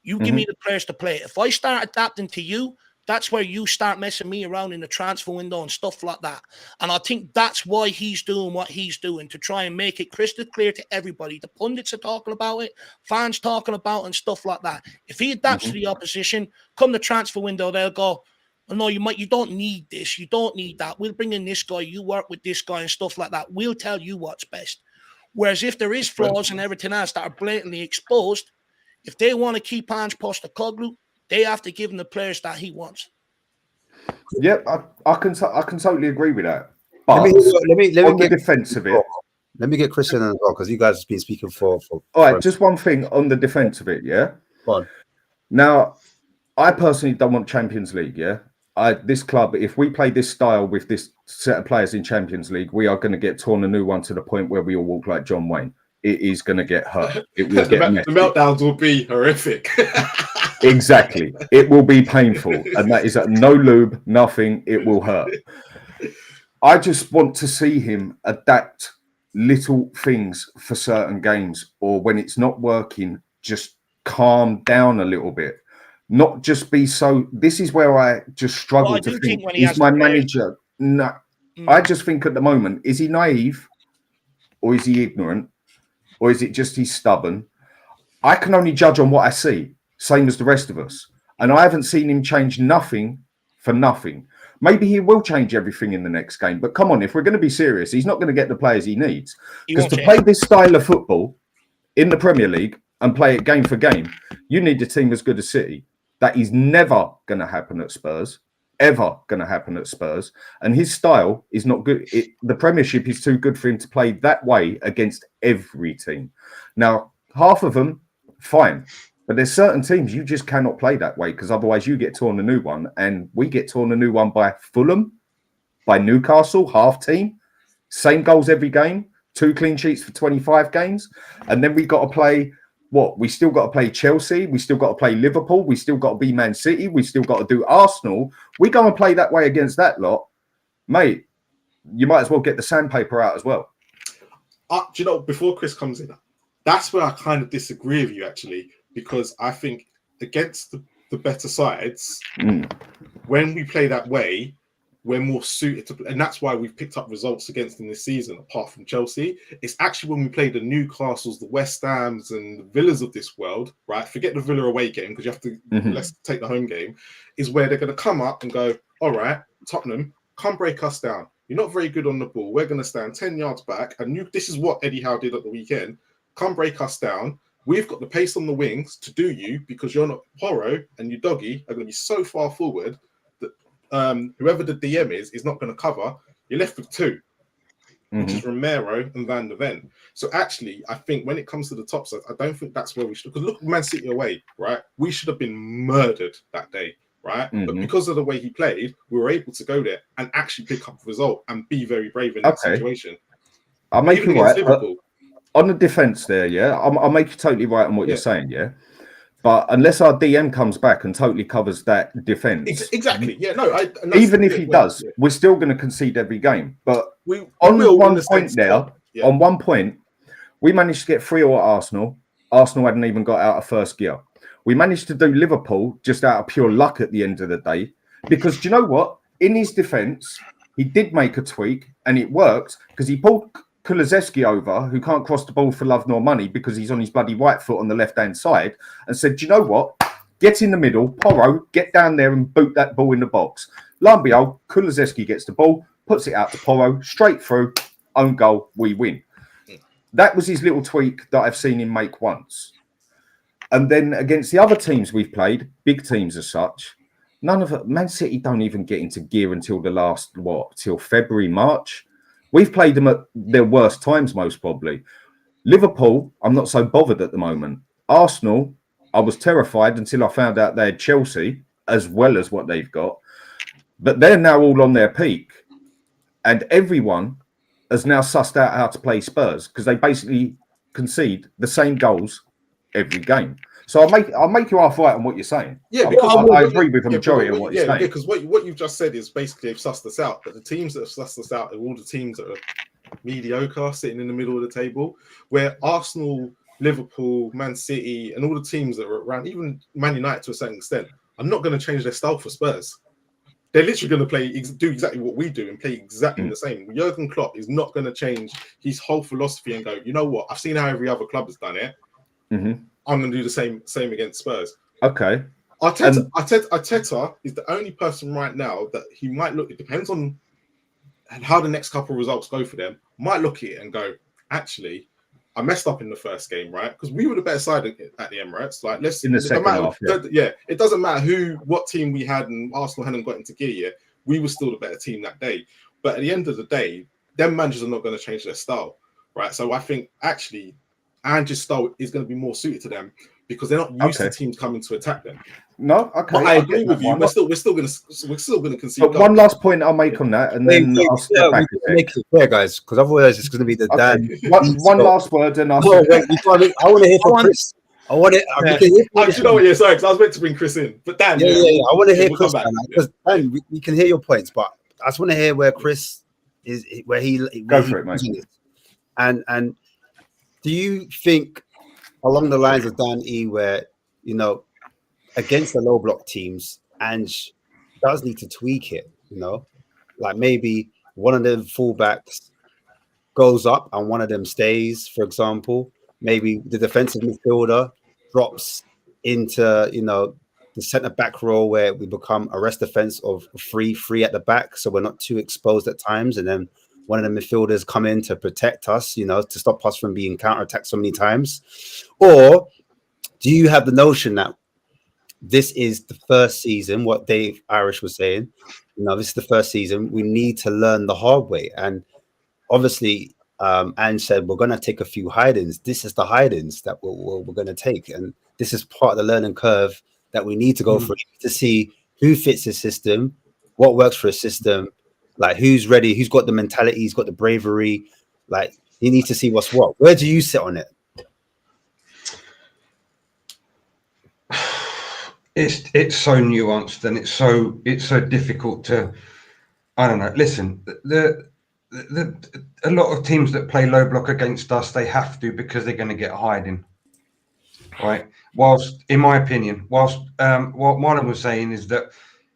You give me the players to play. If I start adapting to you, that's where you start messing me around in the transfer window and stuff like that. And I think that's why he's doing what he's doing, to try and make it crystal clear to everybody. The pundits are talking about it, fans talking about it and stuff like that. If he adapts to the opposition, come the transfer window, they'll go, oh, no, you don't need this. You don't need that. We'll bring in this guy. You work with this guy and stuff like that. We'll tell you what's best. Whereas if there is flaws and everything else that are blatantly exposed, if they want to keep Ange Postecoglou, they have to give him the players that he wants. Yep, I can totally agree with that. But let me on the get defense of it. Let me get Christian as well, because you guys have been speaking for all right, just one thing on the defense of it, yeah? Go on. Now, I personally don't want Champions League, yeah? This club, if we play this style with this set of players in Champions League, we are going to get torn a new one to the point where we all walk like John Wayne. It is going to get hurt. It will get the meltdowns will be horrific. Exactly. It will be painful. And that is no lube, nothing. It will hurt. I just want to see him adapt little things for certain games, or when it's not working, just calm down a little bit. Not just be so. This is where I just struggle to think. Is my manager? No. I just think at the moment, is he naive or is he ignorant? Or is it just he's stubborn? I can only judge on what I see, same as the rest of us. And I haven't seen him change nothing for nothing. Maybe he will change everything in the next game. But come on, if we're going to be serious, he's not going to get the players he needs. Because to play this style of football in the Premier League and play it game for game, you need a team as good as City. That is never going to happen at Spurs. Ever going to happen at Spurs. And his style is not good. The Premiership is too good for him to play that way against every team. Now, half of them, fine. But there's certain teams you just cannot play that way, because otherwise you get torn a new one. And we get torn a new one by Fulham, by Newcastle, half team. Same goals every game. 2 clean sheets for 25 games. And then we got to play... What? We still got to play Chelsea. We still got to play Liverpool. We still got to be Man City. We still got to do Arsenal. We go and play that way against that lot. Mate, you might as well get the sandpaper out as well. Do you know, before Chris comes in, that's where I kind of disagree with you, actually. because I think against the better sides, when we play that way, we're more suited to, and that's why we've picked up results against them this season, apart from Chelsea. It's actually when we play the Newcastles, the West Hams, and the Villas of this world, right? Forget the Villa away game, because you have to, let's take the home game, is where they're going to come up and go, all right, Tottenham, come break us down. You're not very good on the ball. We're going to stand 10 yards back. And this is what Eddie Howe did at the weekend. Come break us down. We've got the pace on the wings to do you, because you're not, Porro and your doggy are going to be so far forward that whoever the DM is not going to cover. You're left with two, which is Romero and Van der Ven. So actually, I think when it comes to the top side, I don't think that's where we should, because look, Man City away, right? We should have been murdered that day, right? But because of the way he played, we were able to go there and actually pick up a result and be very brave in that situation. I'll make Even you right. Liverpool, on the defense there, yeah, I'll make you totally right on what you're saying, yeah. But unless our DM comes back and totally covers that defense, exactly, yeah, no. Even if he does, we're still going to concede every game. But on one point, we managed to get 3-0 at Arsenal. Arsenal hadn't even got out of first gear. We managed to do Liverpool just out of pure luck at the end of the day, because do you know what? In his defense, he did make a tweak and it worked, because he pulled Kulusevski over, who can't cross the ball for love nor money because he's on his bloody right foot on the left-hand side, and said, do you know what? Get in the middle, Porro, get down there and boot that ball in the box. Lo and behold, Kulusevski gets the ball, puts it out to Porro, straight through, own goal, we win. That was his little tweak that I've seen him make once. And then against the other teams we've played, big teams as such, none of it, Man City don't even get into gear until the last, till February, March. We've played them at their worst times, most probably. Liverpool, I'm not so bothered at the moment. Arsenal, I was terrified until I found out they had Chelsea, as well as what they've got. But they're now all on their peak. And everyone has now sussed out how to play Spurs, because they basically concede the same goals every game. So I'll make you half right on what you're saying. Yeah, because I agree with the majority of what you're saying. Yeah, because what you've just said is basically they've sussed us out. But the teams that have sussed us out are all the teams that are mediocre, sitting in the middle of the table, where Arsenal, Liverpool, Man City, and all the teams that are around, even Man United to a certain extent, are not going to change their style for Spurs. They're literally going to do exactly what we do and play exactly the same. Jurgen Klopp is not going to change his whole philosophy and go, you know what? I've seen how every other club has done it. I'm going to do the same against Spurs. Okay. Arteta is the only person right now that he might look. It depends on how the next couple of results go for them. Might look at it and go, actually, I messed up in the first game, right? Because we were the better side at the Emirates. Like, let's in the second half. It doesn't matter what team we had, and Arsenal hadn't got into gear yet. We were still the better team that day. But at the end of the day, them managers are not going to change their style, right? So I think actually Ange's style is going to be more suited to them, because they're not used to teams coming to attack them. No, okay. But I agree with you. We're still going to concede. But one last point I'll make on that, and then I'll step back. Make it clear, guys, because otherwise it's going to be the Dan. One last word, and I'll. I want to hear from Chris. I want it. You know what you're saying? Because I was meant to bring Chris in, but Dan. Yeah. I want to hear Chris, because Dan, we can hear your points, but I just want to hear where Chris is, where he go for it, mate. And do you think along the lines of Dan E, where against the low block teams, Ange does need to tweak it, like maybe one of the fullbacks goes up and one of them stays, for example. Maybe the defensive midfielder drops into, the centre back role, where we become a rest defense of free at the back, so we're not too exposed at times. And then one of the midfielders come in to protect us, to stop us from being counter-attacked so many times. Or do you have the notion that this is the first season, what Dave Irish was saying, this is the first season, we need to learn the hard way? And obviously, Ange said, we're going to take a few hide-ins. This is the hide-ins that we're going to take. And this is part of the learning curve that we need to go through to see who fits the system, what works for a system, like who's ready, who's got the mentality, who's got the bravery. Like, you need to see what's what. Where do you sit on it? It's so nuanced, and it's so difficult to, I don't know. Listen, a lot of teams that play low block against us, they have to, because they're going to get hiding. right? Whilst, in my opinion, what Marlon was saying is that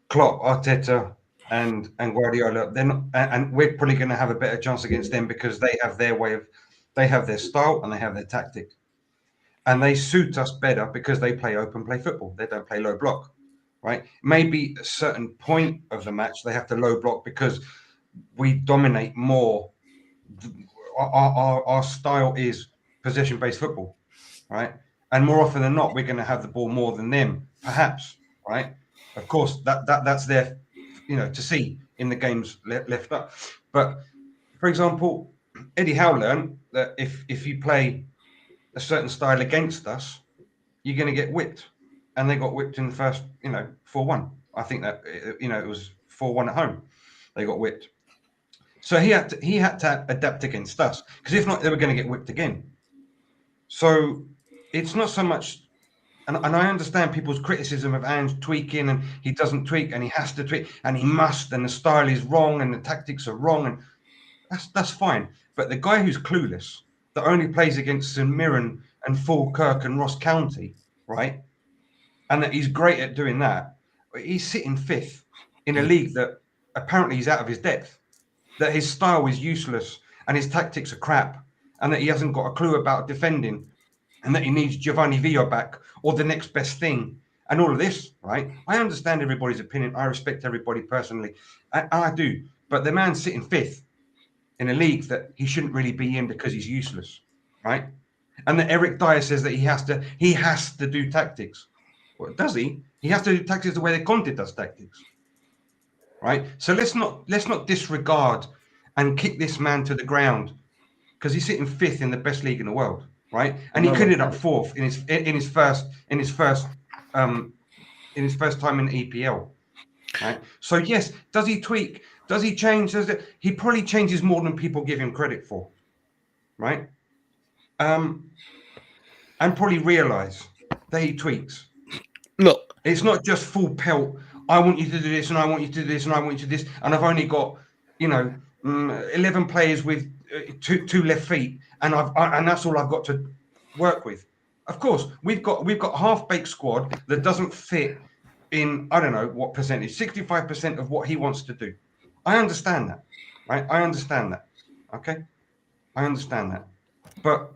Klopp, Arteta, and Guardiola, they're not, and we're probably going to have a better chance against them because they have their way of, they have their style and they have their tactic, and they suit us better because they play open play football. They don't play low block, right? Maybe a certain point of the match they have to low block because we dominate more. Our style is possession-based football, right? And more often than not, we're going to have the ball more than them, perhaps, right? Of course, that's there, to see in the games left up. But for example, Eddie Howe learned that if you play a certain style against us, you're going to get whipped, and they got whipped in the first, 4-1. I think that it was 4-1 at home. They got whipped. So he had to adapt against us, because if not, they were going to get whipped again. So it's not so much, and I understand people's criticism of Ange tweaking, and he doesn't tweak, and he has to tweak, and he must, and the style is wrong, and the tactics are wrong, and that's fine. But the guy who's clueless, that only plays against St Mirren and Falkirk and Ross County, right, and that he's great at doing that, he's sitting fifth in a league that apparently he's out of his depth, that his style is useless and his tactics are crap, and that he hasn't got a clue about defending, and that he needs Giovanni Villa back or the next best thing, and all of this, right? I understand everybody's opinion. I respect everybody personally. I do. But the man's sitting fifth in a league that he shouldn't really be in because he's useless, right? And that Eric Dyer says that he has to do tactics. Well, does he? He has to do tactics the way that Conte does tactics, right? So let's not disregard and kick this man to the ground, because he's sitting fifth in the best league in the world, right? And he could end up fourth in his first time in the EPL, right? So yes, does he tweak? Does he change? He probably changes more than people give him credit for, right? And probably realize that he tweaks. Look, it's not just full pelt. I want you to do this, and I want you to do this, and I want you to do this, and I've only got 11 players with two left feet, and that's all I've got to work with. Of course, we've got a half-baked squad that doesn't fit in, I don't know what percentage, 65% of what he wants to do. I understand that, right? I understand that. Okay, I understand that, but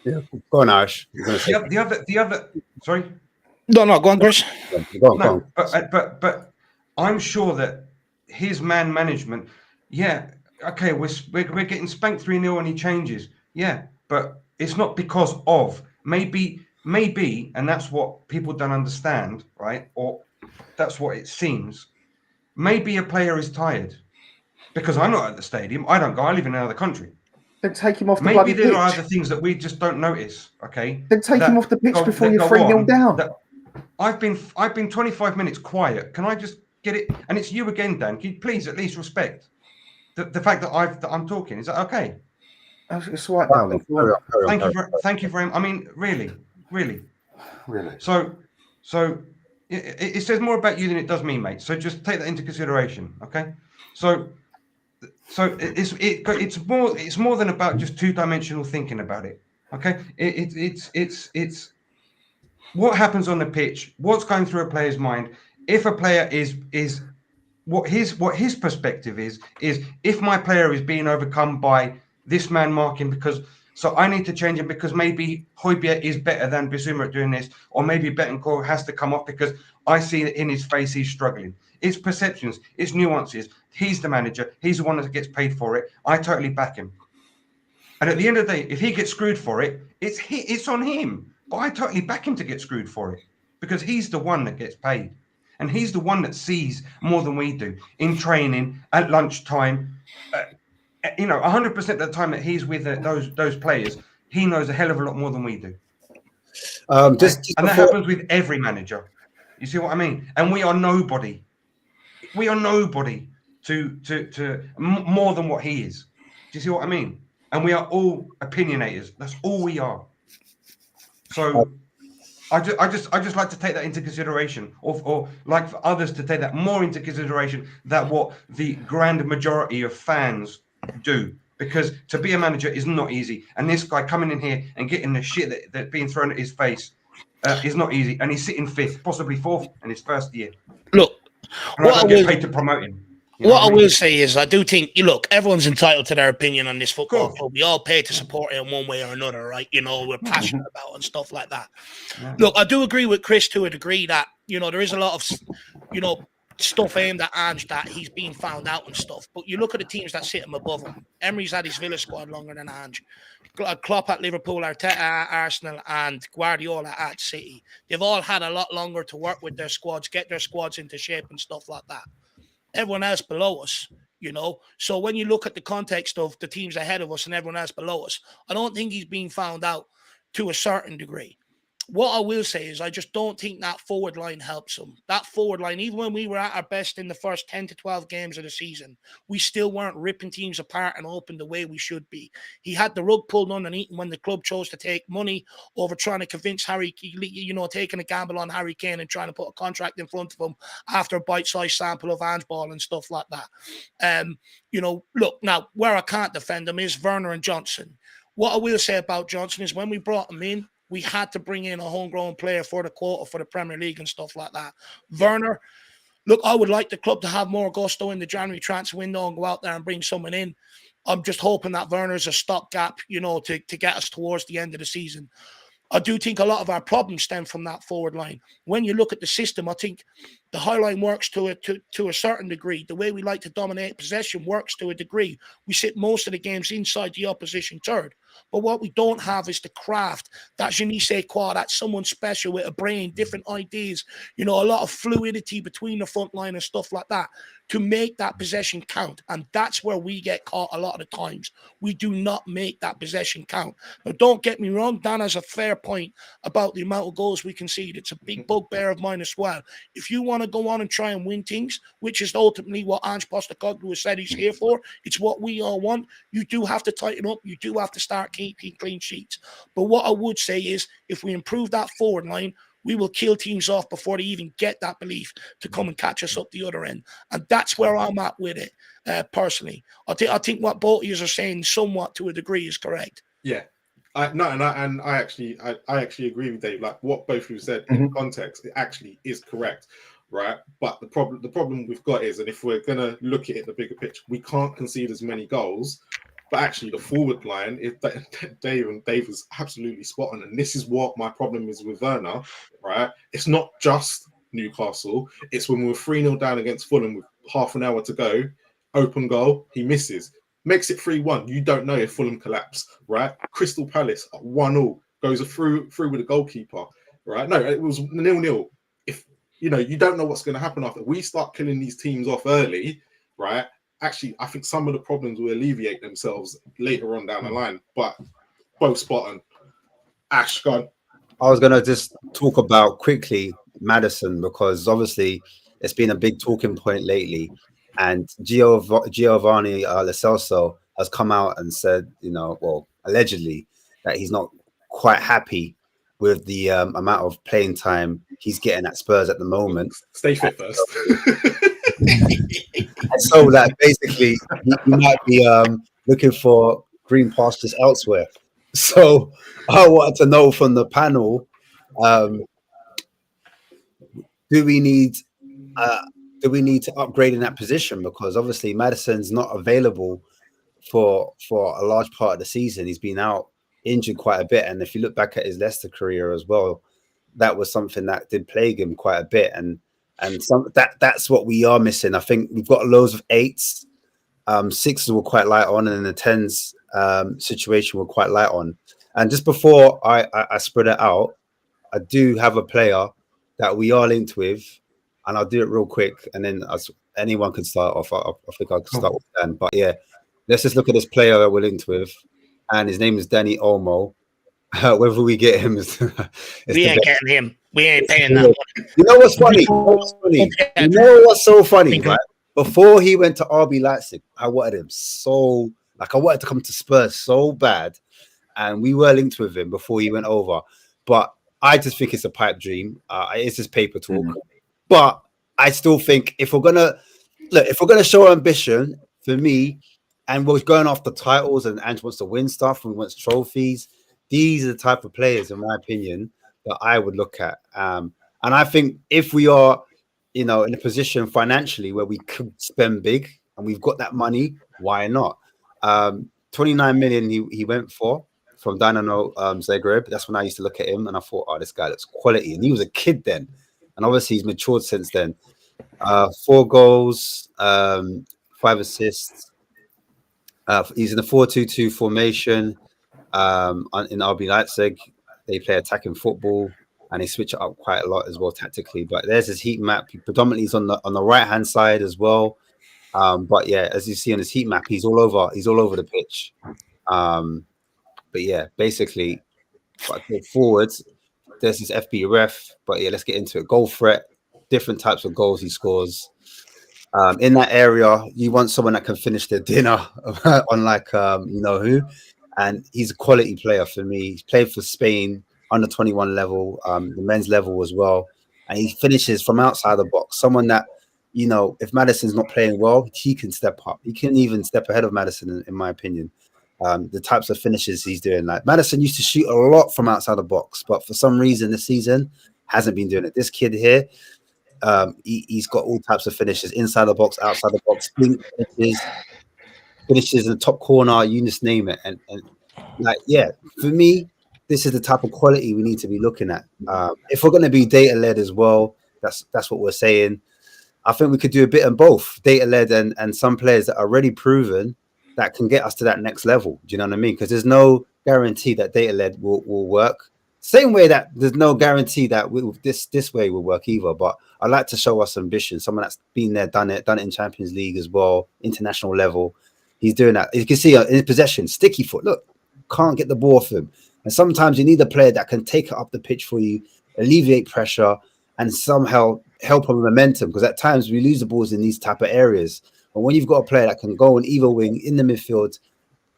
yeah, go on, Ash. The other. Sorry. No, go on, Chris. Go on. But I'm sure that his man management, yeah, okay, we're getting spanked 3-0 and he changes, yeah, but it's not because of maybe, and that's what people don't understand, right? Or that's what it seems. Maybe a player is tired, because I'm not at the stadium. I don't go. I live in another country. Then take him off the Maybe bloody there pitch. are other things that we just don't notice. Okay. Then take him off the pitch before you're 3-0 down. I've been 25 minutes quiet. Can I just get it? And it's you again, Dan. Can you please at least respect the fact that I'm talking? Is that okay? It's all right, darling. Thank you very much. I mean, really. So it says more about you than it does me, mate. So just take that into consideration. Okay. So it's more than about just two-dimensional thinking about it. Okay, it's what happens on the pitch, what's going through a player's mind. If a player is what his perspective is if my player is being overcome by this man marking, because so I need to change him because maybe Højbjerg is better than Bissouma at doing this, or maybe Betancourt has to come off because I see that in his face he's struggling. It's perceptions, it's nuances. He's the manager. He's the one that gets paid for it. I totally back him. And at the end of the day, if he gets screwed for it, it's on him. But I totally back him to get screwed for it, because he's the one that gets paid. And he's the one that sees more than we do in training, at lunchtime. 100% of the time that he's with those players, he knows a hell of a lot more than we do. And that happens with every manager. You see what I mean? And we are nobody. We are nobody to more than what he is. Do you see what I mean? And we are all opinionators. That's all we are. So I just like to take that into consideration, or like for others to take that more into consideration, that what the grand majority of fans do because to be a manager is not easy. And this guy coming in here and getting the shit that being thrown at his face is not easy. And he's sitting 5th, possibly 4th in his first year. Look, and I don't get paid to promote him. What I will say is, I do think, look, everyone's entitled to their opinion on this football club. We all pay to support it in one way or another, right? You know, we're passionate about it and stuff like that. Yeah. Look, I do agree with Chris to a degree that, you know, there is a lot of, you know, stuff aimed at Ange that he's being found out and stuff. But you look at the teams that sit him above him. Emery's had his Villa squad longer than Ange. Klopp at Liverpool, Arteta at Arsenal, and Guardiola at City. They've all had a lot longer to work with their squads, get their squads into shape and stuff like that. Everyone else below us, you know. So when you look at the context of the teams ahead of us and everyone else below us, I don't think he's being found out to a certain degree. What I will say is I just don't think that forward line helps him. That forward line, even when we were at our best in the first 10 to 12 games of the season, we still weren't ripping teams apart and open the way we should be. He had the rug pulled underneath him when the club chose to take money over trying to convince Harry, you know, taking a gamble on Harry Kane and trying to put a contract in front of him after a bite-sized sample of Ange ball and stuff like that. You know, look, now, where I can't defend him is Werner and Johnson. What I will say about Johnson is when we brought him in, we had to bring in a homegrown player for the quota for the Premier League and stuff like that. Werner, look, I would like the club to have more gusto in the January transfer window and go out there and bring someone in. I'm just hoping that Werner's a stopgap, you know, to get us towards the end of the season. I do think a lot of our problems stem from that forward line. When you look at the system, I think the high line works to a certain degree. The way we like to dominate possession works to a degree. We sit most of the games inside the opposition third. But what we don't have is the craft, that je ne sais quoi, that someone special with a brain, different ideas, you know, a lot of fluidity between the front line and stuff like that to make that possession count. And that's where we get caught a lot of the times. We do not make that possession count. Now, don't get me wrong, Dan has a fair point about the amount of goals we concede. It's a big bugbear of mine as well. If you want to go on and try and win things, which is ultimately what Ange Postecoglou has said he's here for, it's what we all want, you do have to tighten up. You do have to start keeping clean sheets. But what I would say is if we improve that forward line, we will kill teams off before they even get that belief to come and catch us up the other end. And that's where I'm at with it, personally. I think what both of you are saying somewhat to a degree is correct. Yeah. I actually agree with Dave. Like what both of you said in context, it actually is correct, right? But the problem we've got is, and if we're gonna look at it in the bigger picture, we can't concede as many goals. But actually, the forward line, Dave is absolutely spot on. And this is what my problem is with Werner, right? It's not just Newcastle. It's when we were 3-0 down against Fulham with half an hour to go, open goal, he misses. Makes it 3-1. You don't know if Fulham collapse, right? Crystal Palace at 1-0 goes through with the goalkeeper, right? No, it was 0-0. If you know, you don't know what's going to happen after. We start killing these teams off early, right? Actually, I think some of the problems will alleviate themselves later on down the line. But both spot on. Ash, go on. I was going to just talk about quickly Maddison, because obviously it's been a big talking point lately. And Giovanni Lo Celso has come out and said, you know, well, allegedly, that he's not quite happy with the amount of playing time he's getting at Spurs at the moment. Stay fit first. So that basically he might be looking for green pastures elsewhere. So I wanted to know from the panel, do we need to upgrade in that position? Because obviously Maddison's not available for a large part of the season. He's been out injured quite a bit, and if you look back at his Leicester career as well, that was something that did plague him quite a bit. And that's what we are missing. I think we've got loads of 8s, 6s were quite light on, and then the 10s situation we're quite light on. And just before I spread it out, I do have a player that we are linked with, and I'll do it real quick, and then anyone can start off. I think I can start with Dan. But yeah, let's just look at this player that we're linked with, and his name is Danny Olmo. Whether we get him we ain't getting him. We ain't paying that. You know what's funny? You know what's so funny, right? Before he went to RB Leipzig, I wanted him so, like, I wanted to come to Spurs so bad, and we were linked with him before he went over. But I just think it's a pipe dream. It's just paper talk. But I still think if we're gonna show ambition, for me, and we're going after titles, and Ange wants to win stuff, and wants trophies. These are the type of players, in my opinion, that I would look at. And I think if we are, in a position financially where we could spend big and we've got that money, why not? 29 million he went for from Dynamo Zagreb. That's when I used to look at him and I thought, oh, this guy looks quality. And he was a kid then. And obviously he's matured since then. 4 goals, 5 assists. He's in a 4-2-2 formation in RB Leipzig. They play attacking football and they switch it up quite a lot as well tactically. But there's his heat map. He predominantly is on the right hand side as well. But yeah, as you see on his heat map, he's all over the pitch. But yeah, basically, but forwards, there's his FB ref. But yeah, let's get into it. Goal threat, different types of goals he scores. In that area, you want someone that can finish their dinner, unlike you know who. And he's a quality player for me. He's played for Spain under 21 level, the men's level as well. And he finishes from outside the box. Someone that, if Maddison's not playing well, he can step up. He can even step ahead of Maddison, in my opinion. The types of finishes he's doing. Like Maddison used to shoot a lot from outside the box, but for some reason this season hasn't been doing it. This kid here, he's got all types of finishes, inside the box, outside the box, finishes in the top corner, you just name it. And like, yeah, for me, this is the type of quality we need to be looking at. If we're going to be data-led as well, that's what we're saying. I think we could do a bit of both, data-led and some players that are already proven that can get us to that next level. Do you know what I mean? Because there's no guarantee that data-led will work. Same way that there's no guarantee that this way will work either. But I like to show us ambition. Someone that's been there, done it in Champions League as well, international level. He's doing that. You can see in his possession, sticky foot. Look, can't get the ball off him. And sometimes you need a player that can take it up the pitch for you, alleviate pressure, and somehow help on momentum. Because at times we lose the balls in these type of areas. But when you've got a player that can go on either wing in the midfield,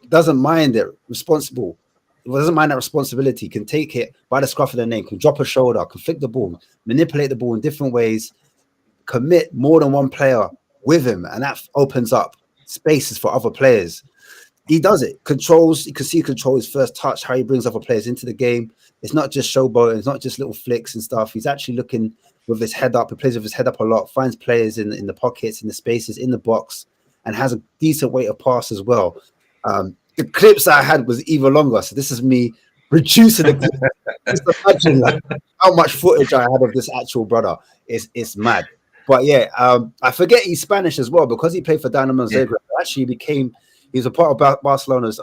doesn't mind it, doesn't mind that responsibility, can take it by the scruff of the neck, can drop a shoulder, can flick the ball, manipulate the ball in different ways, commit more than one player with him, and that opens up spaces for other players. He does it. Controls. You can see control his first touch, how he brings other players into the game. It's not just showboating. It's not just little flicks and stuff. He's actually looking with his head up. He plays with his head up a lot, finds players in the pockets, in the spaces, in the box, and has a decent weight of pass as well. The clips I had was even longer. So this is me reducing the clip. Just imagine like, how much footage I had of this actual brother. It's mad. But yeah, I forget he's Spanish as well because he played for Dynamo Zagreb. Actually, he's a part of Barcelona's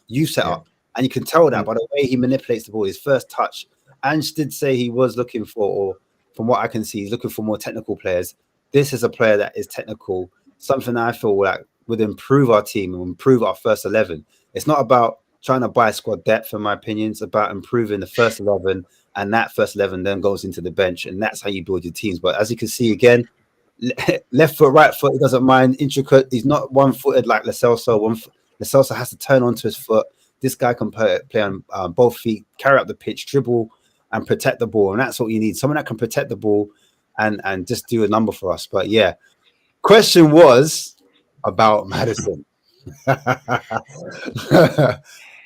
youth setup, and you can tell that by the way he manipulates the ball, his first touch. Ange did say he was looking for, or from what I can see, he's looking for more technical players. This is a player that is technical, something that I feel like would improve our team and improve our first 11. It's not about trying to buy squad depth, in my opinion. It's about improving the first 11, and that first 11 then goes into the bench, and that's how you build your teams. But as you can see again, left foot, right foot, he doesn't mind. Intricate. He's not one-footed like Lo Celso. Lo Celso has to turn onto his foot. This guy can play on both feet, carry up the pitch, dribble, and protect the ball. And that's what you need. Someone that can protect the ball and just do a number for us. But yeah, question was about Maddison.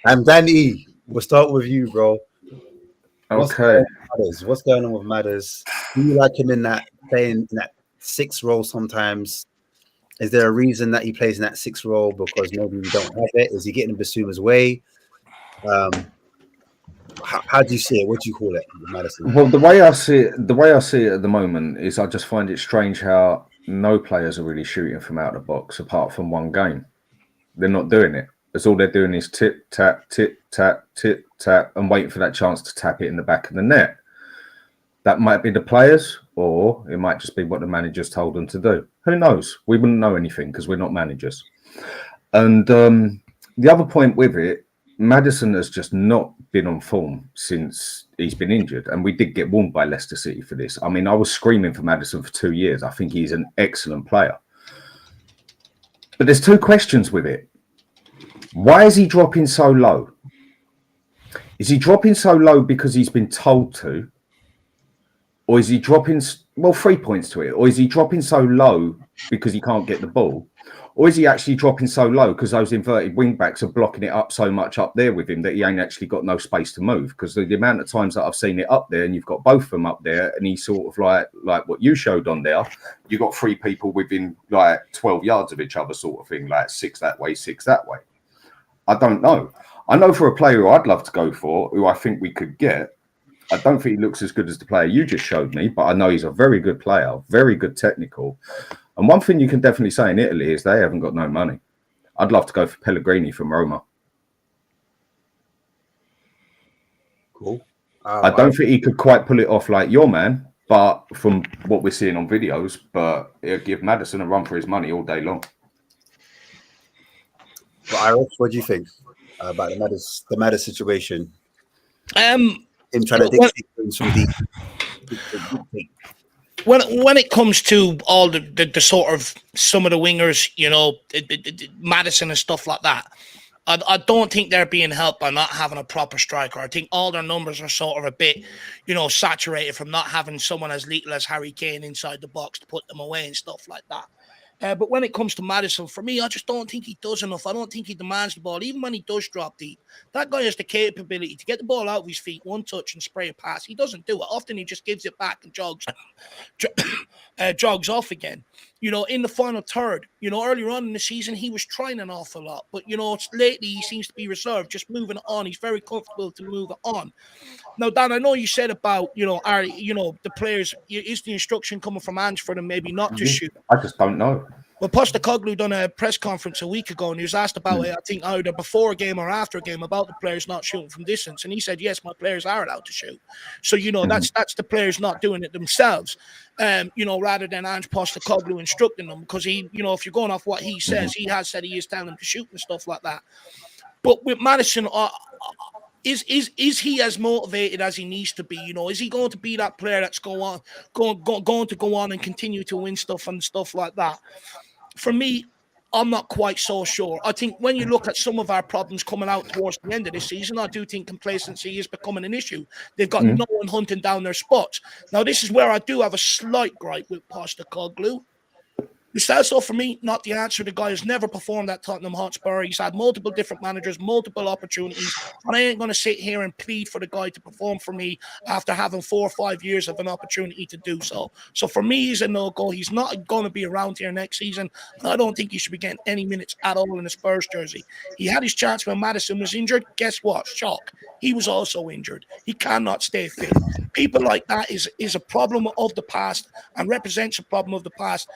And Danny, we'll start with you, bro. Okay. What's going on with Madders? Do you like him in that playing in that 6 role sometimes? Is there a reason that he plays in that 6 role because maybe we don't have it? Is he getting in Basuma's way? How do you see it? What do you call it, Maddison? Well, the way I see it at the moment is I just find it strange how no players are really shooting from out of the box apart from one game. They're not doing it. That's all they're doing is tip, tap, and waiting for that chance to tap it in the back of the net. That might be the players, or it might just be what the managers told them to do. Who knows? We wouldn't know anything because we're not managers. And the other point with it, Maddison has just not been on form since he's been injured. And we did get warned by Leicester City for this. I mean, I was screaming for Maddison for 2 years. I think he's an excellent player. But there's 2 questions with it. Why is he dropping so low? Is he dropping so low because he's been told to? Or is he dropping, 3 points to it? Or is he dropping so low because he can't get the ball? Or is he actually dropping so low because those inverted wing backs are blocking it up so much up there with him that he ain't actually got no space to move? Because the amount of times that I've seen it up there and you've got both of them up there and he's sort of like what you showed on there, you got 3 people within like 12 yards of each other sort of thing, like 6 that way, 6 that way. I don't know. I know for a player who I'd love to go for, who I think we could get, I don't think he looks as good as the player you just showed me, but I know he's a very good player, very good technical. And one thing you can definitely say in Italy is they haven't got no money. I'd love to go for Pellegrini from Roma. Cool. I don't think he could quite pull it off like your man, but from what we're seeing on videos, but it'll give Maddison a run for his money all day long. But Iris, what do you think about the Maddis situation? Him trying to dictate things from the when it comes to all the sort of some of the wingers, you know, Maddison and stuff like that, I don't think they're being helped by not having a proper striker. I think all their numbers are sort of a bit, you know, saturated from not having someone as lethal as Harry Kane inside the box to put them away and stuff like that. But when it comes to Maddison, for me, I just don't think he does enough. I don't think he demands the ball. Even when he does drop deep, that guy has the capability to get the ball out of his feet, one touch and spray a pass. He doesn't do it. Often he just gives it back and jogs off again. You know, in the final third, you know, earlier on in the season, he was trying an awful lot. But, you know, lately he seems to be reserved, just moving on. He's very comfortable to move on. Now, Dan, I know you said about, the players, is the instruction coming from Ange for them maybe not to shoot? I just don't know. Well, Postecoglou done a press conference a week ago, and he was asked about it, I think either before a game or after a game, about the players not shooting from distance. And he said, yes, my players are allowed to shoot. So, you know, that's the players not doing it themselves, rather than Ange Postecoglou instructing them. Because he, you know, if you're going off what he says, he has said he is telling them to shoot and stuff like that. But with Maddison, is he as motivated as he needs to be? You know, is he going to be that player that's going to go on and continue to win stuff and stuff like that? For me, I'm not quite so sure. I think when you look at some of our problems coming out towards the end of this season, I do think complacency is becoming an issue. They've got no one hunting down their spots. Now, this is where I do have a slight gripe with Postecoglou. Celso, for me, not the answer. The guy has never performed at Tottenham Hotspur. He's had multiple different managers, multiple opportunities, and I ain't going to sit here and plead for the guy to perform for me after having 4 or 5 years of an opportunity to do so. So for me, he's a no-go. He's not going to be around here next season, and I don't think he should be getting any minutes at all in the Spurs jersey. He had his chance when Maddison was injured. Guess what? Shock. He was also injured. He cannot stay fit. People like that is a problem of the past and represents a problem of the past.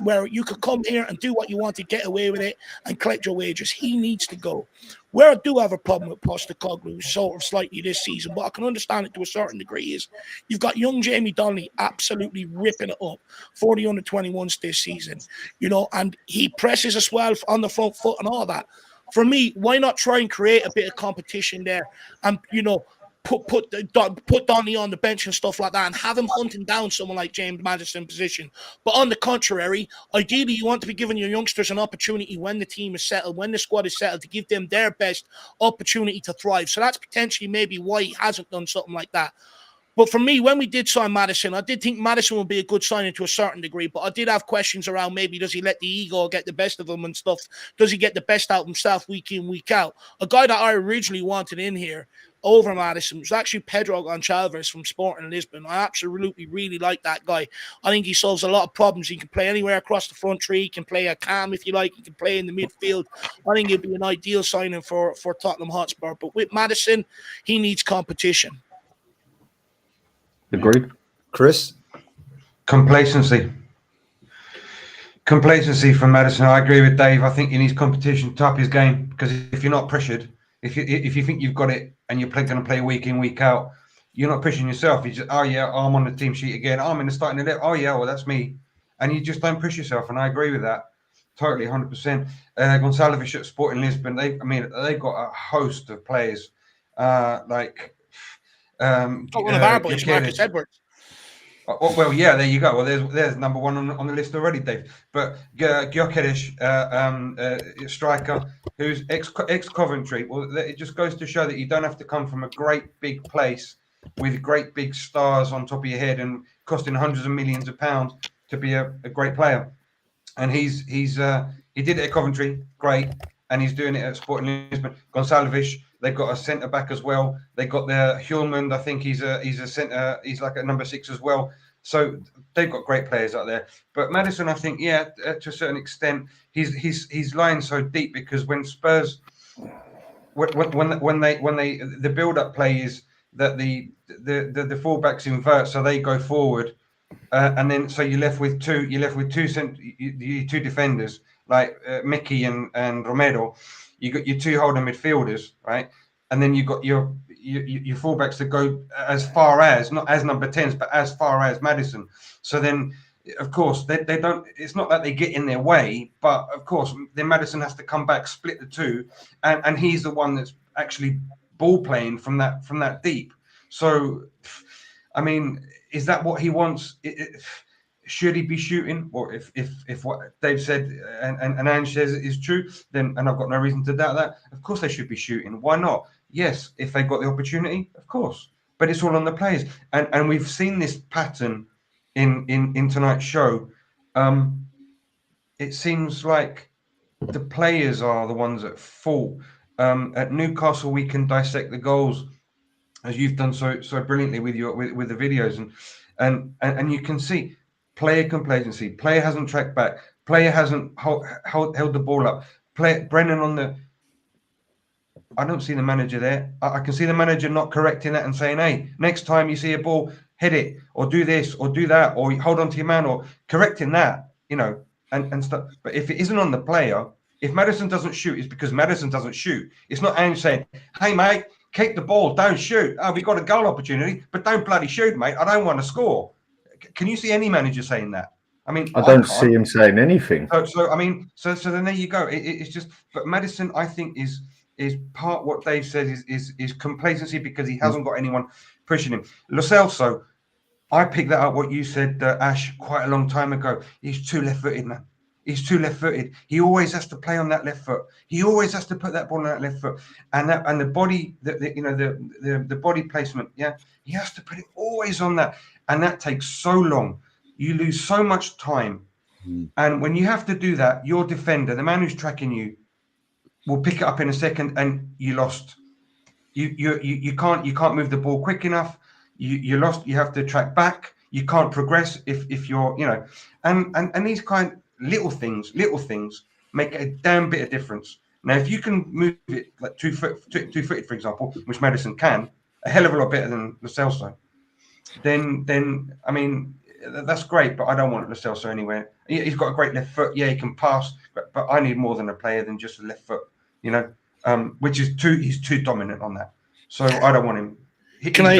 Where you could come here and do what you want to get away with it and collect your wages. He needs to go. Where I do have a problem with Postecoglou sort of slightly this season, but I can understand it to a certain degree, is you've got young Jamie Donnelly absolutely ripping it up for the under-21s this season, you know, and he presses as well on the front foot and all that. For me, why not try and create a bit of competition there and, you know, put Donny on the bench and stuff like that and have him hunting down someone like James Maddison position. But on the contrary, ideally you want to be giving your youngsters an opportunity when the team is settled, when the squad is settled, to give them their best opportunity to thrive. So that's potentially maybe why he hasn't done something like that. But for me, when we did sign Maddison, I did think Maddison would be a good signing to a certain degree, but I did have questions around maybe does he let the ego get the best of him and stuff? Does he get the best out of himself week in, week out? A guy that I originally wanted in here over Maddison was actually Pedro Gonçalves from Sporting Lisbon. I absolutely really like that guy. I think he solves a lot of problems. He can play anywhere across the front three. He can play a cam if you like. He can play in the midfield. I think he'd be an ideal signing for Tottenham Hotspur. But with Maddison, he needs competition. Agreed. Chris? Complacency from Maddison. I agree with Dave. I think he needs competition to up his game, because if you're not pressured, if you think you've got it and you're going to play week in, week out, you're not pushing yourself. You just, oh yeah, I'm on the team sheet again. I'm in the starting 11. Oh yeah, well that's me. And you just don't push yourself. And I agree with that. Totally, 100%. Gonçalves at Sporting Lisbon, they've got a host of players one of our boys, Marcus Edwards. Well, yeah, there you go. Well, there's number one on the list already, Dave. But Gyökeres, striker, who's ex Coventry. Well, it just goes to show that you don't have to come from a great big place with great big stars on top of your head and costing hundreds of millions of pounds to be a great player. And he did it at Coventry, great, and he's doing it at Sporting Lisbon. Gonçalves, they've got a centre back as well. They got their Hjulmand, I think he's a centre, he's like a number 6 as well. So they've got great players out there. But Maddison, I think, yeah, to a certain extent, he's lying so deep because when Spurs, when they the build-up play is that the fullbacks invert, so they go forward. And then, so you're left with two defenders like Mickey and Romero. You got your 2 holding midfielders, right? And then you got your fullbacks that go as far as, not as number 10s, but as far as Maddison. So then, of course, they don't. It's not that they get in their way, but of course, then Maddison has to come back, split the two, and he's the one that's actually ball playing from that deep. So, I mean, is that what he wants? Should he be shooting? Or if what Dave said and Ange says is true, then, and I've got no reason to doubt that, of course they should be shooting. Why not? Yes, if they got the opportunity, of course. But it's all on the players. And we've seen this pattern in tonight's show. It seems like the players are the ones at fault. At Newcastle, we can dissect the goals, as you've done so brilliantly with the videos, and you can see player complacency. Player hasn't tracked back. Player hasn't held the ball up. Brennan on the. I don't see the manager there. I can see the manager not correcting that and saying, "Hey, next time you see a ball, hit it, or do this, or do that, or hold on to your man," or correcting that, and stuff. But if it isn't on the player, if Maddison doesn't shoot, it's because Maddison doesn't shoot. It's not Ange saying, "Hey, mate, keep the ball, don't shoot. Oh, we got a goal opportunity, but don't bloody shoot, mate. I don't want to score." Can you see any manager saying that? I mean, I don't see him saying anything. So I mean, so then there you go. It's just, but Maddison, I think, is part what Dave said is complacency because he hasn't got anyone pushing him. Lo Celso, I picked that up what you said, Ash, quite a long time ago. He's too left-footed, man. He's too left-footed. He always has to play on that left foot. He always has to put that ball on that left foot, and the body, the body placement. Yeah, he has to put it always on that, and that takes so long. You lose so much time, and when you have to do that, your defender, the man who's tracking you, will pick it up in a second, and you lost. You can't move the ball quick enough. You lost. You have to track back. You can't progress if you're and these kind. Little things make a damn bit of difference. Now, if you can move it like two-footed, for example, which Maddison can, a hell of a lot better than Lo Celso, then I mean, that's great, but I don't want Lo Celso anywhere. He's got a great left foot. Yeah, he can pass, but I need more than a player than just a left foot, which is he's too dominant on that. So I don't want him. He's going.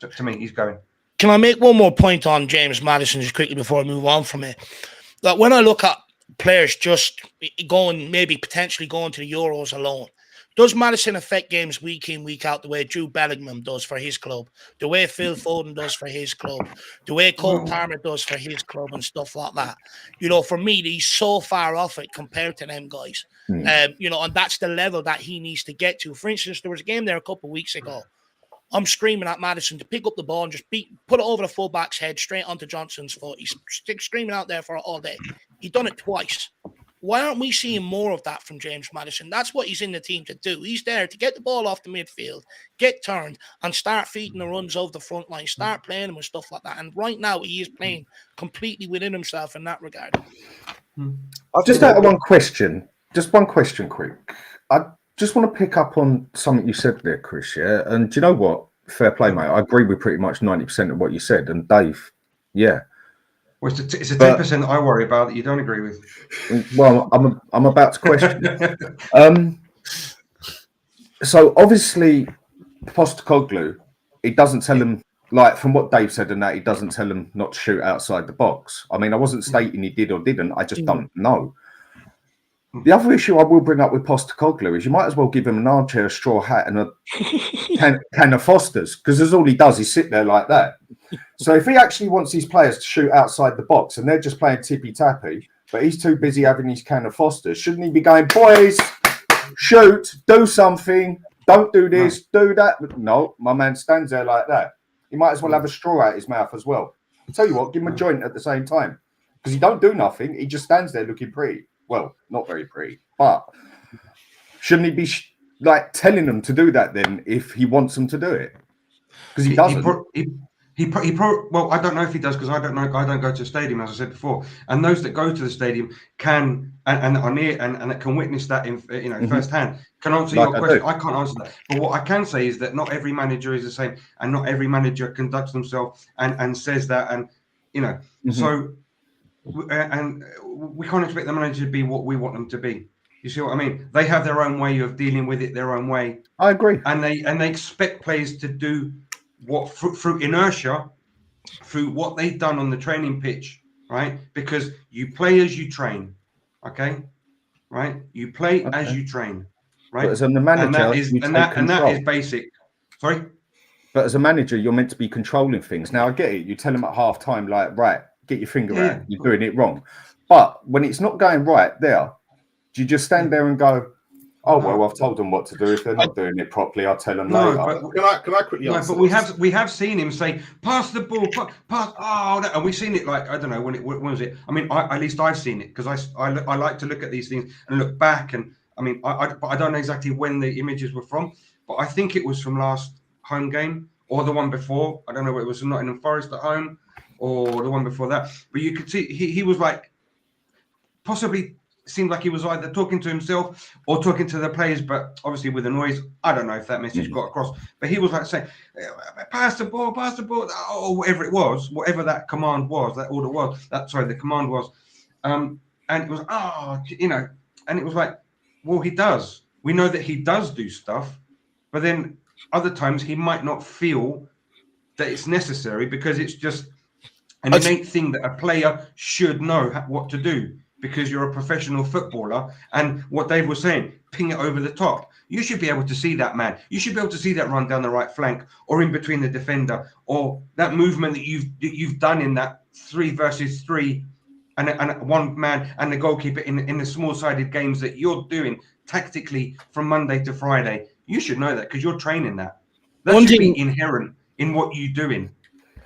To me, he's going. Can I make one more point on James Maddison just quickly before I move on from it? That when I look at players just potentially going to the Euros alone, does Maddison affect games week in, week out the way Jude Bellingham does for his club, the way Phil Foden does for his club, the way Cole Palmer does for his club and stuff like that? For me, he's so far off it compared to them guys. And that's the level that he needs to get to. For instance, there was a game there a couple of weeks ago. I'm screaming at Maddison to pick up the ball and just put it over the fullback's head straight onto Johnson's foot. He's screaming out there for it all day. He's done it twice. Why aren't we seeing more of that from James Maddison? That's what he's in the team to do. He's there to get the ball off the midfield, get turned, and start feeding the runs over the front line, start playing them and stuff like that. And right now, he is playing completely within himself in that regard. I've just got one question. Just one question, quick. I just want to pick up on something you said there, Chris, yeah? And do you know what? Fair play, mate. I agree with pretty much 90% of what you said. And Dave, yeah. Well, it's a 10% I worry about that you don't agree with. Well, I'm about to question. So obviously, Postecoglou, he doesn't tell him, like from what Dave said and that, he doesn't tell him not to shoot outside the box. I mean, I wasn't stating he did or didn't. I just don't know. The other issue I will bring up with Postecoglou is you might as well give him an armchair, a straw hat, and a can of Fosters, because that's all he does. He's sit there like that. So if he actually wants these players to shoot outside the box and they're just playing tippy-tappy, but he's too busy having his can of Fosters, shouldn't he be going, boys, shoot, do something, don't do this, do that. No, my man stands there like that. He might as well have a straw out his mouth as well. I'll tell you what, give him a joint at the same time. Because he don't do nothing. He just stands there looking pretty. Well, not very pretty. But shouldn't he be like telling them to do that then if he wants them to do it? Because he doesn't. Well, I don't know if he does because I don't know. I don't go to the stadium, as I said before. And those that go to the stadium can and are near and that can witness that in firsthand can answer your question. I can't answer that, but what I can say is that not every manager is the same, and not every manager conducts themselves and says that, and so and we can't expect the manager to be what we want them to be. You see what I mean? They have their own way of dealing with it, their own way. I agree, and they expect players to do what through inertia, through what they've done on the training pitch, right? Because you play as you train, okay? Right? You play as you train, right? But as a manager, and that is basic. Sorry? But as a manager, you're meant to be controlling things. Now, I get it. You tell them at half time, like, right, get your finger out. You're doing it wrong. But when it's not going right there, do you just stand there and go, oh, well, I've told them what to do. If they're not doing it properly, I'll tell them later. But, can I quickly answer but we have seen him say, pass the ball, pass. Oh, and we've seen it like, I don't know, when was it? I mean, at least I've seen it because I like to look at these things and look back. And I mean, but I don't know exactly when the images were from, but I think it was from last home game or the one before. I don't know whether it was Nottingham Forest at home or the one before that. But you could see he was like, possibly seemed like he was either talking to himself or talking to the players, but obviously with the noise, I don't know if that message got across. But he was like saying, pass the ball, or whatever it was, whatever that command was, that order was, the command was. And it was, and it was like, well, he does. We know that he does do stuff, but then other times he might not feel that it's necessary because it's just an innate thing that a player should know what to do. Because you're a professional footballer, and what Dave was saying, ping it over the top. You should be able to see that man. You should be able to see that run down the right flank, or in between the defender, or that movement that you've done in that 3 versus 3, and one man and the goalkeeper in the small-sided games that you're doing tactically from Monday to Friday. You should know that because you're training that. That should be inherent in what you're doing.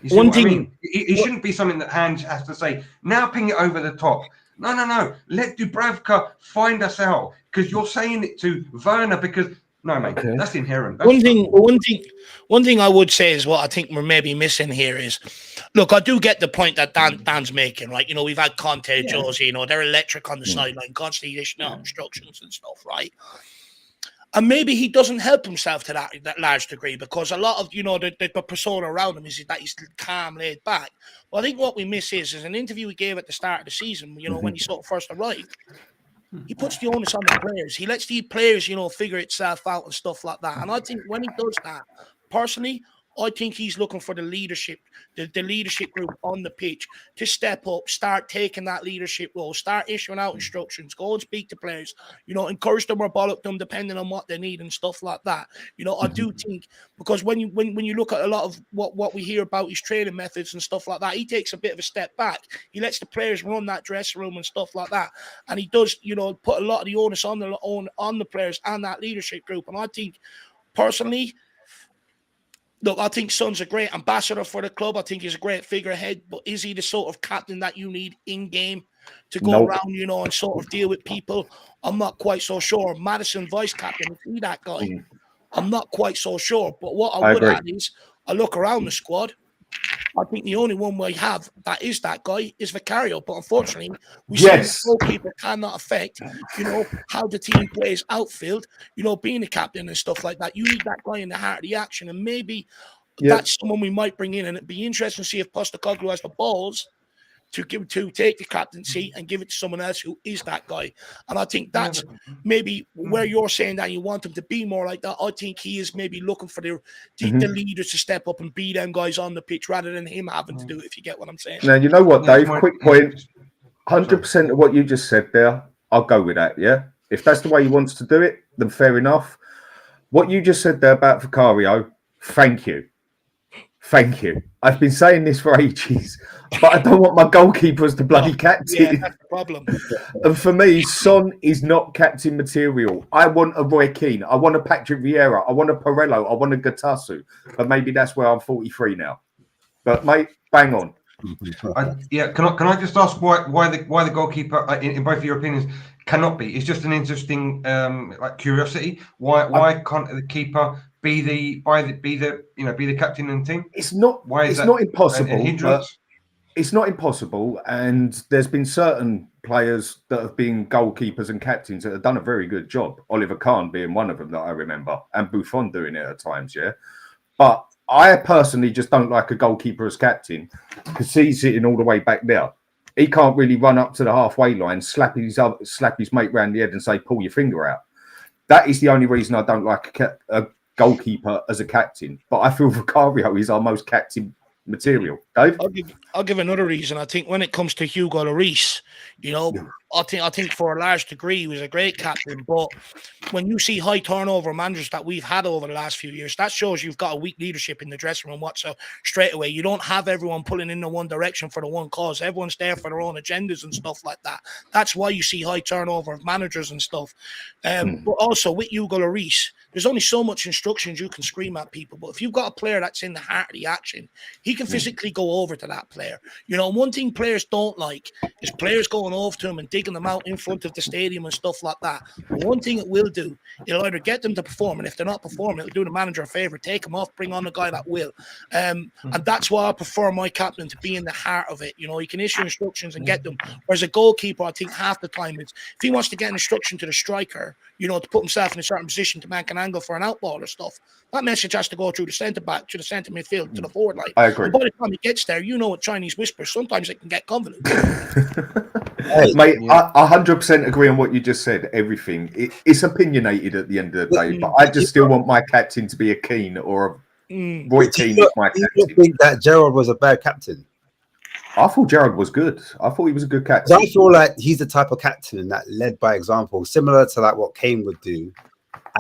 You see what I mean? It shouldn't be something that Ange has to say. Now ping it over the top. No. Let Dubravka find us out because you're saying it to Werner because that's inherent. That's one thing I would say is what I think we're maybe missing here is, look, I do get the point that Dan's making, right? We've had Conte, Josie, they're electric on the sideline, constantly issuing out instructions and stuff, right? And maybe he doesn't help himself to that large degree because a lot of, the persona around him is that he's calm, laid back. Well, I think what we miss is an interview he gave at the start of the season, when he sort of first arrived. He puts the onus on the players. He lets the players, figure itself out and stuff like that. And I think when he does that, personally, I think he's looking for the leadership, the leadership group on the pitch to step up, start taking that leadership role, start issuing out instructions, go and speak to players, encourage them or bollock them depending on what they need and stuff like that. I do think because when you look at a lot of what we hear about his training methods and stuff like that, he takes a bit of a step back. He lets the players run that dressing room and stuff like that, and he does put a lot of the onus on the players and that leadership group. And I think personally, look, I think Son's a great ambassador for the club. I think he's a great figurehead, but is he the sort of captain that you need in game to go around, and sort of deal with people? I'm not quite so sure. Madison, vice captain, is he that guy? I'm not quite so sure. But what I would add is, I look around the squad. I think the only one we have that is that guy is Vicario. But unfortunately, we see the goalkeeper cannot affect, how the team plays outfield, being a captain and stuff like that. You need that guy in the heart of the action. And maybe that's someone we might bring in. And it'd be interesting to see if Postecoglou has the balls to take the captaincy and give it to someone else who is that guy. And I think that's maybe where you're saying that you want him to be more like that. I think he is maybe looking for the leaders to step up and be them guys on the pitch rather than him having to do it, if you get what I'm saying. Now, you know what, Dave? Quick point. 100% of what you just said there, I'll go with that, yeah? If that's the way he wants to do it, then fair enough. What you just said there about Vicario, thank you. Thank you. I've been saying this for ages, but I don't want my goalkeepers to bloody captain. Yeah, that's the problem. And for me, Son is not captain material. I want a Roy Keane. I want a Patrick Vieira. I want a Pirello. I want a Gattuso. But maybe that's where I'm 43 now. But mate, bang on. Can I just ask why the goalkeeper in both of your opinions cannot be? It's just an interesting like curiosity. Why can't the keeper be the captain in the team? It's not. Why is it's that not impossible. a hindrance? It's not impossible, and there's been certain players that have been goalkeepers and captains that have done a very good job. Oliver Kahn being one of them that I remember, and Buffon doing it at times. Yeah, but I personally just don't like a goalkeeper as captain because he's sitting all the way back there. He can't really run up to the halfway line, slap his mate round the head and say, "Pull your finger out." That is the only reason I don't like a goalkeeper as a captain. But I feel Vicario is our most captain material. Dave? I'll give another reason. I think when it comes to Hugo Lloris, I think for a large degree he was a great captain, but when you see high turnover managers that we've had over the last few years, that shows you've got a weak leadership in the dressing room. So straight away, you don't have everyone pulling in the one direction for the one cause. Everyone's there for their own agendas and stuff like that. That's why you see high turnover of managers and stuff. But also with Hugo Lloris, there's only so much instructions you can scream at people. But if you've got a player that's in the heart of the action, he can physically go over to that player. One thing players don't like is players going over to him and digging them out in front of the stadium and stuff like that. But one thing it will do, it'll either get them to perform, and if they're not performing, it'll do the manager a favor, take them off, bring on a guy that will. And that's why I prefer my captain to be in the heart of it. He can issue instructions and get them. Whereas a goalkeeper, I think half the time if he wants to get an instruction to the striker, to put himself in a certain position to make an angle for an outball or stuff, that message has to go through the centre back, to the centre midfield, to the forward line. I agree. And by the time it gets there, what Chinese whispers, sometimes it can get convoluted. Mate, I 100% agree on what you just said. Everything. It's opinionated at the end of the day, but I just still want my captain to be a Keane or a Roy Keane is my captain. You think that Gerrard was a bad captain? I thought Gerrard was good. I thought he was a good captain. I feel like he's the type of captain that led by example, similar to like what Kane would do.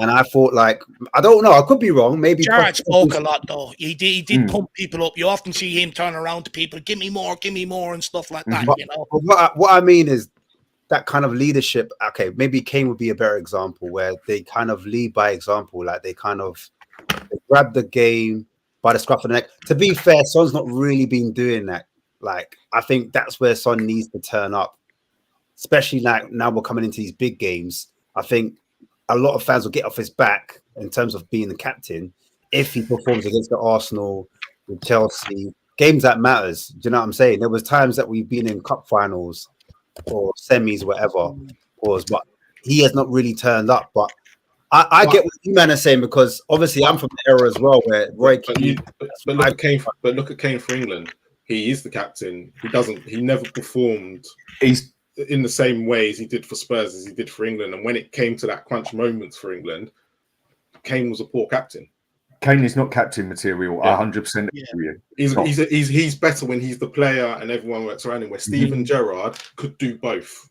And I thought, I don't know, I could be wrong. Maybe Gerrard spoke a lot, though. He did pump people up. You often see him turn around to people, give me more, and stuff like that. But what I mean is that kind of leadership. Okay, maybe Kane would be a better example where they kind of lead by example, like they grab the game by the scruff of the neck. To be fair, Son's not really been doing that. I think that's where Son needs to turn up, especially now we're coming into these big games. I think a lot of fans will get off his back in terms of being the captain if he performs against the Arsenal, with Chelsea, games that matters. Do you know what I'm saying? There was times that we've been in cup finals or semis, whatever, but he has not really turned up. But I get what you man are saying, because obviously I'm from the era as well where Roy Keane. But look at Kane for England. He is the captain. He never performed. He's in the same way as he did for Spurs as he did for England. And when it came to that crunch moments for England, Kane was a poor captain. Kane is not captain material. I 100% agree with you. He's better when he's the player and everyone works around him. Where Steven Gerrard could do both,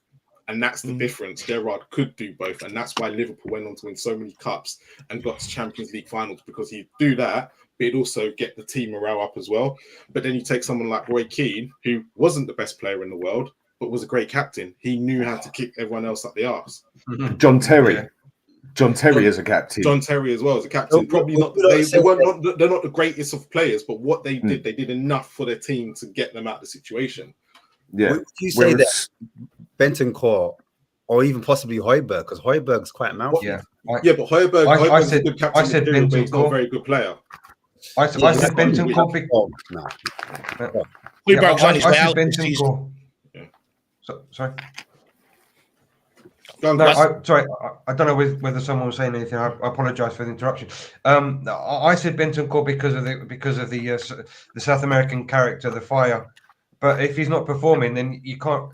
and that's the difference. Gerrard could do both, and that's why Liverpool went on to win so many cups and got to Champions League finals, because he'd do that, but he'd also get the team morale up as well. But then you take someone like Roy Keane, who wasn't the best player in the world, but was a great captain. He knew how to kick everyone else up the arse. John Terry. John Terry as a captain. John Terry as well as a captain. Probably not. They're not the greatest of players, but what they did enough for their team to get them out of the situation. Yeah. Would you say that Bentancur or even possibly Højbjerg, because Højbjerg's quite mouthy? Yeah, but Højbjerg's a good captain. I said Bentancur, but he's not a very good player. I said Bentancur. Højbjerg's on his way out this season. Sorry. Sorry, I don't know whether someone was saying anything. I apologise for the interruption. I said Bentancur because of the South American character, the fire. But if he's not performing, then you can't.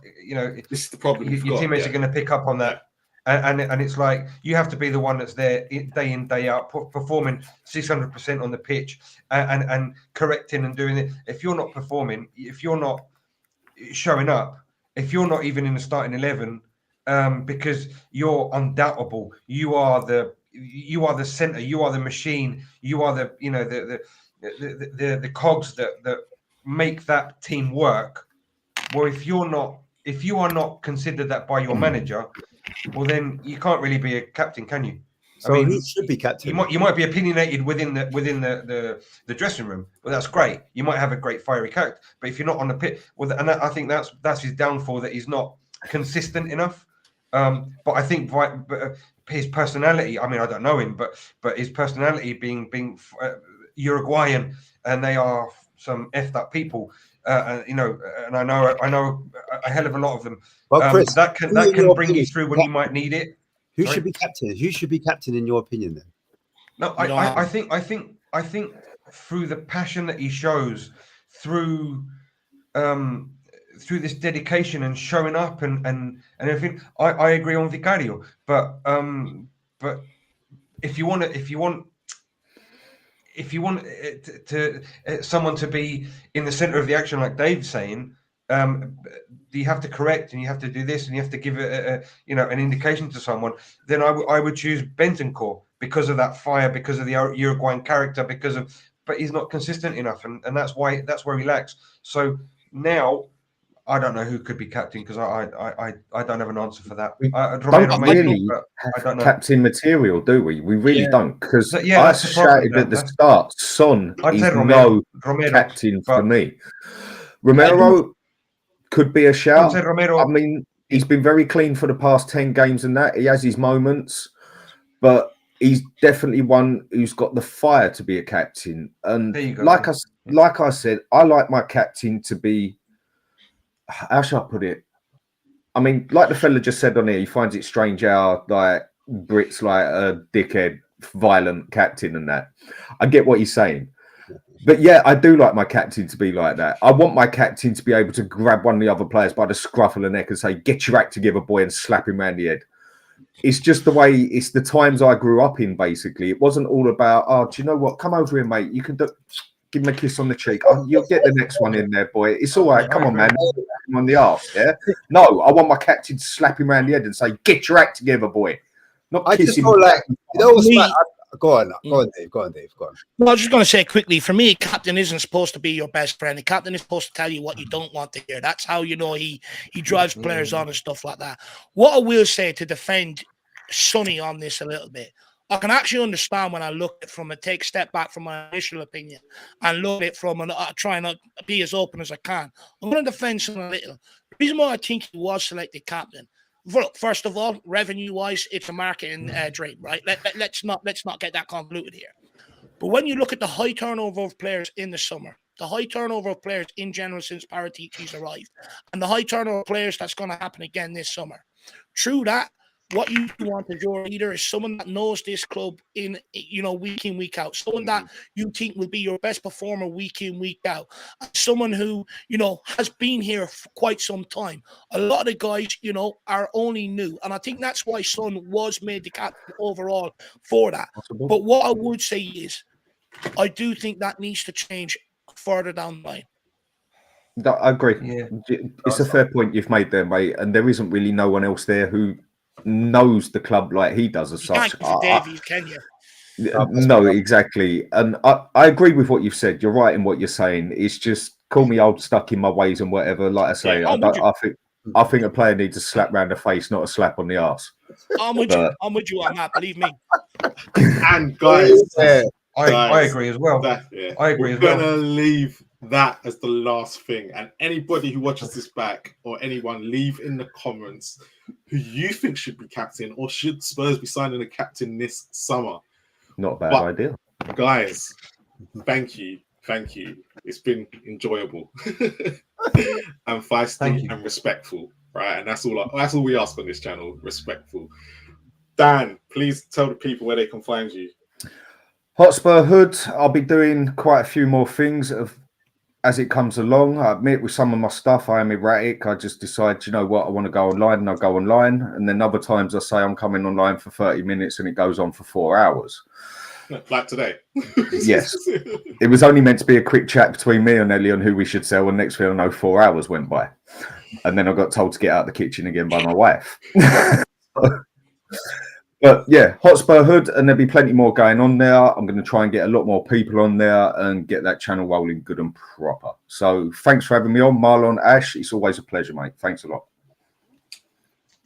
This is the problem. Your teammates are going to pick up on that, and it's like you have to be the one that's there day in, day out, performing 600% on the pitch, and correcting and doing it. If you're not performing, if you're not showing up, if you're not even in the starting 11. Because you're undoubtable. You are the center. You are the machine. You are the the cogs that make that team work. Well, if you are not considered that by your manager, well, then you can't really be a captain, can you? So he should be captain. You might be opinionated within the dressing room, but that's great. You might have a great fiery character, but if you're not on the pitch, well, and I think that's his downfall, that he's not consistent enough. But I think his personality. I mean, I don't know him, but his personality being Uruguayan, and they are some effed up people. You know, and I know a hell of a lot of them. Well, Chris, that can bring you through when you might need it. Who should be captain? Who should be captain in your opinion then? No, I think through the passion that he shows, through this dedication and showing up and everything, I agree on Vicario. But if you want someone to be in the center of the action, like Dave's saying, you have to correct and you have to do this and you have to give an indication to someone. Then I would choose Bentancur because of that fire, because of the Uruguayan character, but he's not consistent enough, and that's where he lacks. So now I don't know who could be captain, because I don't have an answer for that. Don't really have captain material, do we? We really don't, because I shouted at the start, Son is no captain for me. Romero could be a shout. I mean, he's been very clean for the past 10 games and that. He has his moments, but he's definitely one who's got the fire to be a captain. And like I said, I like my captain to be, how shall I put it? I mean, like the fella just said on here, he finds it strange how like Brit's like a dickhead, violent captain and that. I get what he's saying. But yeah, I do like my captain to be like that. I want my captain to be able to grab one of the other players by the scruff of the neck and say, "Get your act together, boy," and slap him around the head. It's just the way, it's the times I grew up in, basically. It wasn't all about, "Oh, do you know what? Come over here, mate. You can give him a kiss on the cheek. Oh, you'll get the next one in there, boy. It's all right. Come on, man. Him on the arse, yeah?" No, I want my captain to slap him around the head and say, "Get your act together, boy." Not I kiss just him. feel like, Go on, Dave. Go on. Well, I was just going to say quickly, for me, captain isn't supposed to be your best friend. The captain is supposed to tell you what you don't want to hear. That's how, he drives players on and stuff like that. What I will say to defend Sonny on this a little bit, I can actually understand when I look at it from take a step back from my initial opinion and look at it from try not be as open as I can. I'm going to defend Sonny a little. The reason why I think he was selected captain, look, first of all, revenue-wise, it's a marketing dream, right? Let's not get that convoluted here. But when you look at the high turnover of players in the summer, the high turnover of players in general since Paratici's arrived, and the high turnover of players that's going to happen again this summer, through that, what you want as your leader is someone that knows this club in, week in, week out. Someone that you think will be your best performer week in, week out. Someone who, has been here for quite some time. A lot of the guys, are only new. And I think that's why Son was made the captain overall for that. But what I would say is, I do think that needs to change further down the line. I agree. Yeah. It's a fair point you've made there, mate. And there isn't really no one else there who knows the club like he does as such. Davies, can you? No, exactly. And I agree with what you've said. You're right in what you're saying. It's just, call me old, stuck in my ways and whatever. Like I say, I think a player needs a slap round the face, not a slap on the arse. I'm with you on that, believe me. And guys, I agree as well. I agree as well. We're going to leave that as the last thing. And anybody who watches this back, or anyone, leave in the comments who you think should be captain, or should Spurs be signing a captain this summer. Not a bad idea. Guys, thank you. It's been enjoyable and feisty and respectful, right? And that's all we ask on this channel, respectful. Dan, please tell the people where they can find you. Hotspur Hood, I'll be doing quite a few more things as it comes along. I admit with some of my stuff, I am erratic. I just decide, you know what, I want to go online, and I go online. And then other times I say I'm coming online for 30 minutes and it goes on for 4 hours. Like today. Yes. It was only meant to be a quick chat between me and Ellie on who we should sell. And next thing I know, 4 hours went by. And then I got told to get out of the kitchen again by my wife. But yeah, Hotspur Hood, and there'll be plenty more going on there. I'm going to try and get a lot more people on there and get that channel rolling good and proper. So thanks for having me on, Marlon, Ash. It's always a pleasure, mate. Thanks a lot.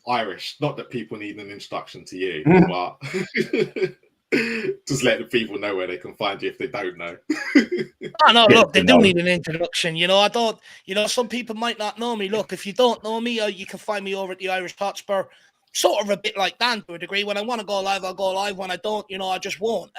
Irish, not that people need an introduction to you, but just let the people know where they can find you if they don't know. Oh, no, look, they do need an introduction. You know, I don't, you know, some people might not know me. Look, if you don't know me, you can find me over at the Irish Hotspur. Sort of a bit like Dan to a degree. When I want to go live, I'll go live. When I don't, you know, I just won't.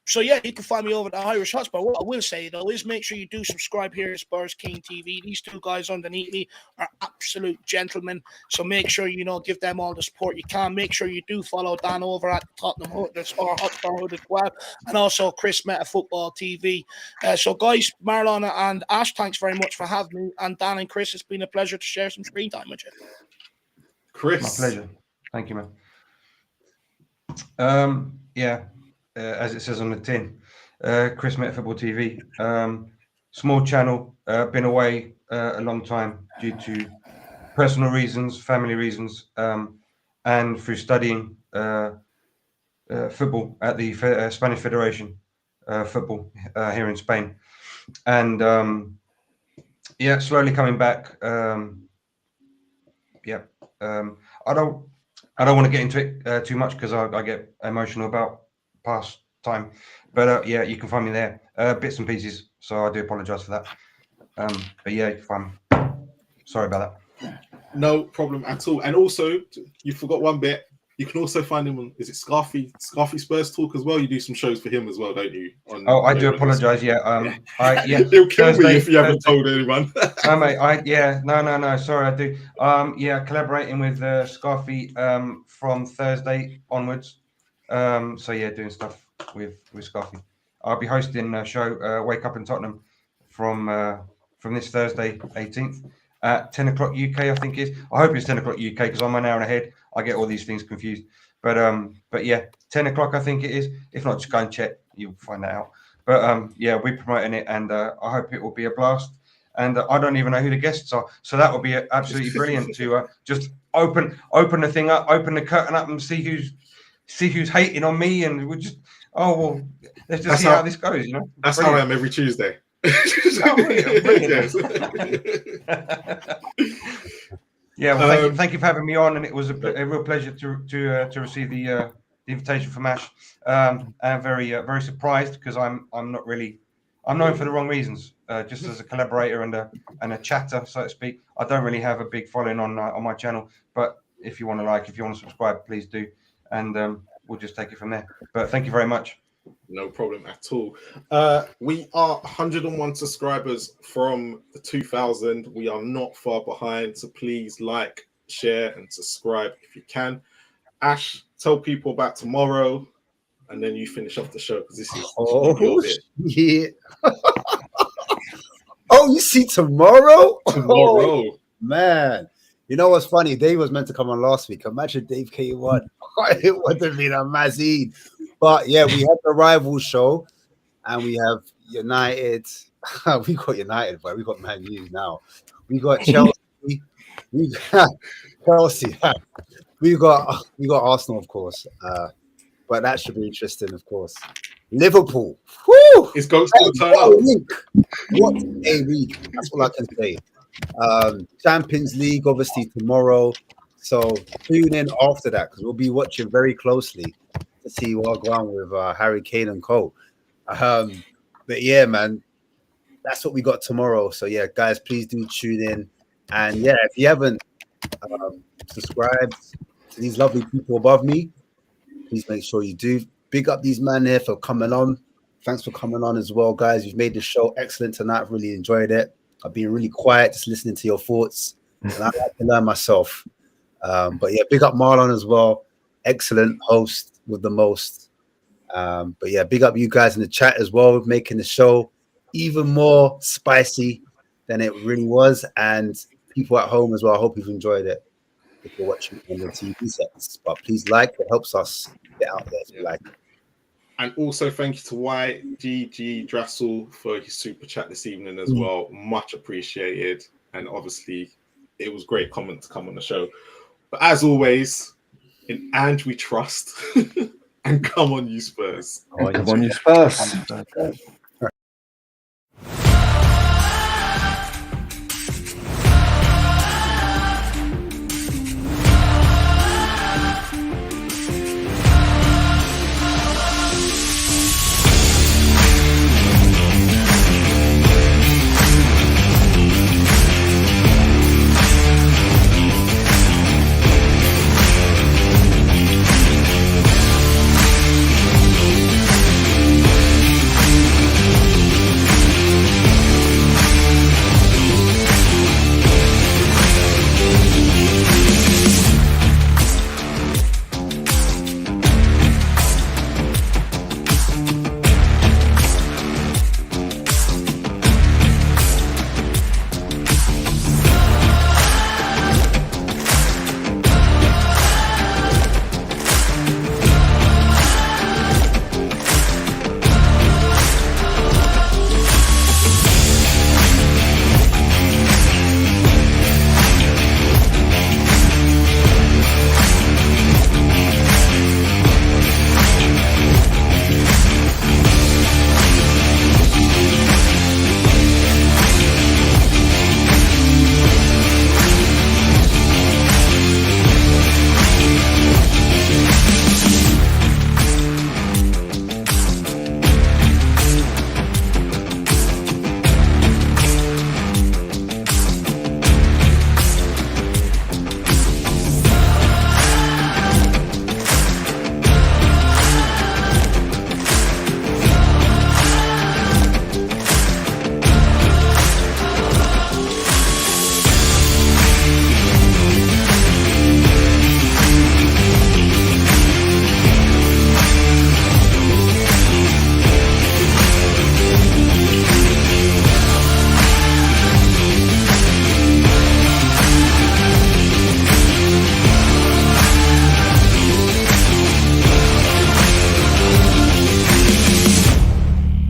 So yeah, you can find me over at the Irish Hotspur. What I will say though is make sure you do subscribe here at Spurs King TV. These two guys underneath me are absolute gentlemen. So make sure you know give them all the support you can. Make sure you do follow Dan over at Tottenham Hotspur Hood as well, and also Chris Meta Football TV. So guys, Marlon and Ash, thanks very much for having me. And Dan and Chris, it's been a pleasure to share some screen time with you. Chris, my pleasure. Thank you, man. As it says on the tin, Chris Meta Football TV. Small channel, been away a long time due to personal reasons, family reasons, and through studying football at the Spanish Federation football here in Spain. And slowly coming back. I don't want to get into it too much because I get emotional about past time. But you can find me there, bits and pieces. So I do apologise for that. But yeah, you can find me. Sorry about that. No problem at all. And also, you forgot one bit. You can also find him on, is it Scarfy Spurs Talk as well? You do some shows for him as well, don't you? I do apologise. Yeah. He'll kill me if you haven't told anyone. No, mate. No. Sorry, I do. Collaborating with Scarfy from Thursday onwards. Doing stuff with Scarfy. I'll be hosting a show, Wake Up in Tottenham, from this Thursday, 18th. At 10 o'clock UK, I think it is. I hope it's 10 o'clock UK because I'm an hour ahead. I get all these things confused. But 10 o'clock I think it is. If not, just go and check. You'll find that out. But we're promoting it, and I hope it will be a blast. And I don't even know who the guests are, so that will be absolutely brilliant to just open the thing up, open the curtain up, and see who's hating on me, and we'll just let's just see how this goes. You know, that's brilliant. How I am every Tuesday. Brilliant. Thank you for having me on, and it was a real pleasure to receive the invitation from Ash. I'm very surprised because I'm known for the wrong reasons, just as a collaborator and a chatter, so to speak. I don't really have a big following on my channel, but if you want to subscribe, please do, and we'll just take it from there. But thank you very much. No problem at all. We are 101 subscribers from the 2000. We are not far behind, so please like, share, and subscribe if you can. Ash, tell people about tomorrow, and then you finish off the show because this is your bit. Yeah. You see tomorrow? Tomorrow, man. You know what's funny? Dave was meant to come on last week. Imagine Dave came on. It would have been a mazine. But yeah, we have the rival show, and we have United. We got United, but we got Man U now. We got Chelsea. We got Chelsea. We got Arsenal, of course. But that should be interesting, of course. Liverpool. Woo! It's going to turn up. What a week. That's all I can say. Champions League, obviously, tomorrow. So tune in after that because we'll be watching very closely to see what's going on with Harry Kane and Co. But yeah, man, that's what we got tomorrow. So yeah, guys, please do tune in. And yeah, if you haven't subscribed to these lovely people above me, please make sure you do. Big up these men here for coming on. Thanks for coming on as well, guys. You've made the show excellent tonight. I've really enjoyed it. I've been really quiet, just listening to your thoughts. And I like to learn myself. But yeah, big up Marlon as well. Excellent host with the most. But yeah, big up you guys in the chat as well, making the show even more spicy than it really was. And people at home as well, I hope you've enjoyed it if you're watching on the TV sets. But please like, it helps us get out there if you like it. And also thank you to YGG Drassel for his super chat this evening as well. Much appreciated. And obviously, it was great comment to come on the show. But as always, In Ange we trust. And come on, you Spurs. Come on, you Spurs.